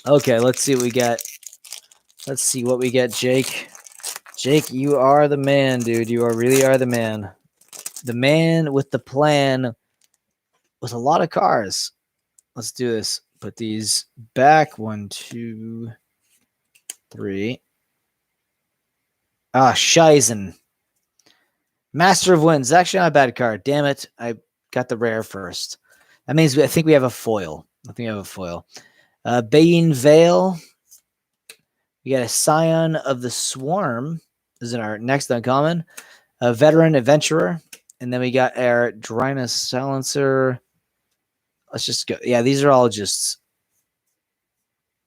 Okay, let's see what we get. Let's see what we get, Jake. Jake, you are the man, dude. You really are the man. The man with the plan with a lot of cars. Let's do this. Put these back. 1, 2, 3. Ah, Shizen. Master of Winds. Actually not a bad card. Damn it. I got the rare first. That means I think we have a foil. I think we have a foil. Bayne Vale. We got a Scion of the Swarm. This is our next uncommon. A Veteran Adventurer. And then we got our Dryness Silencer. Let's just go. Yeah, these are all just...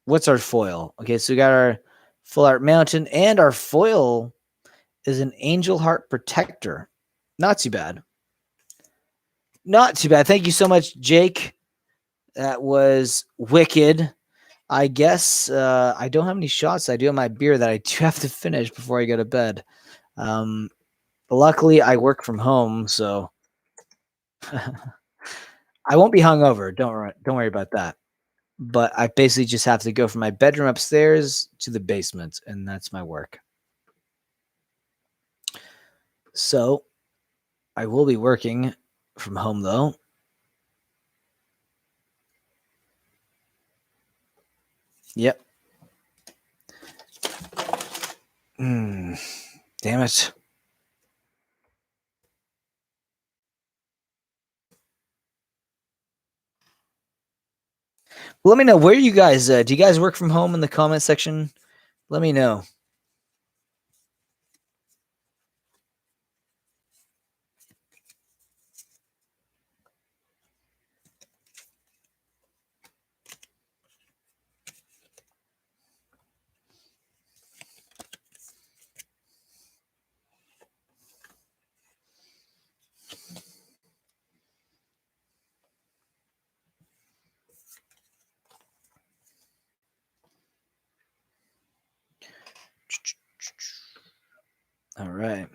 What's our foil? Okay, so we got our Full Art Mountain. And our foil is an Angel Heart Protector. Not too bad. Not too bad. Thank you so much, Jake. That was wicked. I guess I don't have any shots. I do have my beer that I do have to finish before I go to bed. Luckily, I work from home, so I won't be hungover. Don't worry about that. But I basically just have to go from my bedroom upstairs to the basement, and that's my work. So I will be working from home, though. Yep. Damn it. Let me know where you guys do you guys work from home in the comment section? Let me know. All right.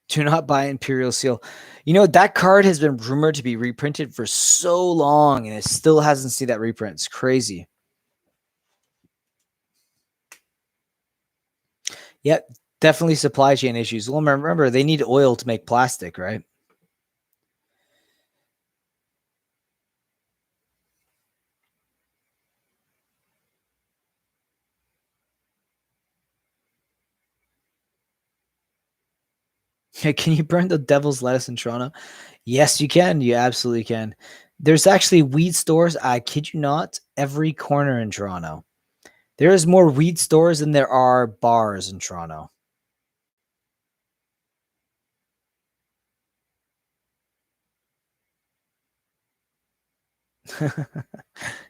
Do not buy Imperial Seal. You know, that card has been rumored to be reprinted for so long, and it still hasn't seen that reprint. It's crazy. Yep, definitely supply chain issues. Well, remember, they need oil to make plastic, right? Can you burn the devil's lettuce in Toronto? Yes, you can. You absolutely can. There's actually weed stores, I kid you not, every corner in Toronto. There is more weed stores than there are bars in Toronto.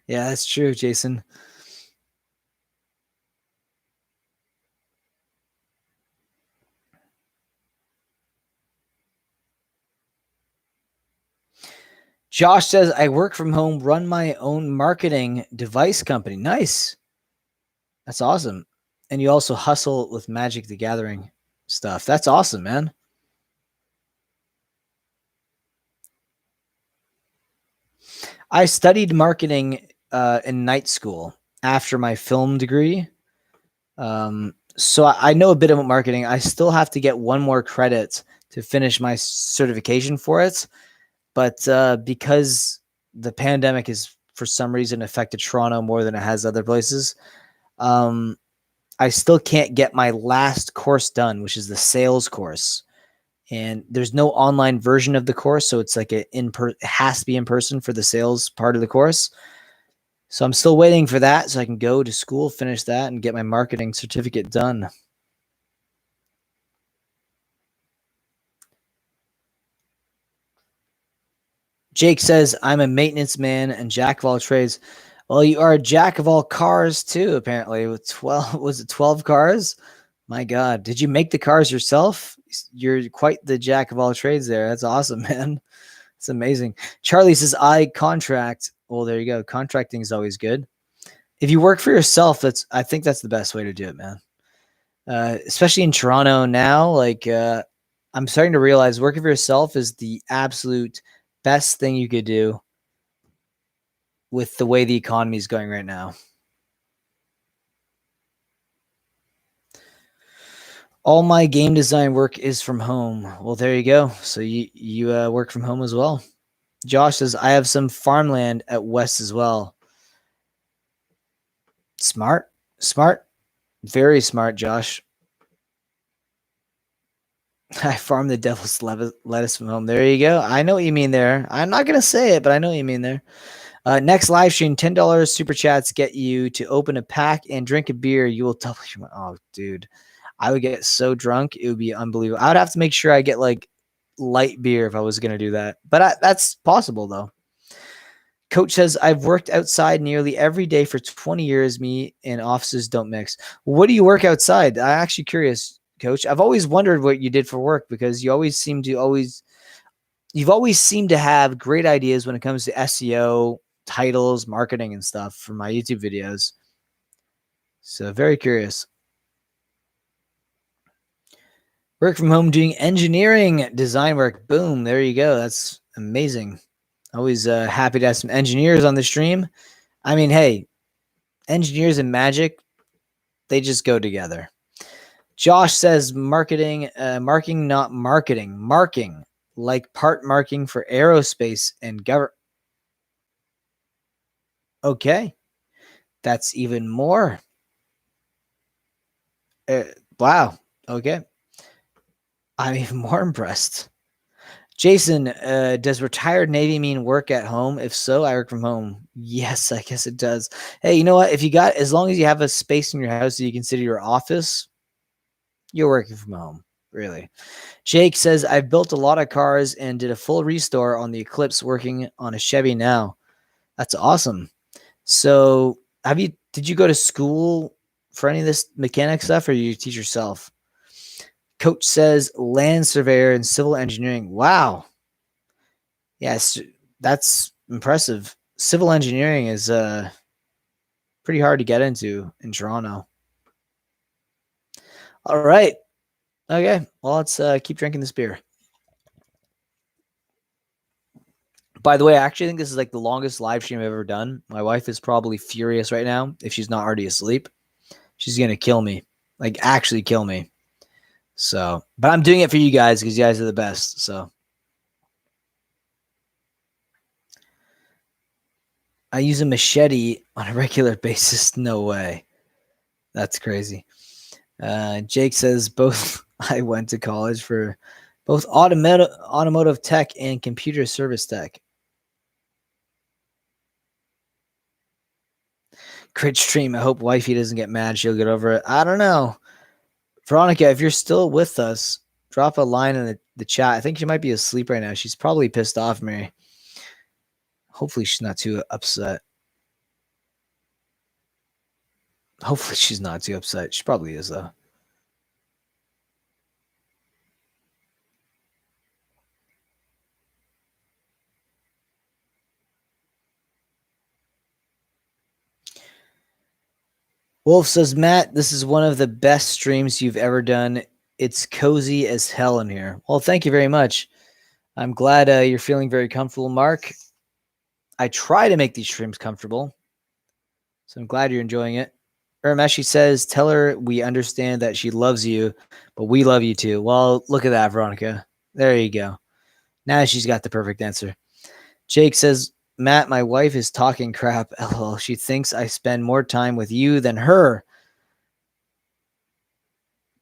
Yeah, that's true, Jason. Josh says, I work from home, run my own marketing device company. Nice. That's awesome. And you also hustle with Magic the Gathering stuff. That's awesome, man. I studied marketing in night school after my film degree. So I know a bit about marketing. I still have to get one more credit to finish my certification for it. But because the pandemic has, for some reason, affected Toronto more than it has other places, I still can't get my last course done, which is the sales course. And there's no online version of the course, so it's like it has to be in person for the sales part of the course. So I'm still waiting for that so I can go to school, finish that, and get my marketing certificate done. Jake says, I'm a maintenance man and jack of all trades. Well, you are a jack of all cars too, apparently, with 12, was it 12 cars? My God. Did you make the cars yourself? You're quite the jack of all trades there. That's awesome, man. It's amazing. Charlie says, I contract. Well, there you go. Contracting is always good. If you work for yourself, I think that's the best way to do it, man. Especially in Toronto now, I'm starting to realize working for yourself is the absolute best thing you could do with the way the economy is going right now. All my game design work is from home. Well, there you go. So you work from home as well. Josh says, I have some farmland at West as well. Smart. Very smart, Josh. I farm the devil's lettuce from home. There you go. I know what you mean there. I'm not going to say it, but I know what you mean there. Next live stream, $10 super chats get you to open a pack and drink a beer. You will double your. Oh, dude. I would get so drunk. It would be unbelievable. I would have to make sure I get like light beer if I was going to do that. But that's possible, though. Coach says, I've worked outside nearly every day for 20 years. Me and offices don't mix. What do you work outside? I'm actually curious, Coach. I've always wondered what you did for work because you've always seemed to have great ideas when it comes to SEO, titles, marketing, and stuff for my YouTube videos. So very curious. Work from home doing engineering design work. Boom. There you go. That's amazing. Always happy to have some engineers on the stream. I mean, hey, engineers and magic, they just go together. Josh says marketing, not marketing, marking, like part marking for aerospace and government. Okay. That's even more. Wow. Okay. I'm even more impressed. Jason, does retired Navy mean work at home? If so, I work from home. Yes, I guess it does. Hey, you know what? As long as you have a space in your house that you consider your office, you're working from home, really. Jake says, I've built a lot of cars and did a full restore on the Eclipse, working on a Chevy now. That's awesome. So did you go to school for any of this mechanic stuff, or you teach yourself? Coach says land surveyor and civil engineering. Wow. Yes, that's impressive. Civil engineering is pretty hard to get into in Toronto. All right. Okay. Well, let's keep drinking this beer. By the way, I actually think this is like the longest live stream I've ever done. My wife is probably furious right now if she's not already asleep. She's going to kill me. Like, actually kill me. So, but I'm doing it for you guys because you guys are the best. So, I use a machete on a regular basis. No way. That's crazy. Jake says both I went to college for both automotive tech and computer service tech. Crit stream. I hope wifey doesn't get mad. She'll get over it. I don't know. Veronica, if you're still with us, drop a line in the chat. I think she might be asleep right now. She's probably pissed off me. Hopefully she's not too upset. Hopefully she's not too upset. She probably is, though. Wolf says, Matt, this is one of the best streams you've ever done. It's cozy as hell in here. Well, thank you very much. I'm glad you're feeling very comfortable, Mark. I try to make these streams comfortable, so I'm glad you're enjoying it. Ermeshi says, tell her we understand that she loves you, but we love you too. Well, look at that, Veronica. There you go. Now she's got the perfect answer. Jake says, Matt, my wife is talking crap. LOL. She thinks I spend more time with you than her.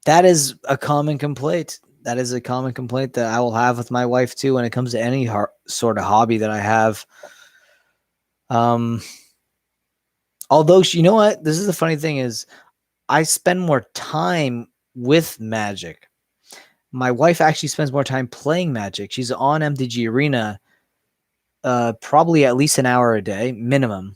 That is a common complaint. That is a common complaint that I will have with my wife too when it comes to any sort of hobby that I have. Although, you know what? This is the funny thing is I spend more time with Magic. My wife actually spends more time playing Magic. She's on MTG Arena probably at least an hour a day minimum.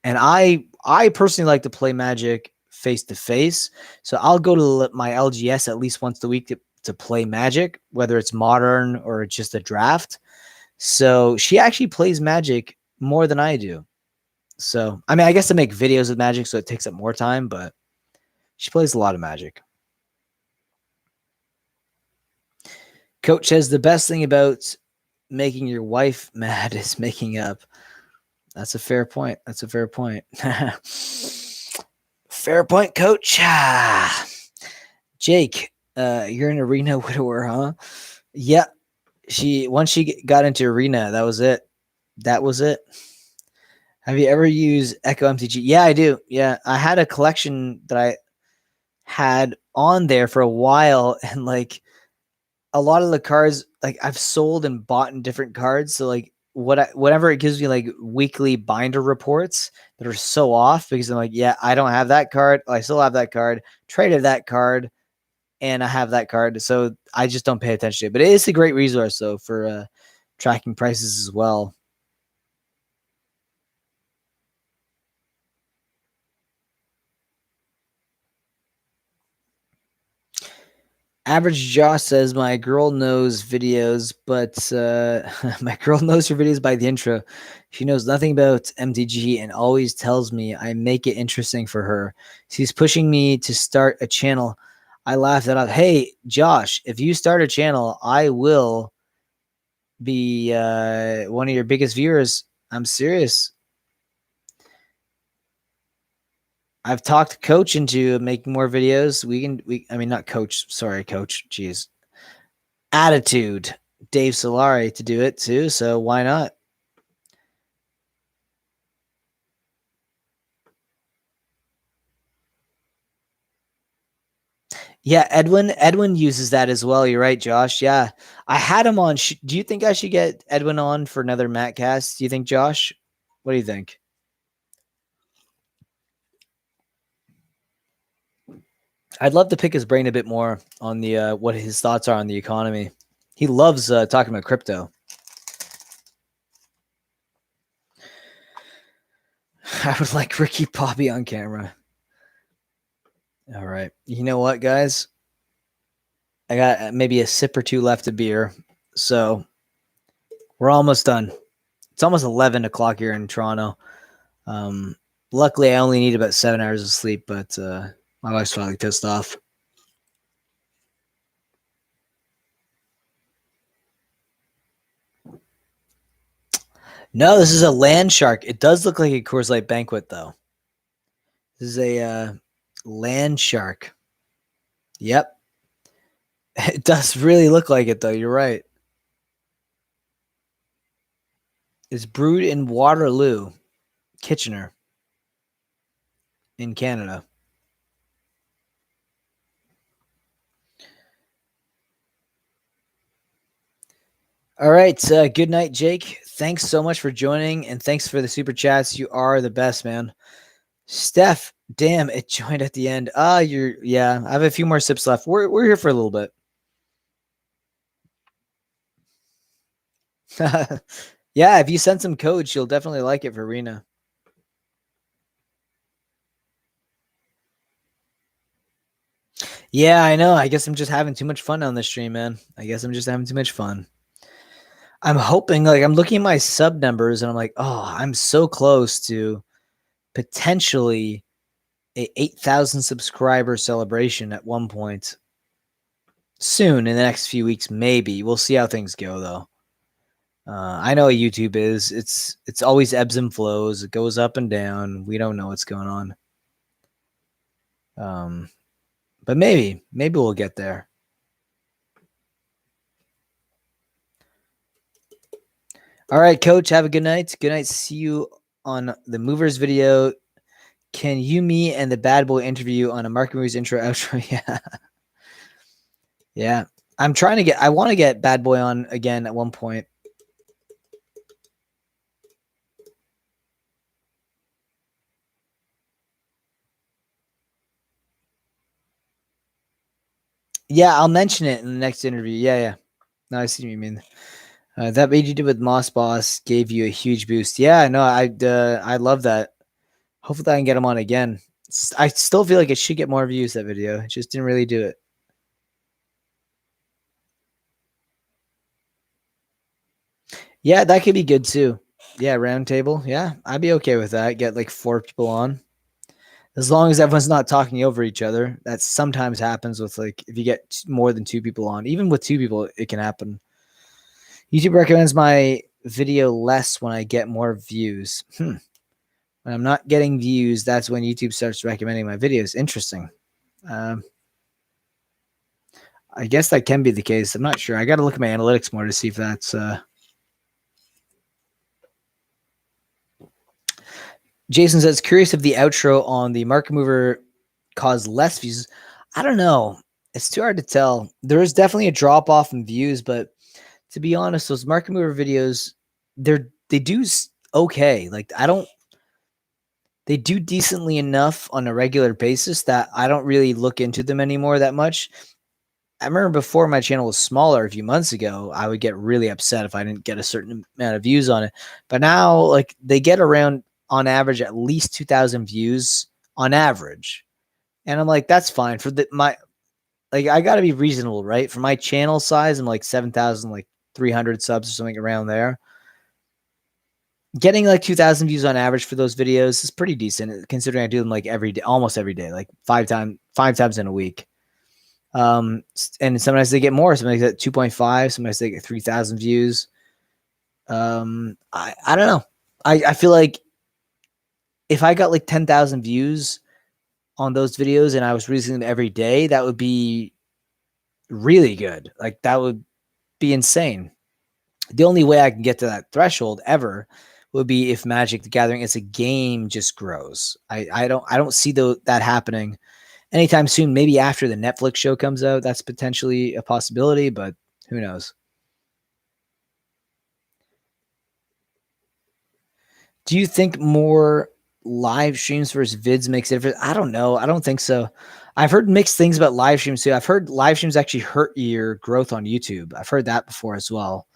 And I personally like to play Magic face to face. So I'll go to my LGS at least once a week to play Magic, whether it's modern or just a draft. So she actually plays Magic more than I do. So, I mean, I guess to make videos of Magic, so it takes up more time, but she plays a lot of Magic. Coach says the best thing about making your wife mad is making up. That's a fair point. That's a fair point. Fair point, Coach. Jake, you're an arena widower, huh? Yeah. Once she got into arena, that was it. That was it. Have you ever used Echo MTG? Yeah, I do. Yeah, I had a collection that I had on there for a while, and like a lot of the cards, like I've sold and bought in different cards. So like whatever it gives me, like weekly binder reports that are so off because I'm like, yeah, I don't have that card. I still have that card. Traded that card, and I have that card. So I just don't pay attention to it. But it is a great resource though for tracking prices as well. Average Josh says my girl knows videos, but my girl knows her videos by the intro. She knows nothing about MTG and always tells me I make it interesting for her. She's pushing me to start a channel. I laughed it out. Hey, Josh, if you start a channel, I will be one of your biggest viewers. I'm serious. I've talked Coach into making more videos. I mean, not Coach. Sorry, Coach. Jeez. Attitude Dave Solari to do it too, so why not? Yeah, Edwin uses that as well. You're right, Josh. Yeah, I had him on. Do you think I should get Edwin on for another Mattcast? Do you think, Josh? What do you think? I'd love to pick his brain a bit more on the what his thoughts are on the economy. He loves talking about crypto. I would like Ricky Bobby on camera. All right. You know what, guys? I got maybe a sip or two left of beer. So we're almost done. It's almost 11 o'clock here in Toronto. Um, luckily, I only need about 7 hours of sleep, but my wife's finally pissed off. No, this is a land shark. It does look like a Coors Light Banquet, though. This is a land shark. Yep. It does really look like it, though. You're right. It's brewed in Waterloo, Kitchener, in Canada. All right. Good night, Jake. Thanks so much for joining, and thanks for the super chats. You are the best, man. Steph, damn, it joined at the end. Yeah. I have a few more sips left. We're here for a little bit. Yeah, if you send some codes, you'll definitely like it for Rena. Yeah, I know. I guess I'm just having too much fun on the stream, man. I guess I'm just having too much fun. I'm hoping, like, I'm looking at my sub numbers and I'm like, oh, I'm so close to potentially a 8,000 subscriber celebration at one point soon in the next few weeks. Maybe we'll see how things go, though. I know what YouTube is. It's always ebbs and flows. It goes up and down. We don't know what's going on. But maybe we'll get there. All right, Coach. Have a good night. Good night. See you on the Movers video. Can you, me, and the bad boy interview on a Market Movies intro outro? Yeah. Yeah. I want to get Bad Boy on again at one point. Yeah, I'll mention it in the next interview. Yeah. No, I see what you mean. That made you did with Moss Boss gave you a huge boost. Yeah, no, I love that. Hopefully I can get him on again. I still feel like it should get more views, that video. It just didn't really do it. Yeah, that could be good too. Yeah, round table. Yeah, I'd be okay with that. Get like 4 people on. As long as everyone's not talking over each other. That sometimes happens with like if you get more than 2 people on. Even with 2 people, it can happen. YouTube recommends my video less when I get more views. When I'm not getting views, that's when YouTube starts recommending my videos. Interesting. Um, I guess that can be the case. I'm not sure. I got to look at my analytics more to see if that's. Jason says, curious if the outro on the market mover caused less views. I don't know. It's too hard to tell. There is definitely a drop off in views, but to be honest, those market mover videos, they do okay. Like they do decently enough on a regular basis that I don't really look into them anymore that much. I remember before my channel was smaller a few months ago, I would get really upset if I didn't get a certain amount of views on it. But now, like they get around on average at least 2,000 views on average, and I'm like, that's fine for my like I got to be reasonable, right? For my channel size, I'm like 7,000, like 300 subs or something around there. Getting like 2,000 views on average for those videos is pretty decent, considering I do them like every day, almost every day, like five times in a week. And sometimes they get more. Sometimes they get 2.5. Sometimes they get 3,000 views. I don't know. I feel like if I got like 10,000 views on those videos and I was releasing them every day, that would be really good. Like that would be insane. The only way I can get to that threshold ever would be if Magic the Gathering as a game just grows. I don't see that happening anytime soon. Maybe after the Netflix show comes out, that's potentially a possibility, but who knows? Do you think more live streams versus vids makes a difference? I don't know. I don't think so. I've heard mixed things about live streams too. I've heard live streams actually hurt your growth on YouTube. I've heard that before as well.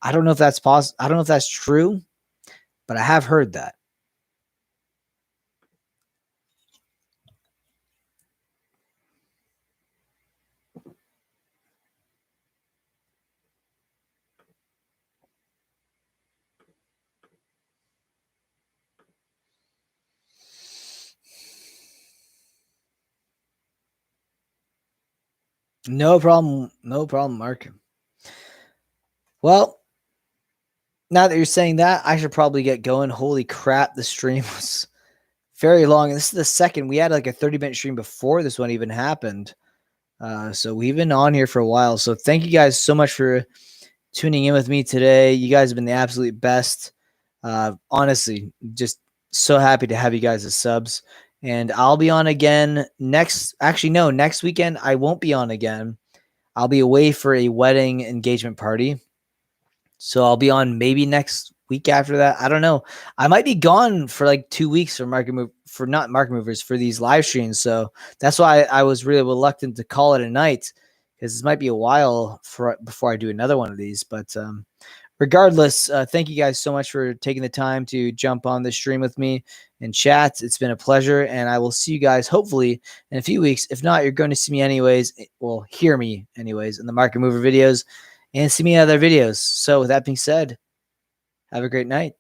I don't know if that's possible. I don't know if that's true, but I have heard that. No problem. No problem, Mark. Well, now that you're saying that, I should probably get going. Holy crap, the stream was very long. And this is the second. We had like a 30-minute stream before this one even happened. So we've been on here for a while. So thank you guys so much for tuning in with me today. You guys have been the absolute best. Honestly, just so happy to have you guys as subs. And I'll be on again next weekend. I won't be on again. I'll be away for a wedding engagement party. So I'll be on maybe next week after that. I don't know. I might be gone for like 2 weeks for not market movers for these live streams. So that's why I was really reluctant to call it a night, because this might be a while before I do another one of these. But regardless, thank you guys so much for taking the time to jump on the stream with me and chat. It's been a pleasure, and I will see you guys hopefully in a few weeks. If not, you're going to see me anyways. Well, hear me anyways in the market mover videos and see me in other videos. So with that being said, have a great night.